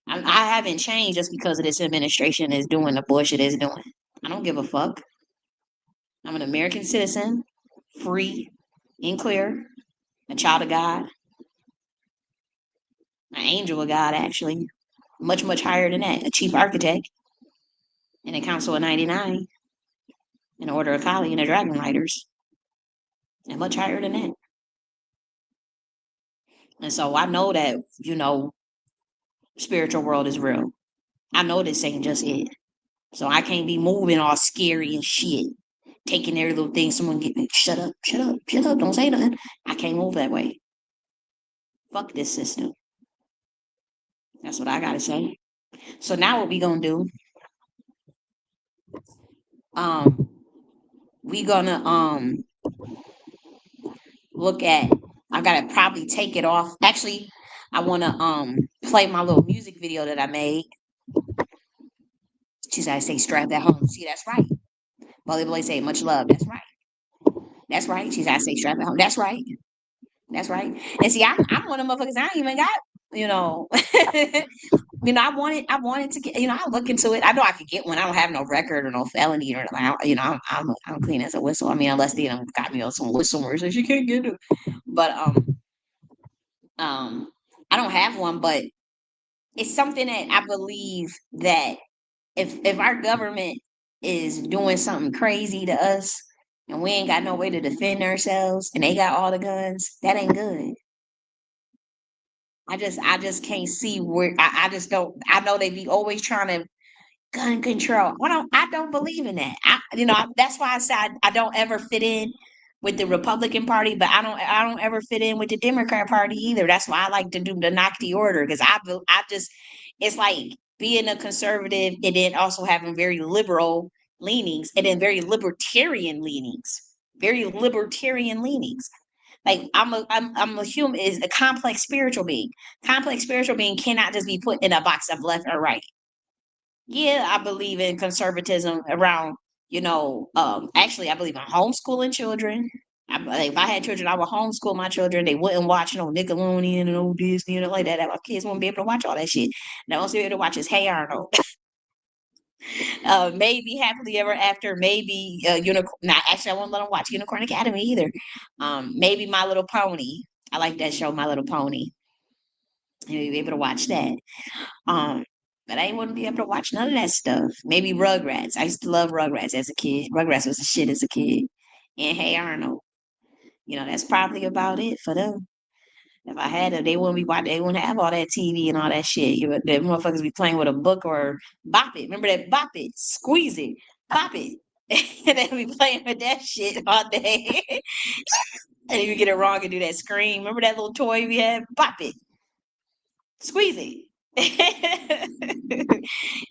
I haven't changed just because of this administration is doing the bullshit it's doing. I don't give a fuck. I'm an American citizen, free and clear, a child of God, an angel of God, actually, much, much higher than that, a chief architect, and a council of 99, an order of Kali, and a dragon riders, and much higher than that. And so I know that, spiritual world is real. I know this ain't just it. So I can't be moving all scary and shit, taking every little thing. Someone get me, shut up, shut up, shut up, don't say nothing. I can't move that way. Fuck this system. That's what I gotta say. So now what we gonna do? Um, we gonna look at. I gotta probably take it off. Actually, I wanna play my little music video that I made. She said I say strap that home. See, that's right. Bully Boy say much love. That's right. That's right. She said I say strap it home. That's right. That's right. And see, I'm one of the motherfuckers. I ain't even got, you know, I wanted to get, I'll look into it. I know I could get one. I don't have no record or no felony or like, I'm clean as a whistle. I mean, unless they got me on some whistle words, so you can't get it. But um, I don't have one, but it's something that I believe that if our government is doing something crazy to us and we ain't got no way to defend ourselves and they got all the guns, that ain't good. I just can't see where I just don't. I know they be always trying to gun control. I don't believe in that. That's why I said I don't ever fit in with the Republican Party, but I don't ever fit in with the Democrat Party either. That's why I like to do the knock the order because I just it's like being a conservative and then also having very liberal leanings and then very libertarian leanings. Like I'm a human is a complex spiritual being. Complex spiritual being cannot just be put in a box of left or right. Yeah, I believe in conservatism around, actually I believe in homeschooling children. If I had children, I would homeschool my children. They wouldn't watch no Nickelodeon and no Disney and like that. My kids won't be able to watch all that shit. They won't be able to watch is Hey Arnold. Maybe Happily Ever After, maybe Unicorn. Not actually, I won't let them watch Unicorn Academy either. Maybe My Little Pony. I like that show, My Little Pony. You'll be able to watch that. Um, but I wouldn't be able to watch none of that stuff. Maybe Rugrats. I used to love Rugrats as a kid. Rugrats was the shit as a kid. And Hey Arnold. That's probably about it for them. If I had them, they wouldn't be watching. They wouldn't have all that TV and all that shit. The motherfuckers be playing with a book or bop it. Remember that bop it, squeeze it, pop it. And they be playing with that shit all day. And if you get it wrong and do that scream, remember that little toy we had? Pop it, squeeze it.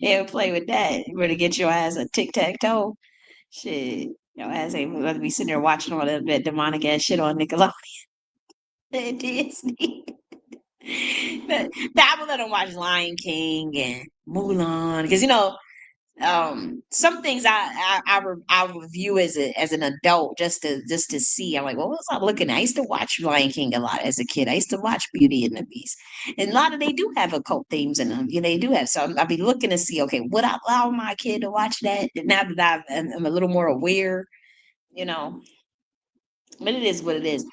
Yeah, play with that. You better get your ass a tic tac toe. Shit. Your ass ain't gonna be sitting there watching all that demonic ass shit on Nickelodeon and Disney. But I would let them watch Lion King and Mulan because Some things I review as an adult just to see. I'm like, what was I looking at? I used to watch Lion King a lot as a kid. I used to watch Beauty and the Beast, and a lot of they do have occult themes in them. They do have. So I'll be looking to see, okay, would I allow my kid to watch that? Now that I'm a little more aware, you know, but it is what it is.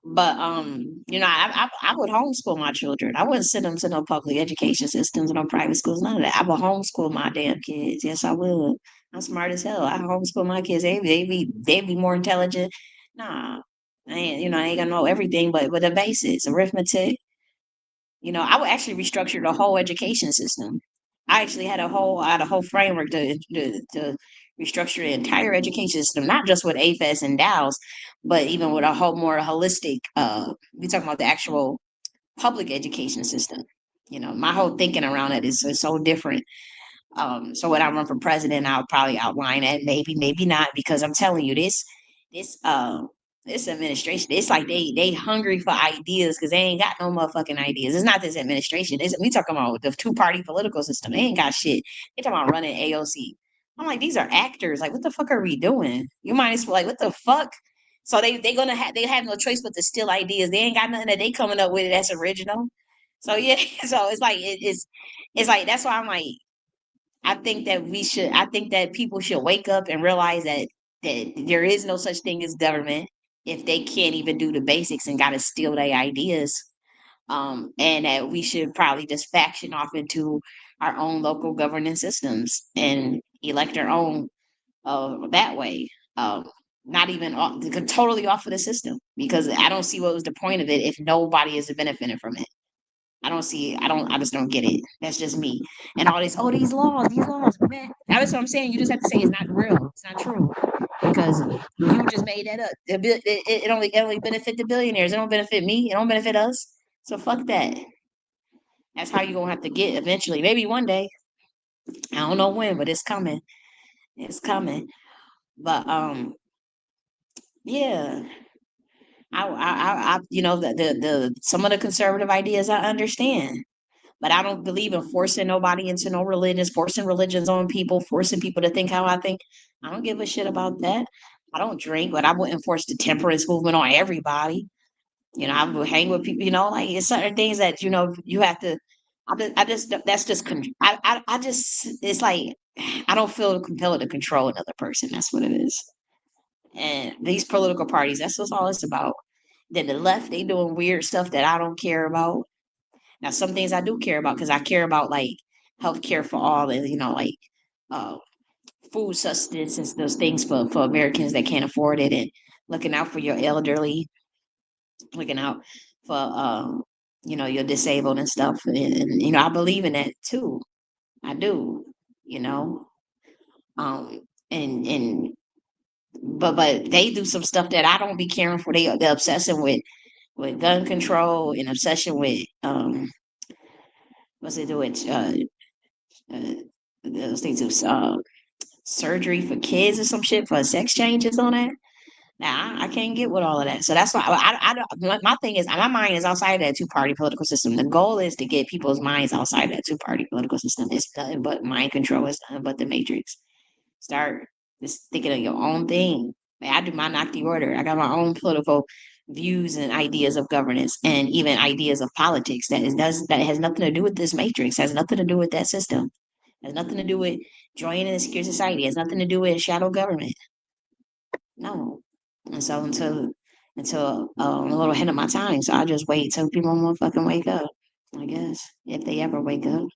But I would homeschool my children. I wouldn't send them to no public education systems or no private schools, none of that. I would homeschool my damn kids. Yes, I would. I'm smart as hell. I homeschool my kids. They be more intelligent. Nah, I ain't gonna know everything, but the basics, arithmetic. I would actually restructure the whole education system. I actually had a whole framework to restructure the entire education system, not just with AFES and DOWS, but even with a whole more holistic. We talking about the actual public education system. My whole thinking around it is so different. So when I run for president, I'll probably outline it. Maybe, maybe not, because I'm telling you, this, this administration, it's like they hungry for ideas because they ain't got no motherfucking ideas. It's not this administration. We talking about the two-party political system. They ain't got shit. They talking about running AOC. I'm like, these are actors. Like, what the fuck are we doing? You might as well, like, what the fuck? So they have no choice but to steal ideas. They ain't got nothing that they coming up with that's original. So yeah, so it's like it's like that's why I'm like, I think that people should wake up and realize that there is no such thing as government if they can't even do the basics and got to steal their ideas. And that we should probably just faction off into our own local governance systems and elect our own that way. Not even totally off of the system, because I don't see what was the point of it if nobody is benefiting from it. I just don't get it. That's just me. And all this, these laws, man. That's what I'm saying. You just have to say it's not real. It's not true. Because you just made that up. It only benefit the billionaires. It don't benefit me. It don't benefit us. So fuck that. That's how you're gonna have to get eventually. Maybe one day. I don't know when, but it's coming. It's coming. But yeah. The some of the conservative ideas I understand. But I don't believe in forcing nobody into no religions, forcing religions on people, forcing people to think how I think. I don't give a shit about that. I don't drink, but I wouldn't force the temperance movement on everybody. I would hang with people, like it's certain things that, you have to. That's just, I just, it's like, I don't feel compelled to control another person. That's what it is. And these political parties, that's what all it's about. Then the left, they doing weird stuff that I don't care about. Now, some things I do care about because I care about like healthcare for all, and like uh, food sustenance and those things for Americans that can't afford it, and looking out for your elderly, looking out for your disabled and stuff, and I believe in that too. I do, you know, um, and but they do some stuff that I don't be caring for. They're obsessing with gun control and obsession with what's it doing? Uh, those things of surgery for kids or some shit for sex changes on that. Now I can't get with all of that. So that's why I don't. My thing is, my mind is outside of that two-party political system. The goal is to get people's minds outside of that two-party political system. It's nothing but mind control. It's nothing but the matrix. Start just thinking of your own thing. Like, I do my Nocti order. I got my own political views and ideas of governance, and even ideas of politics that has nothing to do with this matrix. Has nothing to do with that system. Has nothing to do with joining a secure society. Has nothing to do with shadow government. No. And so I'm a little ahead of my time. So I just wait till people motherfucking wake up. I guess if they ever wake up,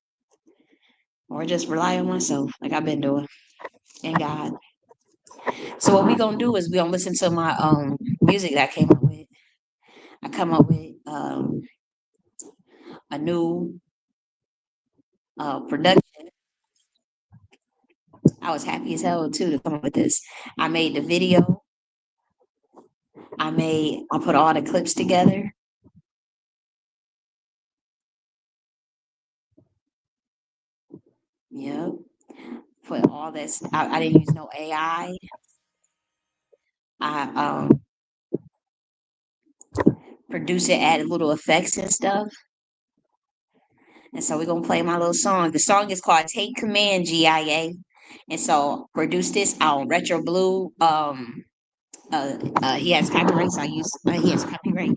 or just rely on myself like I've been doing, and God. So what we gonna do is we gonna listen to my music that I came up with. I come up with a new production. I was happy as hell too to come up with this. I made the video. I put all the clips together. Yep. Put all this. I didn't use no AI. I produce it, add little effects and stuff. And so we're gonna play my little song. The song is called "Take Command, GIA." And so produced this on Retro Blue. He has copyright, so I use he has copyright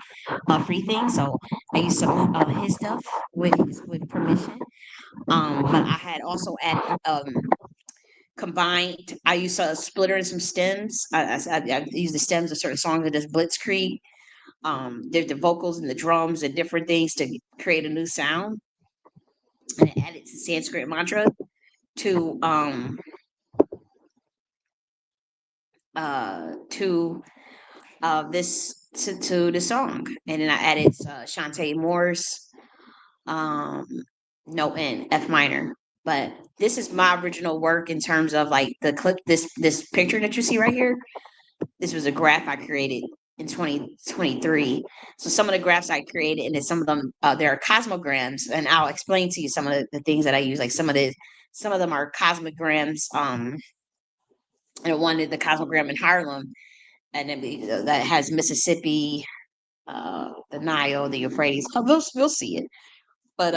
free thing, so I use some of his stuff with permission. But I had also added combined. I use a splitter and some stems. I use the stems of certain songs that does blitzkrieg. There's the vocals and the drums and different things to create a new sound. And I added Sanskrit mantra to to this to the song, and then I added Shantae Moore's note in F minor. But this is my original work in terms of like the clip. This picture that you see right here. This was a graph I created in 2023. So some of the graphs I created, and then some of them there are cosmograms, and I'll explain to you some of the things that I use. Like some of them are cosmograms. And I wanted the cosmogram in Harlem, and then that has Mississippi, the Nile, the Euphrates. We'll see it. But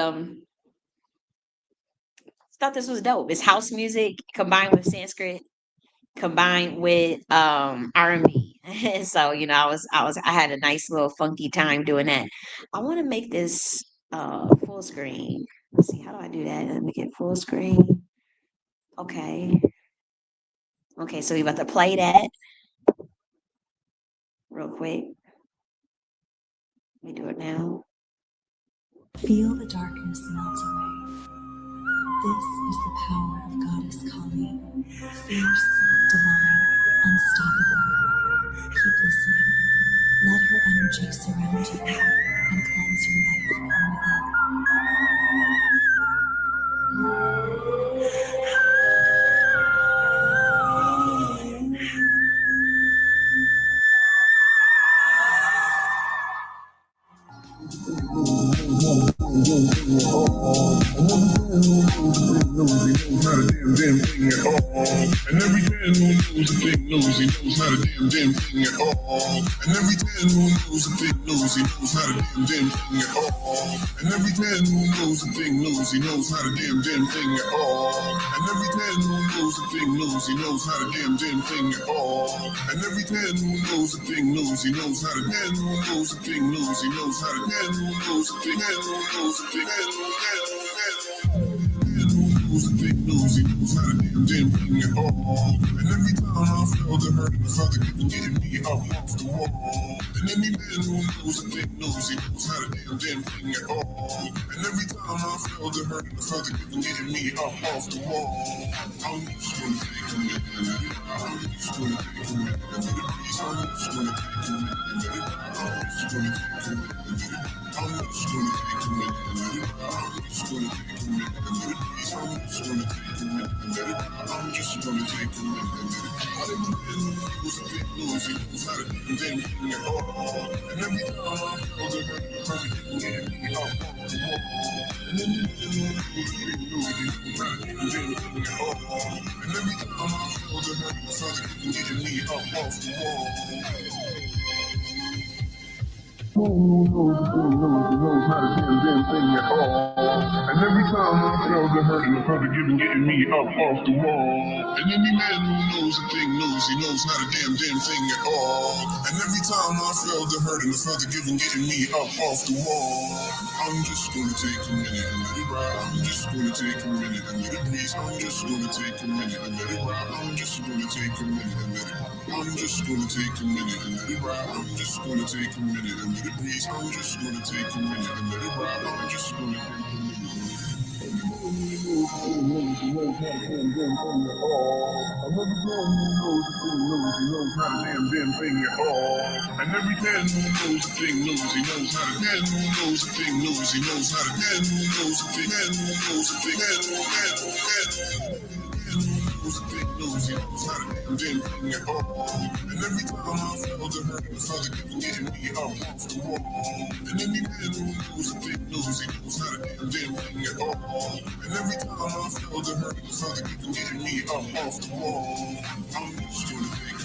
thought this was dope. It's house music combined with Sanskrit, combined with R&B. And so, I had a nice little funky time doing that. I want to make this full screen. Let's see, how do I do that? Let me get full screen. Okay. Okay, so we about to play that real quick. Let me do it now. Feel the darkness melt away. This is the power of Goddess Kali, fierce, divine, unstoppable. Keep listening. Let her energy surround you and cleanse your life from And every man who knows a thing knows he knows not a damn thing at all. And every man who knows a thing knows he knows not a damn thing at all. And every man who knows a thing knows he knows not a damn thing at all. And every man who knows a thing knows he knows not a damn thing at all. And every man who knows a thing knows he knows not a man who knows a thing knows he knows not a man who knows a thing man who knows a thing man who knows a thing knows he knows not a damn thing at all. And every time I feel the hurt and the father getting me up off the wall. And any man who knows a thing knows he knows not a damn thing at all. And every time I feel the hurt and the father getting me up off the wall. I'm just gonna take a minute and let it out. I'm just gonna take a minute and let it breathe. I'm just gonna take a minute and let it out. I'm just gonna take a minute and let it out. I'm just gonna take a minute and let it out. I'm just gonna take a minute and let it breathe. I'm just gonna take a minute and let it out. I'm just gonna take a minute and let it out. I didn't lose a big lose, it was not a damn thing at all. And every time I feel the hurt, the hurt getting me up off the wall. And then you didn't lose a big lose, it was not a damn thing at all. And every time I feel the hurt, the hurt getting me up off the wall. Who knows not a damn thing at all. And every time I feel the hurt and the brother getting me up off the wall. And any man who knows a thing knows he knows not a damn thing at all. And every time I feel the hurt and the brother getting me up off the wall. I'm just gonna take a minute and let it ride. I'm just gonna take a minute and let it breathe. I'm just gonna take a minute and let it ride. I'm just gonna take a minute and let it ride. I'm just gonna take a minute and let it ride. I'm just gonna take a minute and let it breathe. I'm just gonna take a minute and let it ride. I'm just gonna take a minute. And every man who knows a thing knows he knows how to man who knows a thing knows he knows how to man who knows a thing man who knows a thing man who knows a thing knows he knows how to damn thing at all. And every time I feel the hurt and the father getting me up off the wall. And any man who knows a thing knows he knows how to damn thing at all. And every time I feel the hurt and the father getting me up off the wall. I'm just gonna take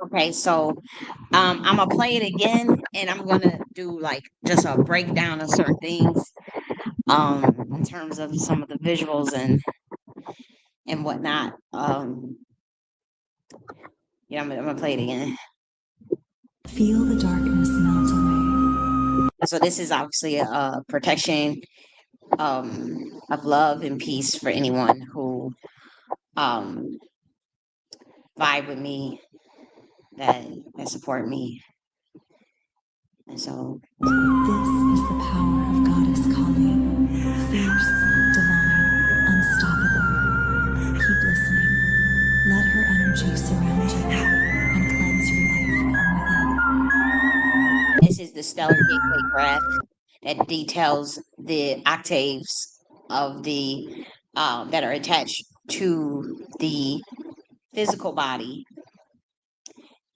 Okay, so I'm gonna play it again, and I'm gonna do like just a breakdown of certain things in terms of some of the visuals and whatnot. Yeah, I'm gonna play it again. Feel the darkness melt away. So this is obviously a protection of love and peace for anyone who um, vibe with me, that support me, and so This is the power of Goddess Kali. Fierce, divine, unstoppable. Keep listening. Let her energy surround you and cleanse your life from within. this is the stellar gateway graph that details the octaves of the that are attached to the physical body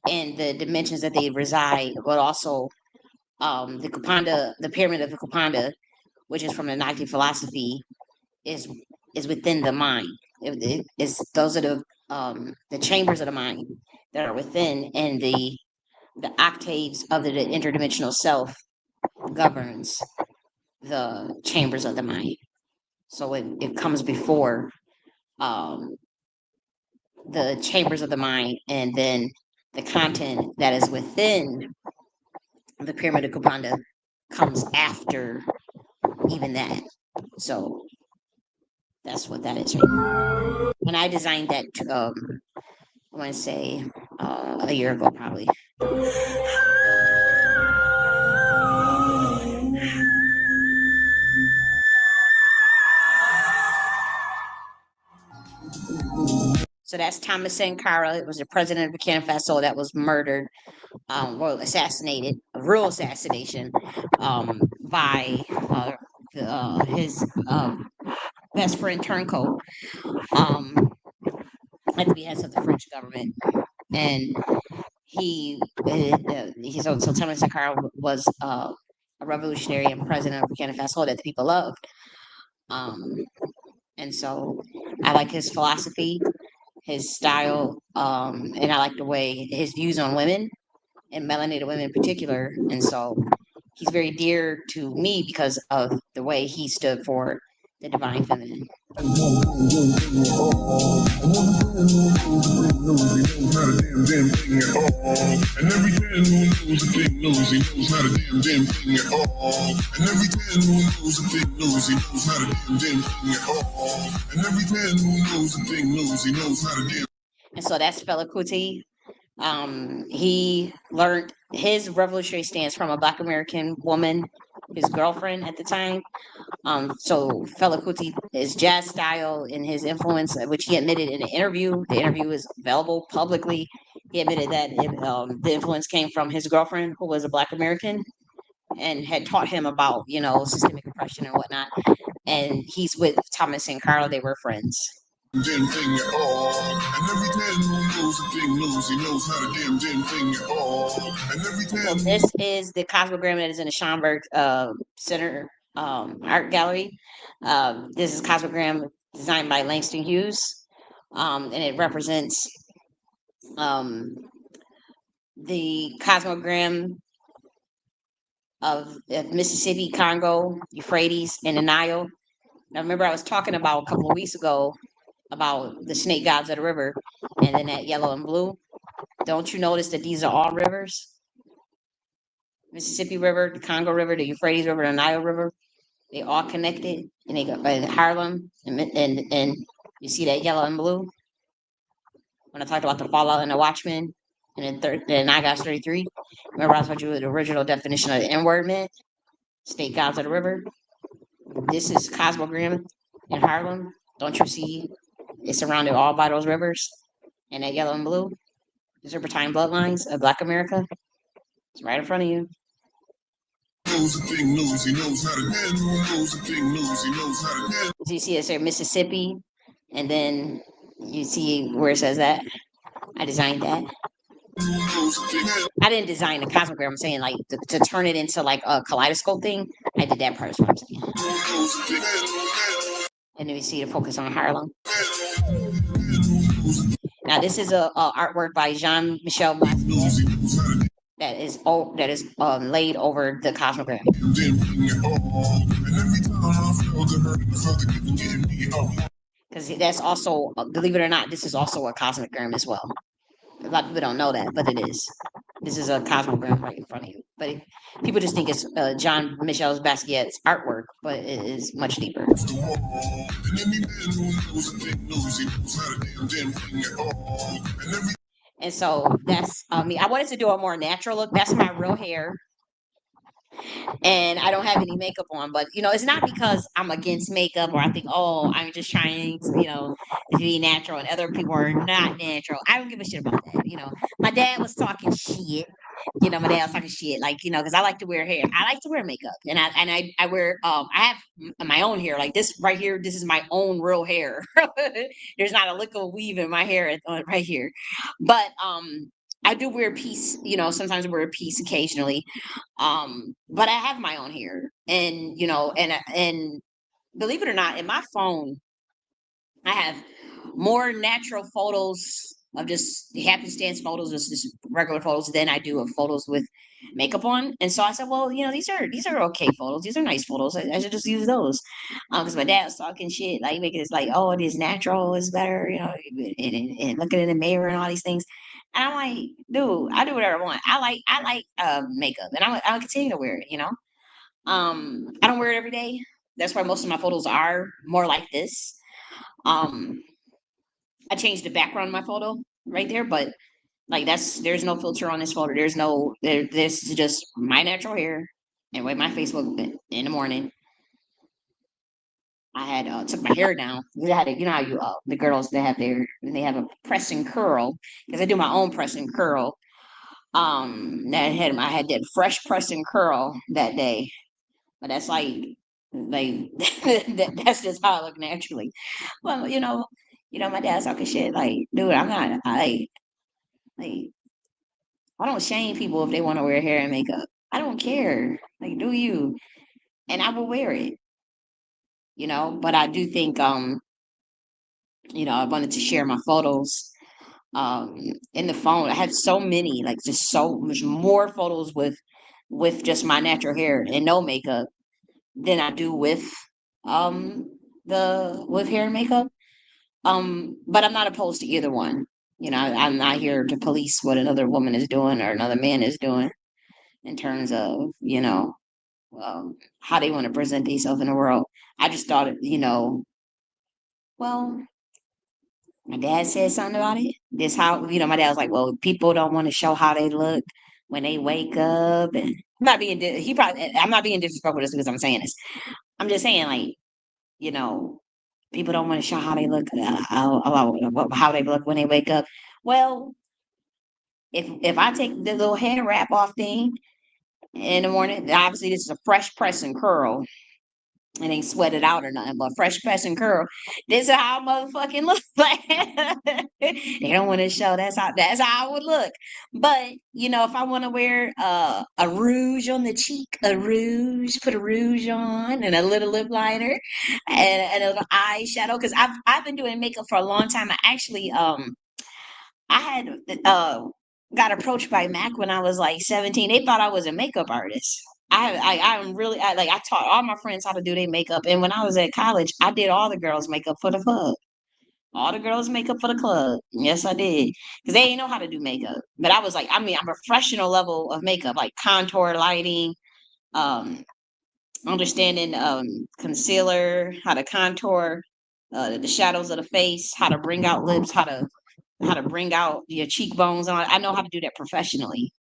and the dimensions that they reside, but also the Kapanda, the pyramid of the Kapanda, which is from the Nike philosophy, is is within the mind. It is those are the chambers of the mind that are within, and the octaves of the interdimensional self governs the chambers of the mind. So it comes before um, the chambers of the mind, and then the content that is within the pyramid of Kapanda comes after even that. So that's what that is. Right? And I designed that, I want to say a year ago, probably. So that's Thomas Sankara. It was the president of Burkina Faso that was murdered, assassinated, a real assassination, by his best friend Turncoat, at the behest of the French government. And so Thomas Sankara was a revolutionary and president of Burkina Faso that the people loved. Um, and so I like his philosophy, his style, and I like the way his views on women and melanated women in particular. And so he's very dear to me because of the way he stood for the divine feminine. And every man who knows a thing knows he knows not a damn thing at all. And every man who knows a thing knows he knows not a damn thing at all. And every man who knows a thing knows he knows not a damn. And so that's Fela Kuti. He learned his revolutionary stance from a Black American woman, his girlfriend at the time. So Fela Kuti, his jazz style and his influence, which he admitted in an interview. The interview is available publicly. He admitted that the influence came from his girlfriend, who was a Black American, and had taught him about systemic oppression and whatnot. And he's with Thomas and Carlo. They were friends. Damn thing at all. And every man who knows a thing knows he knows not a damn thing at all. And every So man this is the Cosmogram that is in the Schomburg Center Art Gallery. This is Cosmogram designed by Langston Hughes, and it represents the Cosmogram of Mississippi, Congo, Euphrates, and the Nile. Now, remember, I was talking about a couple of weeks ago about the snake gods of the river, and then that yellow and blue. Don't you notice that these are all rivers? Mississippi River, the Congo River, the Euphrates River, the Nile River. They all connected, and they go by Harlem, and you see that yellow and blue. When I talked about the Fallout and the Watchmen, and then I got 33. Remember, I told you the original definition of the N word meant snake gods of the river. This is Cosmogram in Harlem. Don't you see? It's surrounded all by those rivers and that yellow and blue. The serpentine bloodlines of Black America. It's right in front of you. knows a thing knows he knows how to man who knows a thing knows he knows how to man. So you see it say Mississippi, and then you see where it says that. I designed that. I didn't design the cosmogram. I'm saying like to turn it into like a kaleidoscope thing. I did that part. Is what I'm saying. And then we see the focus on Harlem. Now this is a artwork by Jean-Michel Basquiat that is laid over the cosmogram. Because that's also, believe it or not, this is also a cosmogram as well. A lot of people don't know that, but it is. This is a cosmogram right in front of you. But people just think it's Jean-Michel Basquiat's artwork, but it is much deeper. And so that's me. I wanted to do a more natural look. That's my real hair. And I don't have any makeup on, but it's not because I'm against makeup or I think, oh, I'm just trying to be natural and other people are not natural. I don't give a shit about that. My dad was talking shit. My dad was talking shit, like, because I like to wear hair. I like to wear makeup, and I wear I have my own hair, like this right here. This is my own real hair. There's not a lick of weave in my hair right here, but I do wear a piece. Sometimes I wear a piece occasionally. But I have my own hair, and and believe it or not, in my phone, I have more natural photos of just happenstance photos, just regular photos, than I do of photos with makeup on. And so I said, well, these are okay photos. These are nice photos. I should just use those. Because my dad was talking shit, like making it like, oh, it is natural, it's better, and looking in the mirror and all these things. And I'm like, dude, I do whatever I want. I like makeup, and I'll continue to wear it. I don't wear it every day. That's why most of my photos are more like this. I changed the background of my photo right there, but like there's no filter on this photo. This is just my natural hair and way my face looked in the morning. I had took my hair down. I had how you the girls they have a press and curl, because I do my own press and curl. I had that fresh press and curl that day, but that's like that's just how I look naturally. Well, my dad's talking shit. Like, dude, I'm not. Like I don't shame people if they want to wear hair and makeup. I don't care. Like, do you? And I will wear it. But I do think I wanted to share my photos in the phone. I have so many, like just so much more photos with just my natural hair and no makeup than I do with with hair and makeup. But I'm not opposed to either one. I'm not here to police what another woman is doing or another man is doing in terms of, how they want to present themselves in the world. I just thought, well, my dad said something about it. This how, my dad was like, well, people don't want to show how they look when they wake up. And I'm not being disrespectful just because I'm saying this. I'm just saying, like, you know, people don't want to show how they look, how they look when they wake up. Well, if I take the little hair wrap off thing in the morning, obviously this is a fresh press and curl. It ain't sweated out or nothing, but fresh press and curl. This is how I motherfucking look like. They don't want to show that's how I would look. But if I want to wear a rouge on the cheek, put a rouge on and a little lip liner and a little eyeshadow, because I've been doing makeup for a long time. I had got approached by Mac when I was like 17. They thought I was a makeup artist. I'm really I taught all my friends how to do their makeup, and when I was at college, I did all the girls' makeup for the club. All the girls' makeup for the club. Yes, I did, because they didn't know how to do makeup. But I was like, I mean, I'm a professional level of makeup, like contour, lighting, um, understanding concealer, how to contour the shadows of the face, how to bring out lips, how to bring out your cheekbones on. I know how to do that professionally.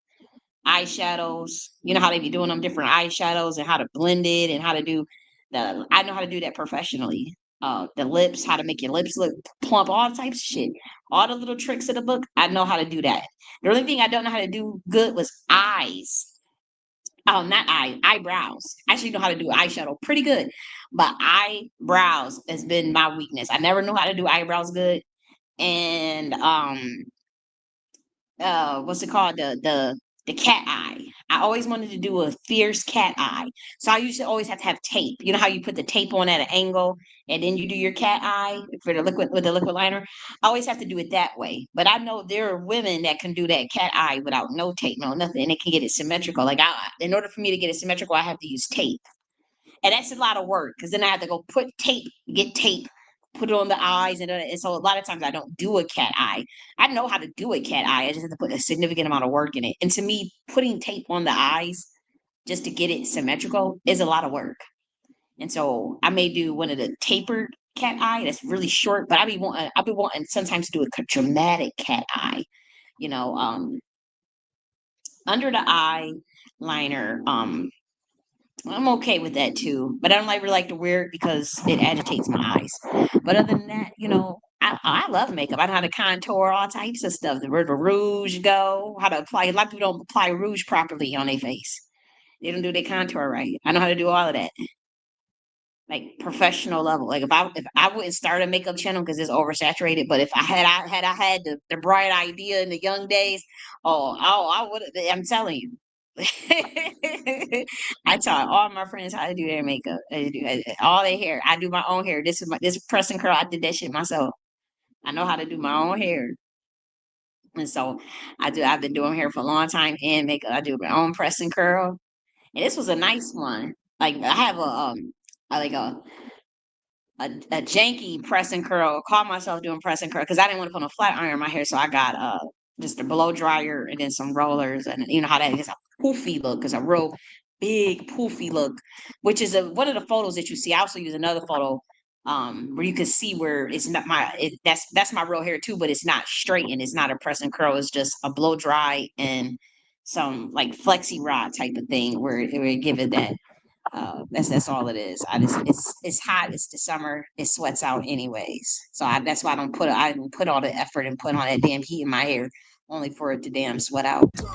Eyeshadows, you know how they be doing them different eyeshadows and how to blend it and how to do I know how to do that professionally. The lips, how to make your lips look plump, all types of shit. All the little tricks of the book, I know how to do that. The only thing I don't know how to do good was eyes. Oh, not eyebrows. I actually know how to do eyeshadow pretty good, but eyebrows has been my weakness. I never knew how to do eyebrows good. And what's it called, the cat eye. I always wanted to do a fierce cat eye, so I used to always have to have tape. You know how you put the tape on at an angle and then you do your cat eye for the liquid with the liquid liner. I always have to do it that way, but I know there are women that can do that cat eye without no tape, no nothing, and they can get it symmetrical. Like, in order for me to get it symmetrical, I have to use tape. And that's a lot of work, because then I have to go get tape, put it on the eyes, and so a lot of times I don't do a cat eye. I know how to do a cat eye. I just have to put a significant amount of work in it. And to me, putting tape on the eyes just to get it symmetrical is a lot of work. And so I may do one of the tapered cat eye that's really short, but I'll be wanting sometimes to do a dramatic cat eye. You know, under the eye liner. I'm okay with that too, but I don't really like to wear it because it agitates my eyes. But other than that, I love makeup. I know how to contour all types of stuff. Where the rouge go, how to apply. A lot of people don't apply rouge properly on their face. They don't do their contour right. I know how to do all of that, like professional level. Like if I wouldn't start a makeup channel because it's oversaturated, but if I had the bright idea in the young days, I would. I'm telling you. I taught all my friends how to do their makeup. All their hair. I do my own hair. This press and curl. I did that shit myself. I know how to do my own hair, and so I do. I've been doing hair for a long time and makeup. I do my own press and curl, and this was a nice one. Like I have like a janky press and curl. Call myself doing press and curl because I didn't want to put a flat iron in my hair, so I got just a blow dryer and then some rollers, and you know how that is a poofy look, is a real big poofy look, which is one of the photos that you see. I also use another photo where you can see where it's not that's my real hair too, but it's not straight and it's not a press and curl. It's just a blow dry and some like flexi rod type of thing where it would give it that that's all it is. It's hot. It's the summer. It sweats out anyways. So that's why I don't put all the effort and put all that damn heat in my hair only for it to damn sweat out. Those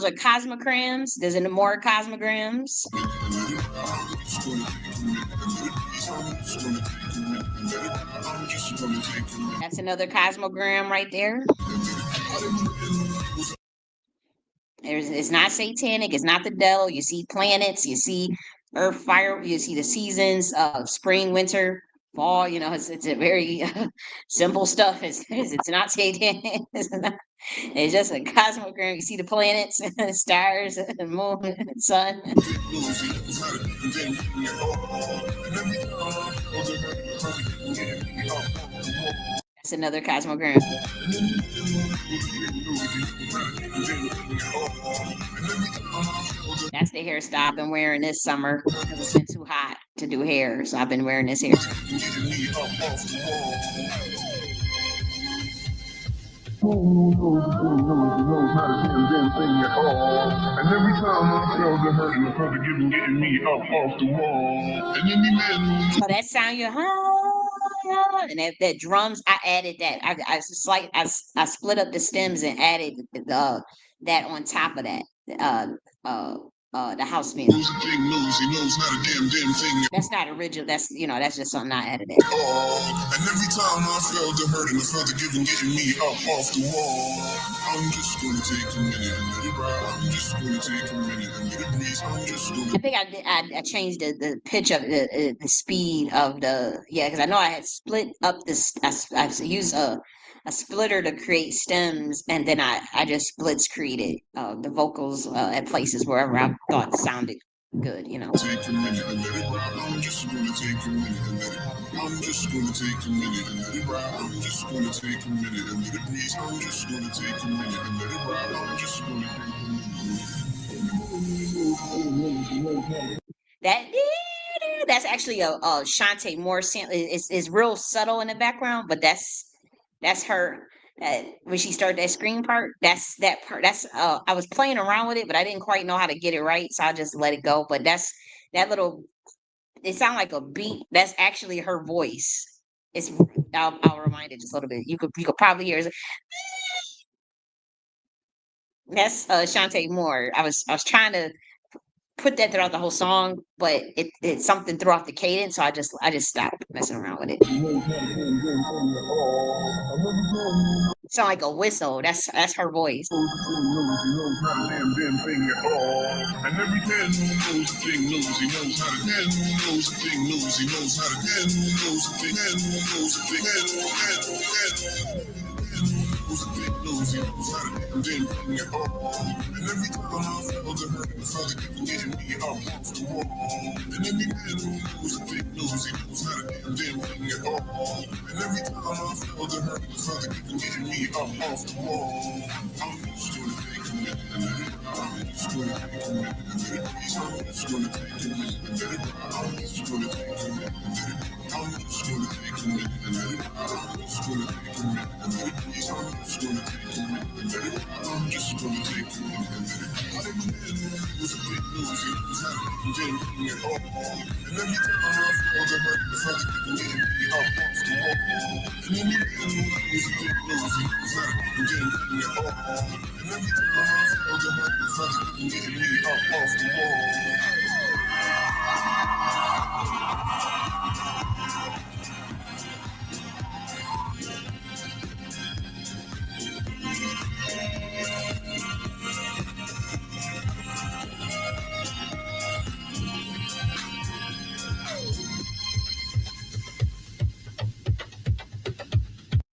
are cosmograms. There's more cosmograms. That's another cosmogram right there. It's not satanic. It's not the devil. You see planets. You see earth, fire. You see the seasons of spring, winter. fall. It's a very simple stuff. It's not Satan. It's just a cosmogram. You see the planets, and stars, and moon, and sun. That's another cosmogram. That's the hairstyle I've been wearing this summer because it's been too hot to do hair. So I've been wearing this hairstyle. And every time I felt the hurt and the felt the giving getting me up off the wall. And any man So that sound and that drums, I added that. I split up the stems and added that on top of that. The house music. That's not original. That's just something I added. And every time I felt the hurt and the felt the giving getting me up off the wall. I'm just gonna take a minute and let it ride. I'm just gonna take a minute and let it breathe. I'm just gonna. I think I changed the pitch of the speed of because I know I had split up this. I used a splitter to create stems, and then I just splits created the vocals at places wherever I thought sounded good. Take a minute and let it ride. I'm just gonna take a minute and let it. I'm just gonna take a minute and let it ride. I'm just gonna take a minute and let it breathe. I'm just gonna take a minute and let it ride. I'm just gonna take a minute. That's actually a Shantae Moore sample. It's real subtle in the background, but that's her. When she started that scream part, that's that part. I was playing around with it, but I didn't quite know how to get it right, so I just let it go. But that little. It sounds like a beat. That's actually her voice. I'll remind it just a little bit. You could probably hear it. That's Shantae Moore. I was trying to put that throughout the whole song, but it's something throughout the cadence, so I just stopped messing around with it. Sound like a whistle. That's her voice. And every man who knows a thing knows he knows how to. Man who knows a thing knows he knows how to. Man who knows a thing. Man who knows a thing. Man who knows a thing knows he knows how to. And then bring it all. And every time I felt the hurt and the felt the getting me up off the wall. And any man who knows a thing knows he knows how to. And then bring it all. And every time I felt the hurt and the felt the getting me up off the wall. I'm just gonna take a minute and let it ride. I'm just gonna take a minute and let it breathe. I'm just gonna take a minute and let it ride. I'm just gonna take a minute and let it breathe. I'm just gonna take a minute and let it ride. I'm just gonna take a minute and let it breathe. I'm just gonna take a minute and let it ride. I'm just gonna take a minute and let it breathe. I'm a man who was a big news. He was had it and didn't bring it all. And every time I felt the hurt, the felt it getting me up off the wall. And any man who was a big news. He was had it and didn't bring it all. And every time I felt the hurt, the felt it getting me up off the wall.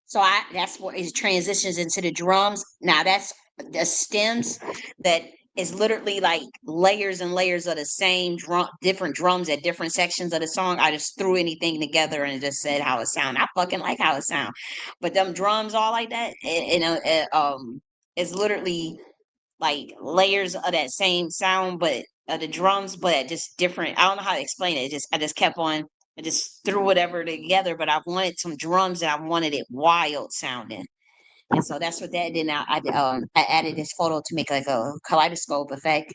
So that's what it transitions into the drums. Now that's the stems that is literally like layers and layers of the same drum, different drums at different sections of the song. I just threw anything together and just said how it sound. I fucking like how it sound, but them drums all like that, it's literally like layers of that same sound, but the drums, but just different. I don't know how to explain it. I just kept on. I just threw whatever together, but I wanted some drums and I wanted it wild sounding. And so that's what that did. Now I added this photo to make like a kaleidoscope effect.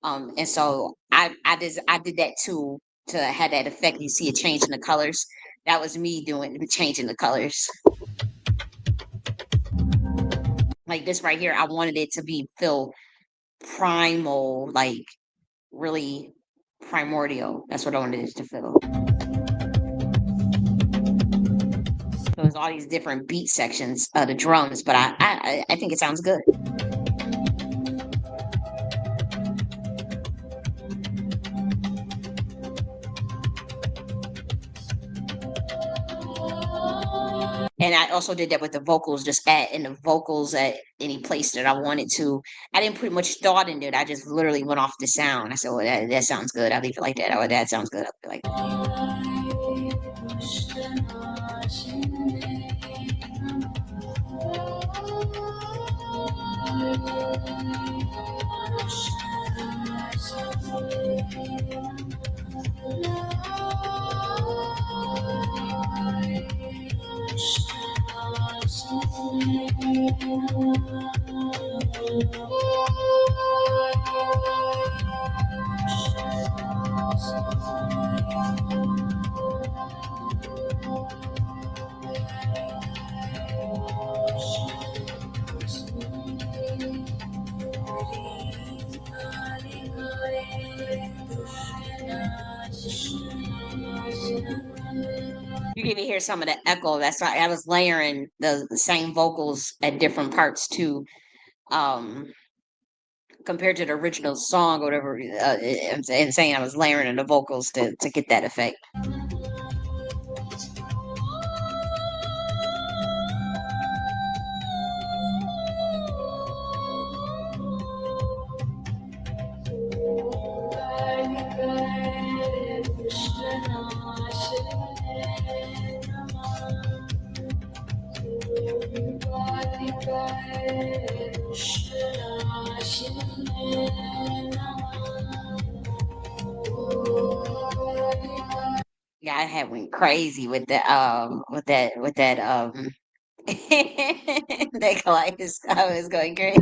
And so I did that too to have that effect. You see it changing the colors. That was me changing the colors. Like this right here, I wanted it to feel primal, like really primordial. That's what I wanted it to feel. So there's all these different beat sections of the drums, but I think it sounds good. And I also did that with the vocals, just add in the vocals at any place that I wanted to. I didn't put much thought into it. I just literally went off the sound. I said, "Well, that sounds good. I'll leave it like that. Oh, that sounds good. I'll leave it like that." You can even hear some of the echo. That's why I was layering the same vocals at different parts too. Compared to the original song or whatever, I'm saying I was layering in the vocals to get that effect. Yeah, I had went crazy with that that kaleidoscope. I was going crazy.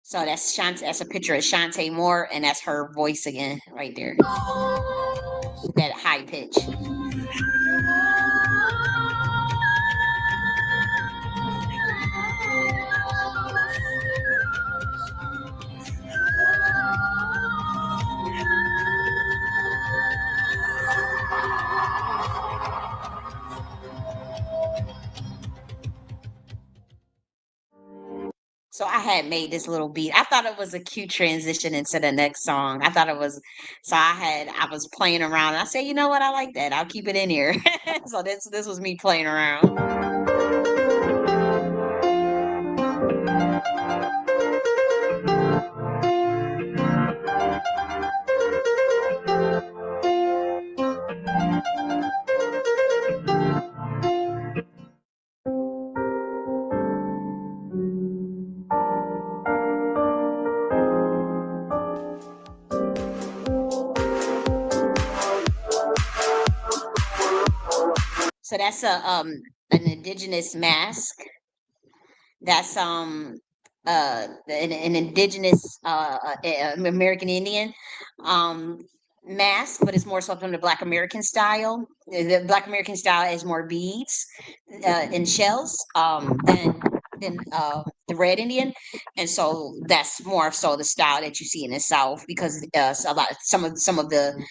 So that's Shantae. That's a picture of Shantae Moore, and that's her voice again, right there. That high pitch. So I had made this little beat. I thought it was a cute transition into the next song. I thought it was, so I was playing around. And I said, you know what? I like that. I'll keep it in here. So this was me playing around. So that's an indigenous mask. That's an indigenous American Indian mask, but it's more so from the Black American style. The Black American style is more beads and shells than the Red Indian, and so that's more so the style that you see in the South because a lot some of the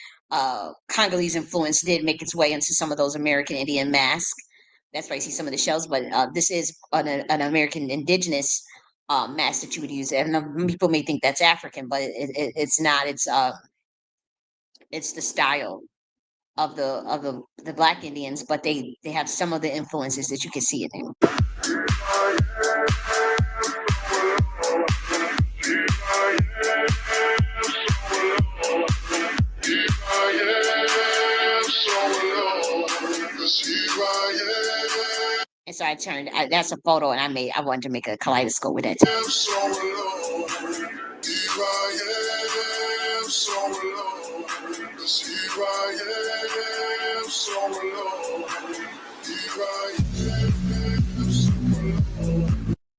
Congolese influence did make its way into some of those American Indian masks. That's why you see some of the shells, but this is an American indigenous mask that you would use. And people may think that's African, but it's not. It's the style of the Black Indians, but they have some of the influences that you can see in them. And so that's a photo, and I wanted to make a kaleidoscope with that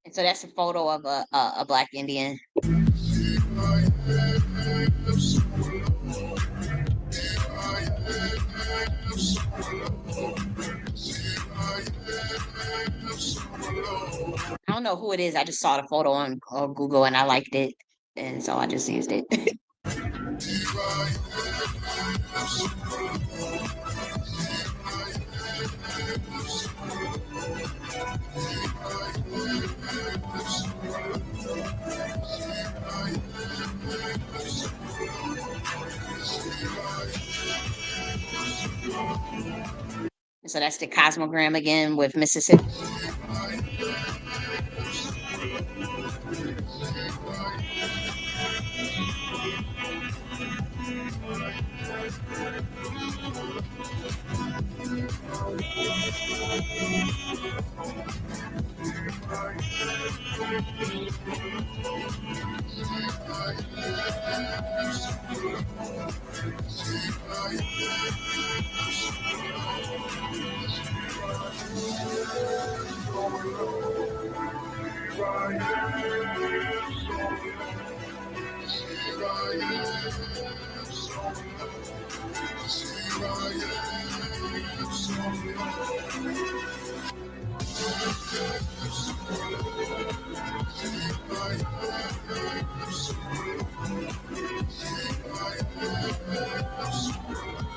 And so that's a photo of a Black Indian. I don't know who it is. I just saw the photo on Google and I liked it, and so I just used it. So that's the Cosmogram again with Mississippi.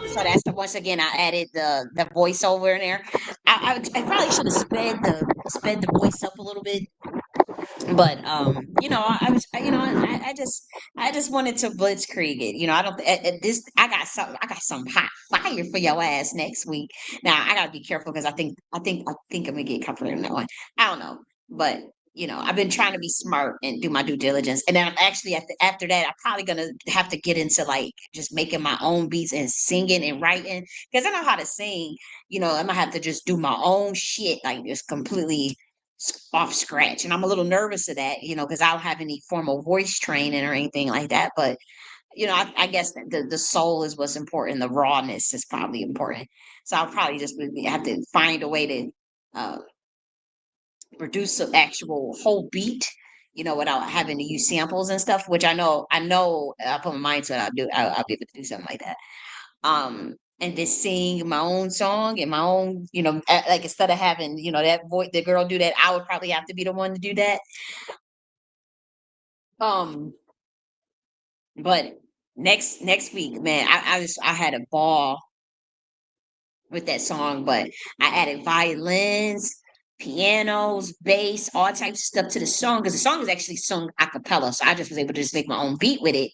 So that's the once again I added the voiceover in there. I probably should have sped the voice up a little bit, but I was I just wanted to blitzkrieg it. I don't this I got some hot fire for your ass next week. Now I gotta be careful because I think I'm gonna get copyrighted on that one. I don't know, but I've been trying to be smart and do my due diligence, and then I'm actually after that I'm probably gonna have to get into like just making my own beats and singing and writing because I know how to sing. I'm gonna have to just do my own shit like just completely off scratch. And I'm a little nervous of that, because I don't have any formal voice training or anything like that. But, I guess the soul is what's important. The rawness is probably important. So I'll probably just have to find a way to uh, produce an actual whole beat, without having to use samples and stuff, which I know I put my mind to it. I'll be able to do something like that. And just sing my own song and my own, like instead of having, that voice, the girl do that, I would probably have to be the one to do that. Um, but next week, man, I had a ball with that song, but I added violins, pianos, bass, all types of stuff to the song because the song is actually sung a cappella. So I just was able to just make my own beat with it.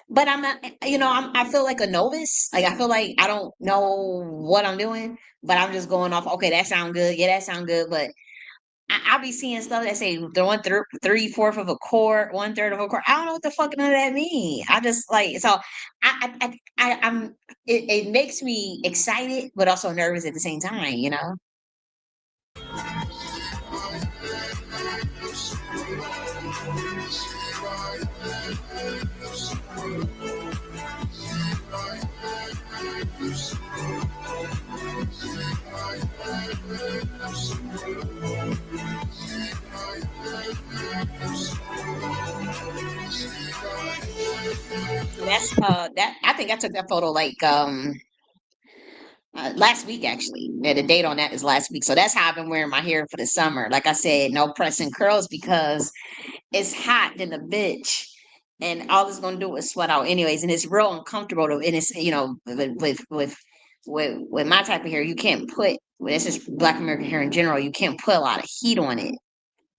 But I'm not, I feel like a novice. Like I feel like I don't know what I'm doing, but I'm just going off. Okay, that sound good. Yeah, that sound good. But I'll be seeing stuff that say the one three fourth of a chord, one third of a chord. I don't know what the fuck none of that mean. I just like so. I'm. It makes me excited, but also nervous at the same time. So that's that. I think I took that photo like last week actually. Yeah, the date on that is last week. So that's how I've been wearing my hair for the summer. Like I said, no pressing curls because it's hot than a bitch. And all it's gonna do is sweat out anyways. And it's real uncomfortable and it's with my type of hair, you can't put well, this is black American hair in general, you can't put a lot of heat on it.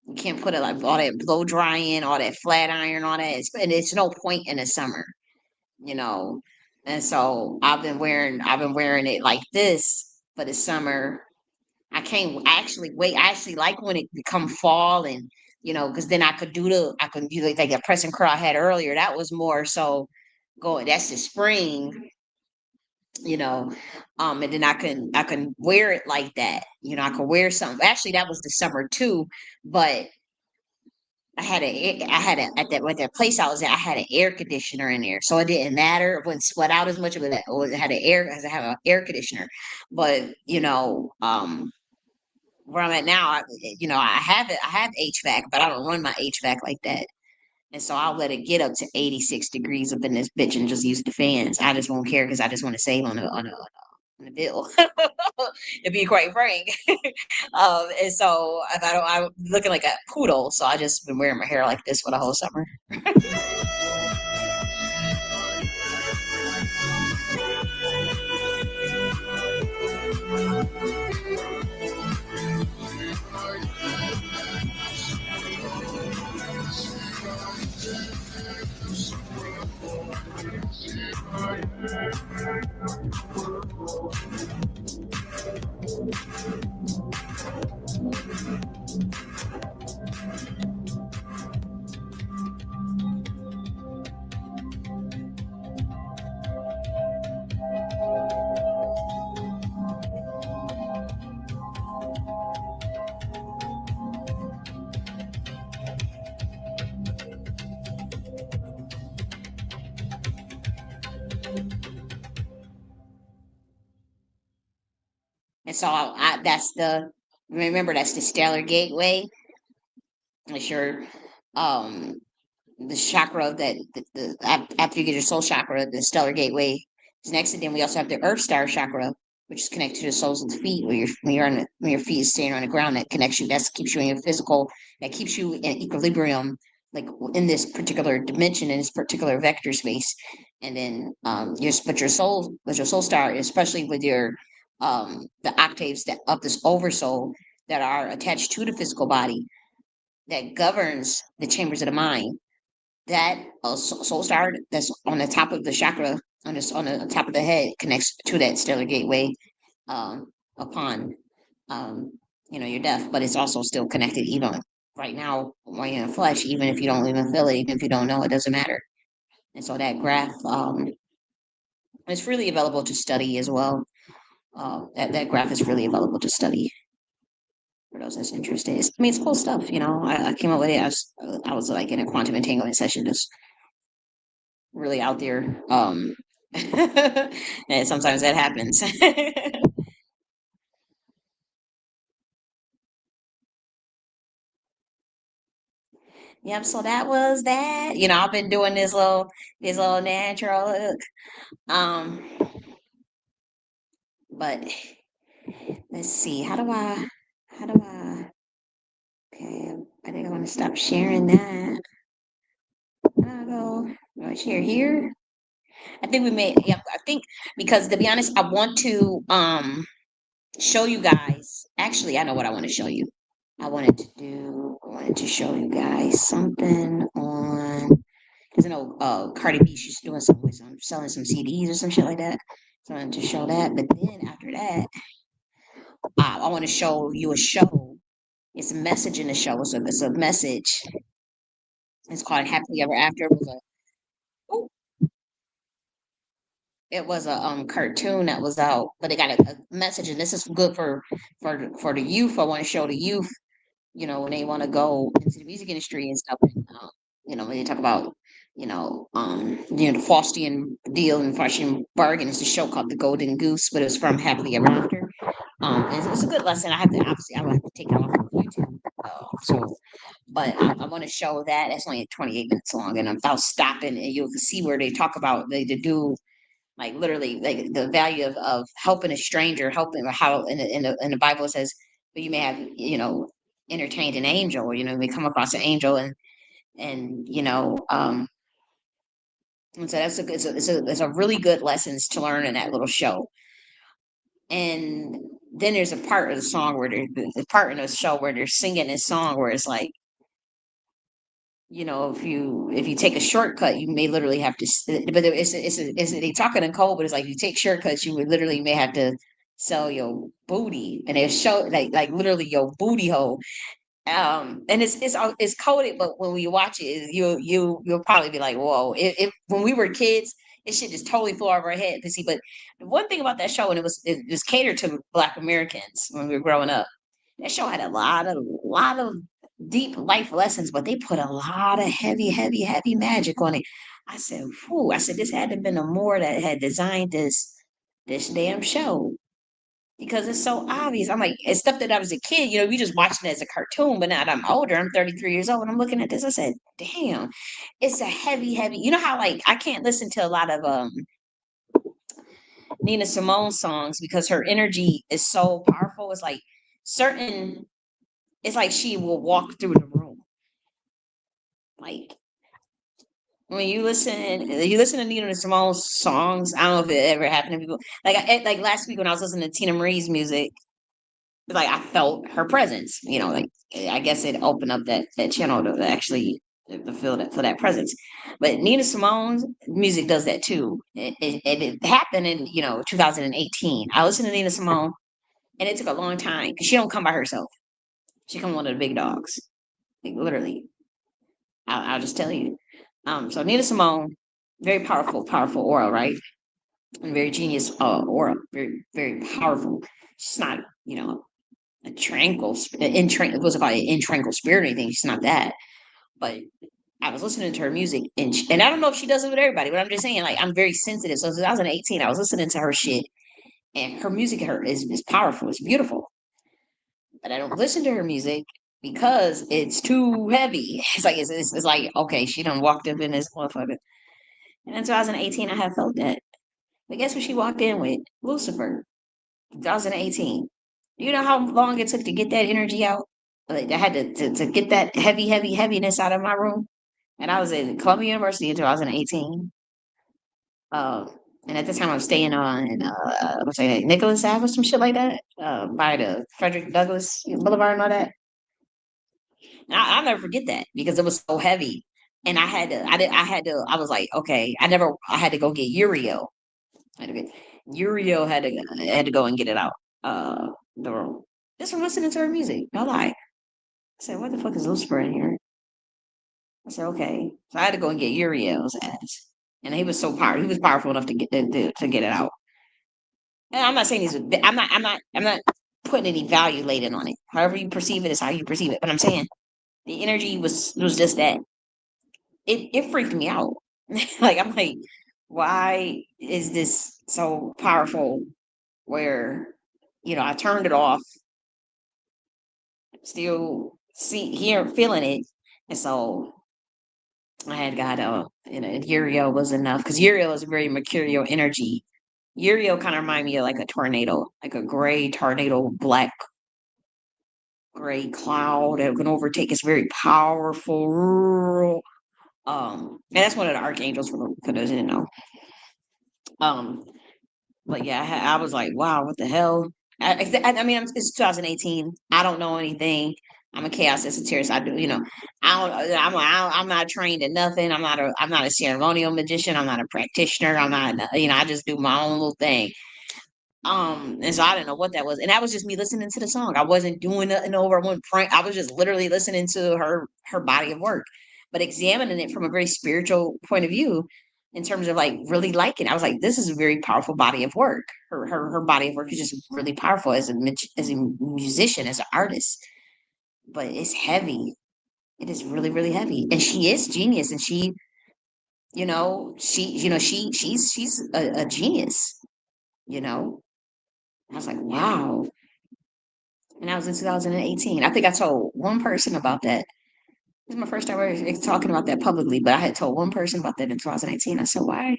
You can't put it like all that blow drying, all that flat iron, all that. And it's no point in the summer, you know. And so I've been wearing it like this for the summer. I can't actually wait. I actually like when it become fall and because then I could do like that press and curl I had earlier. That was more so going. That's the spring, you know, and then I can wear it like that. I could wear something. Actually, that was the summer too, but at that place I was at. I had an air conditioner in there, so it didn't matter. It wouldn't sweat out as much of it. It had an air as I have an air conditioner, but where I'm at now, I have HVAC, but I don't run my HVAC like that. And so I'll let it get up to 86 degrees up in this bitch and just use the fans. I just won't care because I just want to save on the. on the bill, to be quite frank. And so if I don't, I'm looking like a poodle. So I just been wearing my hair like this for the whole summer. And so that's the, remember, that's the stellar gateway. It's your, um, the chakra that after you get your soul chakra, the stellar gateway is next. And then we also have the earth star chakra, which is connected to the soles of the feet, where when your feet is standing on the ground, that connects you. That keeps you in your physical. That keeps you in equilibrium, like in this particular dimension, in this particular vector space. And then but your soul star, especially with your the octaves that of this oversoul that are attached to the physical body, that governs the chambers of the mind, that soul star that's on the top of the chakra, on the top of the head, connects to that stellar gateway, upon um, your death. But it's also still connected even right now while you're in the flesh, even if you don't even feel it, even if you don't know, it doesn't matter. And so that graph is freely available to study as well. That graph is freely available to study for those that's interested. It's cool stuff. I came up with it. I was like in a quantum entanglement session, just really out there. And sometimes that happens. Yep. So that was that. I've been doing this little natural look. Um, but let's see. How do I? Okay. I think I want to stop sharing that. I'll go. Do I share here? I think we may. Yep. I think, because to be honest, I want to show you guys. Actually, I know what I want to show you. I wanted to show you guys something on, because I know Cardi B, she's doing something with selling some CDs or some shit like that. So I wanted to show that. But then after that, I want to show you a show. It's a message in the show. It's a message. It's called Happily Ever After. Ooh, it was a cartoon that was out, but it got a message, and this is good for the youth. I want to show the youth, when they want to go into the music industry and stuff. And, when they talk about, the Faustian deal and Faustian bargain, it's a show called The Golden Goose, but it's from Happily Ever After. It's a good lesson. I will have to take it off of YouTube. But I want to show that. It's only 28 minutes long, and I'll stop and you'll see where they talk about they do, like, literally, like, the value of helping a stranger, helping, or how in the Bible it says, but you may have, entertained an angel, or you may come across an angel, and so it's a really good lessons to learn in that little show. And then there's a part of the song where the part in the show where they're singing this song where it's like, if you take a shortcut, you may literally have to. But they talking in code, but it's like, you take shortcuts, you would literally may have to sell your booty, and it show like literally your booty hole. And it's coded, but when we watch it, you'll probably be like, whoa! If when we were kids, it shit just totally flew over our head to see. But the one thing about that show, and it was catered to Black Americans when we were growing up. That show had a lot of deep life lessons, but they put a lot of heavy, heavy, heavy magic on it. I said, "Whew!" I said, "This had to have been a Moore that had designed this damn show." Because it's so obvious. I'm like, it's stuff that I was a kid, we just watching it as a cartoon, but now that I'm older, I'm 33 years old, and I'm looking at this, I said, damn, it's a heavy, heavy. You know how, like, I can't listen to a lot of Nina Simone songs because her energy is so powerful. It's like certain. It's like she will walk through the room. Like when you listen to Nina Simone's songs. I don't know if it ever happened to people. Like last week when I was listening to Tina Marie's music, like I felt her presence. Like I guess it opened up that channel to actually to feel that presence. But Nina Simone's music does that too. It happened in 2018. I listened to Nina Simone, and it took a long time because she don't come by herself. She come one of the big dogs, like literally. I'll just tell you. So Nina Simone, very powerful, powerful aura, right? And very genius aura, very, very powerful. She's not, a tranquil, what's it called, in tranquil spirit or anything. She's not that. But I was listening to her music, and I don't know if she does it with everybody, but I'm just saying, like, I'm very sensitive. So in 2018, I was listening to her shit, and her music, is powerful. It's beautiful. But I don't listen to her music because it's too heavy. It's like okay, she done walked up in this motherfucker. And in 2018, I have felt that. But guess what she walked in with? Lucifer, 2018. Do you know how long it took to get that energy out? Like I had to get that heaviness out of my room. And I was in Columbia University in 2018. Uh, and at the time I was staying on what's that, Nicholas Ave or some shit like that, by the Frederick Douglass Boulevard and all that. And I'll never forget that because it was so heavy. And I was like, okay, I had to go get Uriel. I had to get, Uriel had to go and get it out. The room. Just from listening to her music. No lie. I said, what the fuck is Lucifer in here? I said, okay. So I had to go and get Uriel's ass. And he was so powerful. He was powerful enough to get it out. And I'm not saying I'm not putting any value laden on it. However you perceive it is how you perceive it. But I'm saying the energy was just that. It freaked me out. Like I'm like, why is this so powerful? Where I turned it off, still feeling it, and so I had got Uriel was enough because Uriel is very mercurial energy. Uriel kind of remind me of like a tornado, like a gray tornado, black gray cloud that can overtake. It's very powerful. And that's one of the archangels for those who didn't know. Um, but yeah, I was like, wow, what the hell? I mean, it's 2018. I don't know anything. I'm a chaos esoterist. I do, I'm not trained in nothing. I'm not a ceremonial magician. I'm not a practitioner. I'm not, I just do my own little thing. And so I didn't know what that was, and that was just me listening to the song. I wasn't doing nothing over one prank. I was just literally listening to her body of work, but examining it from a very spiritual point of view, in terms of like really liking it. I was like, this is a very powerful body of work. Her body of work is just really powerful as a musician, as an artist, but it's heavy. It is really really heavy, and she is genius, and she's a genius. You know, I was like, wow. And that was in 2018. I think I told one person about that. This is my first time ever talking about that publicly, but I had told one person about that in 2018. I said, why?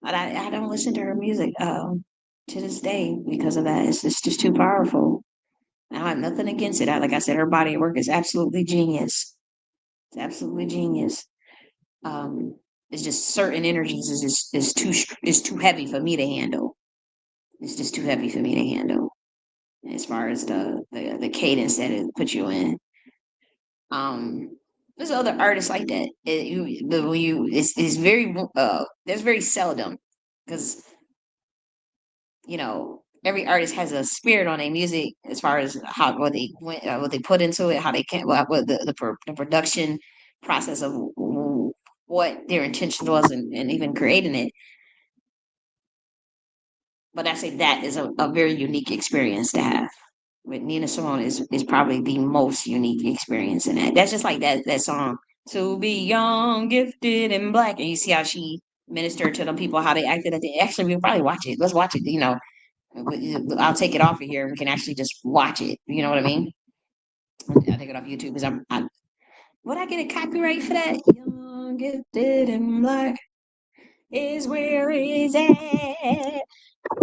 But I don't listen to her music to this day because of that. It's just too powerful. I have nothing against it. Like I said, her body of work is absolutely genius. It's absolutely genius. Um, it's just certain energies is too heavy for me to handle. It's just too heavy for me to handle as far as the cadence that it puts you in. There's other artists like that. It's very there's very seldom because every artist has a spirit on their music as far as how what they put into it, how they can what the production process of what their intention was and even creating it. But I say that is a very unique experience to have. With Nina Simone is probably the most unique experience in that. That's just like that song, "To Be Young, Gifted, and Black," and you see how she ministered to the people, how they acted at the. Actually, we'll probably watch it. Let's watch it. I'll take it off of here. We can actually just watch it. You know what I mean? I'll take it off YouTube because would I get a copyright for that? Young, gifted, and black is where is at.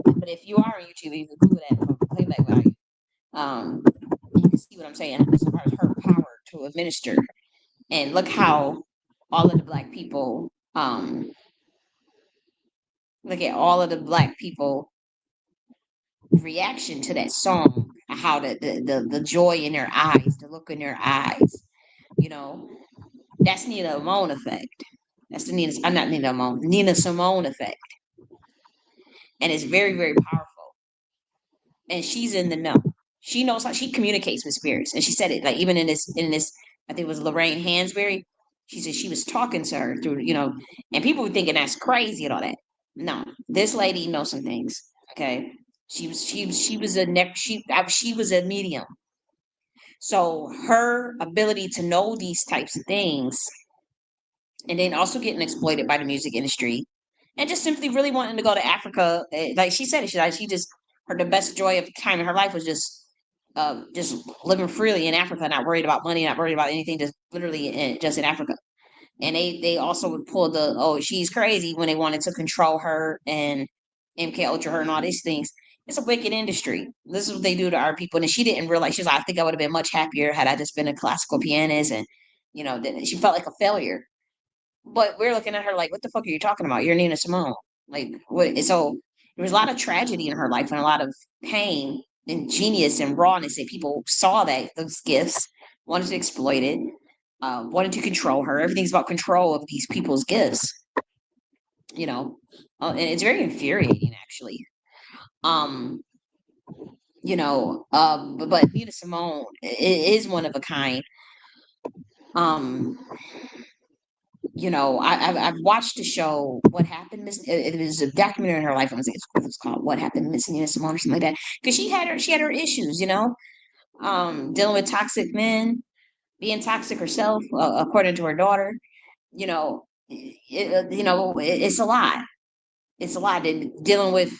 But if you are on YouTube, you can Google that for playback value. Um, you can see what I'm saying as far as her power to administer. And look how all of the black people, look at all of the black people reaction to that song, how the joy in their eyes, the look in their eyes, you know, that's Nina Simone effect. That's the Nina, I'm not Nina Simone, Nina Simone effect. And it's very, very powerful. And she's in the know. She knows how she communicates with spirits. And she said it like even in this, I think it was Lorraine Hansberry. She said she was talking to her through, and people were thinking that's crazy and all that. No, this lady knows some things. Okay. She was a neck she was a medium. So her ability to know these types of things and then also getting exploited by the music industry and just simply really wanting to go to Africa. Like she said, she just her the best joy of time in her life was just living freely in Africa, not worried about money, not worried about anything, just literally just in Africa. And they also would pull the she's crazy when they wanted to control her and MK Ultra her and all these things. It's a wicked industry. This is what they do to our people. And she didn't realize she's like, I think I would have been much happier had I just been a classical pianist and then she felt like a failure. But we're looking at her like, what the fuck are you talking about? You're Nina Simone. Like, what? So there was a lot of tragedy in her life and a lot of pain and genius and rawness that people saw that those gifts, wanted to exploit it, wanted to control her. Everything's about control of these people's gifts, you know, and it's very infuriating actually. Um, but Nina Simone is one of a kind. Um, I've watched the show What Happened Miss. It was a documentary in her life. I was like, it's called What Happened Miss Nina Simone or something like that. Because she had her issues, dealing with toxic men, being toxic herself, according to her daughter. It's a lot. It's a lot. And dealing with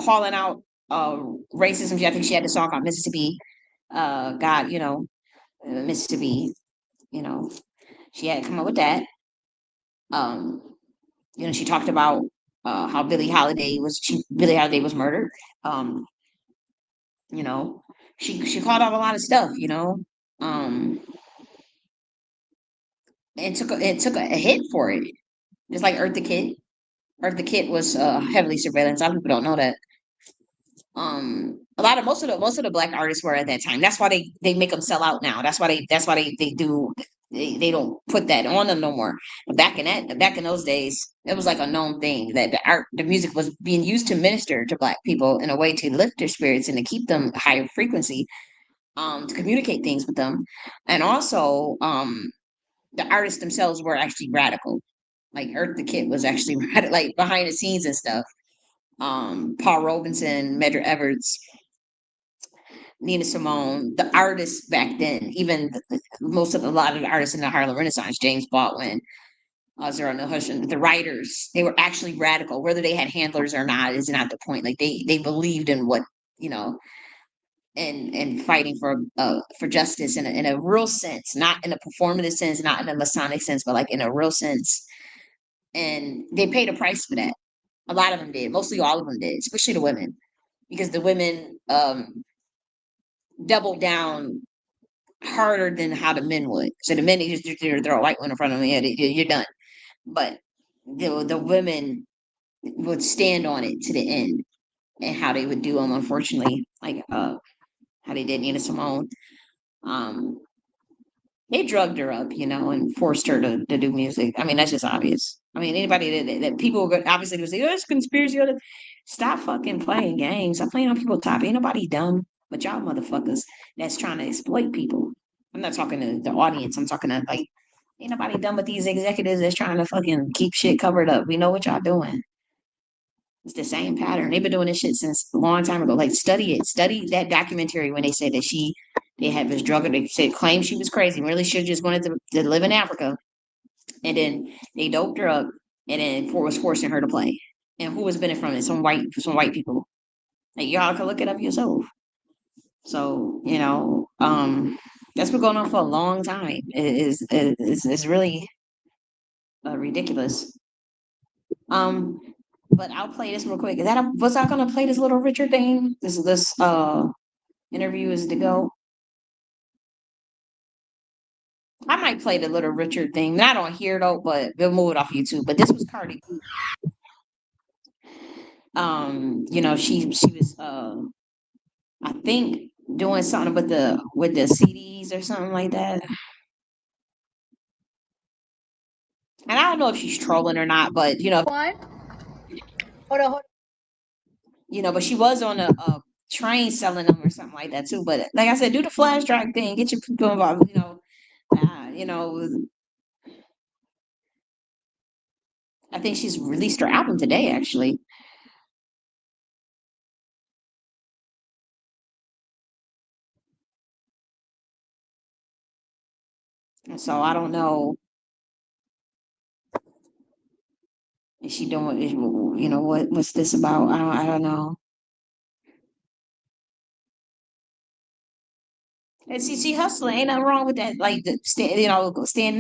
calling out racism. I think she had a song called Mississippi. God, Mississippi. You know, she had to come up with that. Um, she talked about how Billie Holiday was murdered. Um, you know, she called out a lot of stuff. Um, and took a hit for it, just like Earth the Kid. Earth the Kid was heavily surveillance. A lot of people don't know that. A lot of most of the black artists were at that time. That's why they make them sell out now. That's why they do they don't put that on them no more. But back in those days, it was like a known thing that the music was being used to minister to black people in a way to lift their spirits and to keep them higher frequency, to communicate things with them, and also the artists themselves were actually radical. Like Earth the Kid was actually like behind the scenes and stuff. Paul Robinson, Medgar Evers, Nina Simone, the artists back then, even a lot of the artists in the Harlem Renaissance, James Baldwin, Zero No Hush, the writers, they were actually radical. Whether they had handlers or not is not the point. Like they believed in what you know, and fighting for justice in a real sense, not in a performative sense, not in a Masonic sense, but like in a real sense. And they paid a price for that. A lot of them did. Mostly all of them did, especially the women, because the women doubled down harder than how the men would. So the men, they just throw a white one in front of them, yeah, you're done. But the women would stand on it to the end, and how they would do them, unfortunately, like how they did Nina Simone. Um, they drugged her up, and forced her to do music. I mean, that's just obvious. I mean, anybody that people obviously would say, oh, it's conspiracy. Stop fucking playing games. Stop playing on people's top. Ain't nobody dumb but y'all motherfuckers that's trying to exploit people. I'm not talking to the audience. I'm talking to like, ain't nobody dumb but these executives that's trying to fucking keep shit covered up. We know what y'all doing. It's the same pattern. They've been doing this shit since a long time ago. Like, study it. Study that documentary when they said that they had this drug. They said claimed she was crazy. Really, should just wanted to live in Africa, and then they doped her up, and then was forcing her to play. And who was benefiting from it? Some white people. Like, y'all can look it up yourself. So that's been going on for a long time. It's really ridiculous. Um, But I'll play this real quick. Is that was I gonna play this Little Richard thing? This interview is to go. I might play the Little Richard thing. Not on here though, but we'll move it off YouTube. But this was Cardi. She was I think doing something with the CDs or something like that. And I don't know if she's trolling or not, but What? Hold on, hold but she was on a train selling them or something like that too. But like I said, do the flash drive thing, get your people involved. I think she's released her album today, actually. And so I don't know. Is she doing? What's this about? I don't know. And she hustling. Ain't nothing wrong with that. Like standing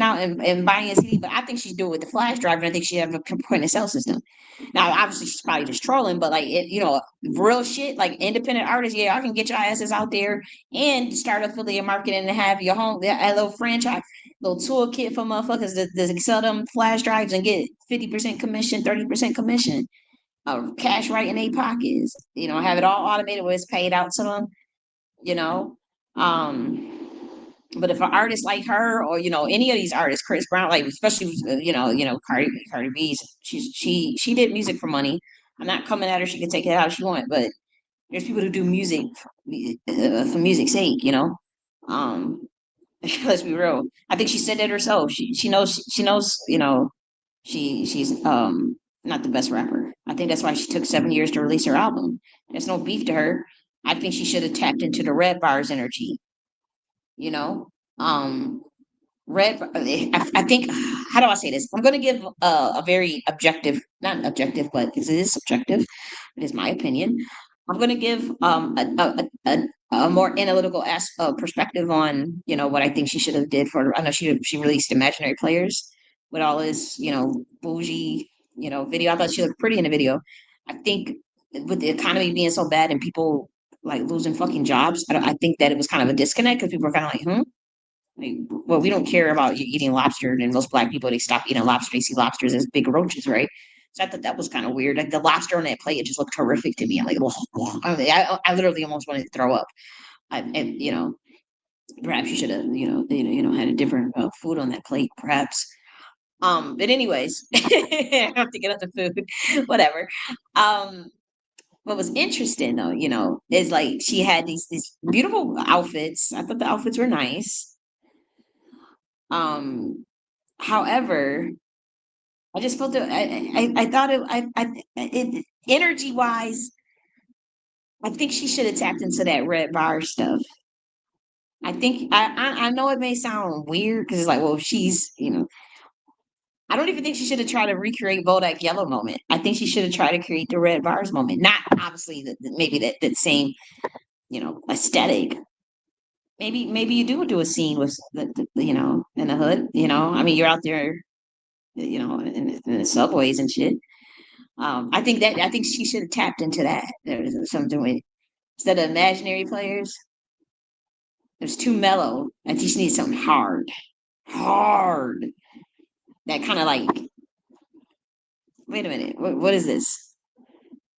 out and buying a CD. But I think she's doing it with the flash drive, and I think she have a point of sale system. Now, obviously, she's probably just trolling, but like real shit, like independent artists. Yeah, I can get your asses out there and start affiliate marketing and have your home a little franchise, little toolkit for motherfuckers that sell them flash drives and get 50% commission, 30% commission, cash right in their pockets. Have it all automated where it's paid out to them. You know, um but if an artist like her or any of these artists, Chris Brown, like especially Cardi B's, she did music for money. I'm not coming at her; she can take it how she want. But there's people who do music for music's sake, Um, let's be real. I think she said that herself. She knows she's not the best rapper. I think that's why she took 7 years to release her album. There's no beef to her. I think she should have tapped into the red bars energy, you know. Um, I think, how do I say this? I'm going to give a very objective, not objective, but it is subjective. It is my opinion. I'm going to give a more analytical perspective on what I think she should have did for. I know she released Imaginary Players with all this bougie video. I thought she looked pretty in the video. I think with the economy being so bad and people like losing fucking jobs, I think that it was kind of a disconnect because people were kind of like, like, well, we don't care about you eating lobster, and most black people they stop eating lobster. They see lobsters as big roaches, right? So I thought that was kind of weird. Like the lobster on that plate, it just looked horrific to me. I'm like, oh, I literally almost wanted to throw up. And perhaps you should have, had a different food on that plate, perhaps. But anyways, I'm thinking of the food, whatever. Um, what was interesting though, is like she had these beautiful outfits. I thought the outfits were nice. Um, However, I just felt that I thought energy wise, I think she should have tapped into that red bar stuff. I think I know it may sound weird because it's like, well, she's I don't even think she should have tried to recreate Bodak Yellow moment. I think she should have tried to create the red bars moment. Not obviously maybe that same aesthetic. Maybe you do a scene with in the hood. I mean, you're out there, in the subways and shit. I think she should have tapped into that. There was something with instead of imaginary players, it was too mellow. I just need something hard, hard. That kind of like, wait a minute, what is this?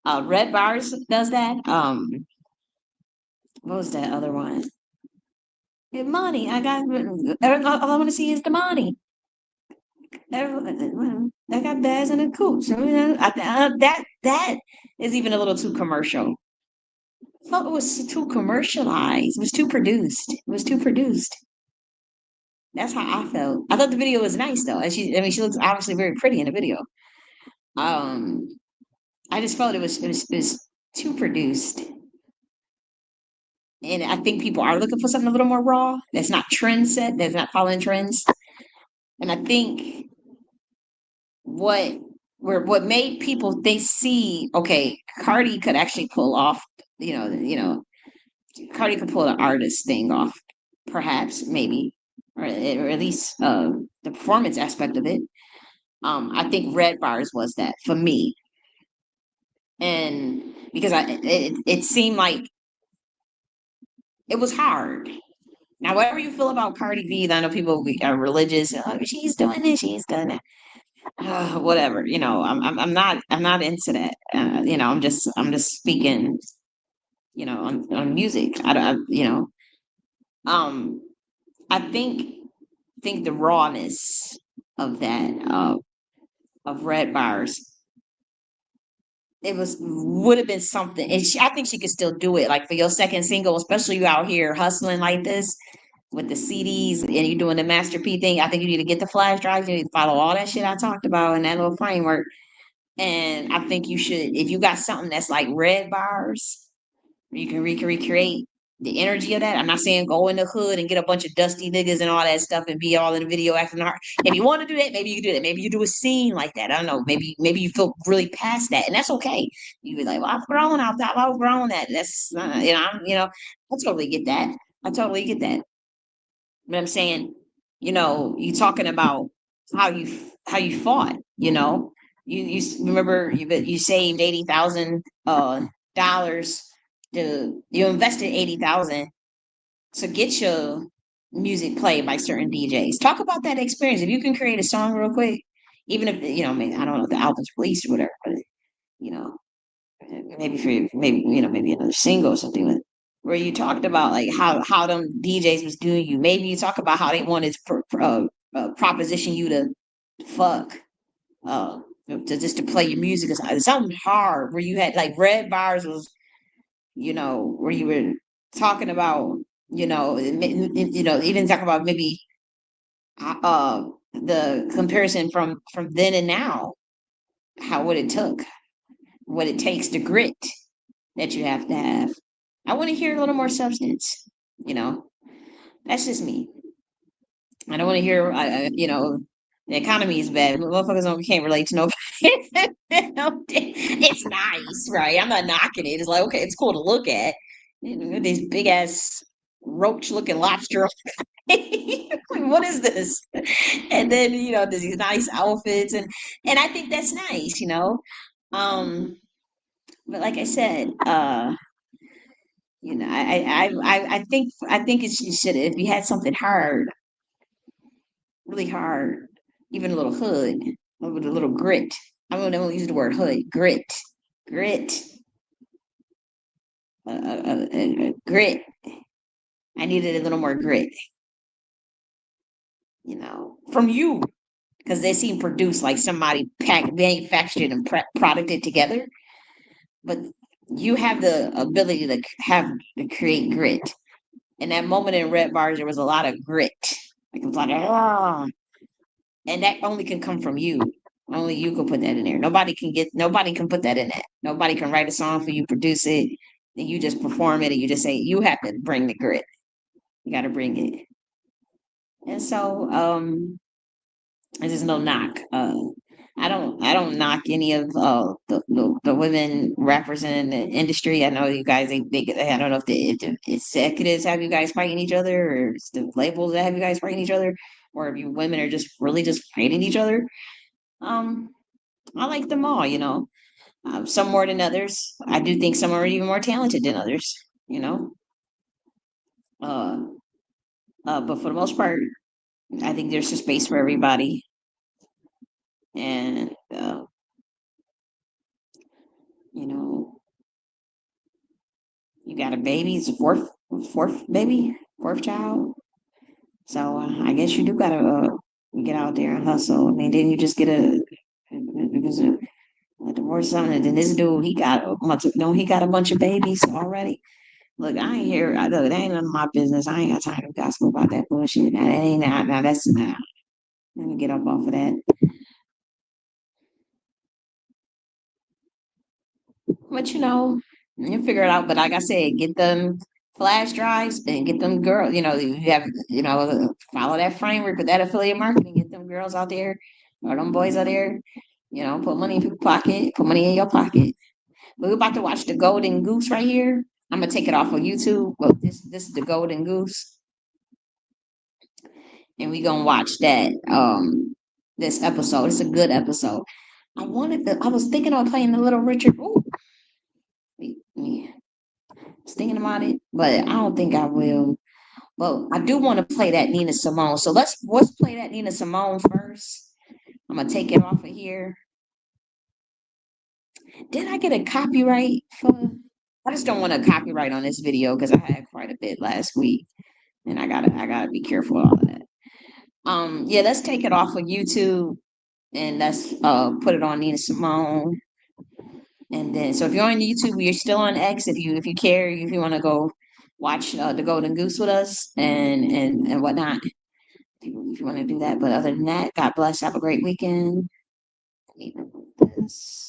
Red Bars does that. What was that other one? Yeah, money. All I want to see is the money. I got bags in the coops. That is even a little too commercial. I felt it was too commercialized. It was too produced. It was too produced. That's how I felt. I thought the video was nice though. I mean, she looks obviously very pretty in the video. Um, I just felt it was too produced, and I think people are looking for something a little more raw. That's not trend set. That's not following trends. And I think what what made people they see okay, Cardi could actually pull off. Cardi could pull the artist thing off, perhaps, maybe, or at least the performance aspect of it. I think Red Bars was that for me. And because it seemed like it was hard. Now, whatever you feel about Cardi B, I know people are religious. Oh, she's doing this, she's doing that. Whatever, I'm not into that. I'm just speaking, on music. Um, I think the rawness of that of Red Bars, it would have been something. And I think she could still do it. Like for your second single, especially you out here hustling like this with the CDs and you doing the Master P thing. I think you need to get the flash drives. You need to follow all that shit I talked about in that little framework. And I think you should, if you got something that's like Red Bars, you can recreate the energy of that. I'm not saying go in the hood and get a bunch of dusty niggas and all that stuff and be all in the video acting hard. If you want to do that, maybe you can do that. Maybe you do a scene like that. I don't know. Maybe you feel really past that, and that's okay. You be like, well, I've grown. I've outgrown that. That's I totally get that. I totally get that. But I'm saying, you talking about how you fought. You remember you saved $80,000 you invested 80,000 to get your music played by certain DJs. Talk about that experience. If you can create a song real quick, even if I mean, I don't know if the album's released or whatever, but you know, maybe another single or something where you talked about like how them DJs was doing you. Maybe you talk about how they wanted to proposition you to fuck to just to play your music or something hard where you had like Red Bars was where you were talking about, even talk about maybe the comparison from then and now, how what it took, what it takes, the grit that you have to have. I want to hear a little more substance. You know, that's just me. I don't want to hear, the economy is bad. Motherfuckers can't relate to nobody. It's nice, right? I'm not knocking it. It's like, okay, it's cool to look at. These big ass roach looking lobster. Like, what is this? And then, there's these nice outfits and I think that's nice. Um, but like I said, I think you should, if you had something hard, really hard, even a little hood, with a little grit. I'm gonna use the word hood, grit, grit. I needed a little more grit, from you, because they seem produced like somebody manufactured and produced together. But you have the ability to create grit. In that moment in Red Bars, there was a lot of grit. Like it was like, ah, and that only can come from you. Only you can put that in there. Nobody can put that in that. Nobody can write a song for you, produce it, and you just perform it and you just say you have to bring the grit. You gotta bring it. And so there's no knock. I don't knock any of the women rappers in the industry. I know you guys I don't know if the executives have you guys fighting each other or it's the labels that have you guys fighting each other, or if you women are just really just fighting each other. Um, I like them all. Some more than others. I do think some are even more talented than others, you know. Uh, but for the most part, I think there's a space for everybody. And, you know, you got a baby, it's a fourth baby, fourth child. So I guess you do gotta get out there and hustle. I mean, then you just get a divorce son, and then this dude he got a bunch of babies already. Look, I ain't here. Look, that ain't none of my business. I ain't got time to gossip about that bullshit. That ain't that. Now that's not. Let me get up off of that. But you figure it out. But like I said, get them flash drives and get them girls. You have follow that framework with that affiliate marketing. Get them girls out there or them boys out there. Put money in people's pocket. Put money in your pocket. We're about to watch the Golden Goose right here. I'm gonna take it off of YouTube. Well, this is the Golden Goose, and we gonna watch that this episode. It's a good episode. I was thinking of playing the Little Richard. Ooh, me thinking about it, but I don't think I will. Well, I do want to play that Nina Simone. So let's play that Nina Simone first. I'm gonna take it off of here. Did I get a copyright for? I just don't want a copyright on this video because I had quite a bit last week, and I gotta be careful of all of that. Yeah, let's take it off of YouTube and let's put it on Nina Simone. And then, so if you're on YouTube, you're still on X. If you care, if you want to go watch the Golden Goose with us and whatnot, if you want to do that. But other than that, God bless. Have a great weekend. This.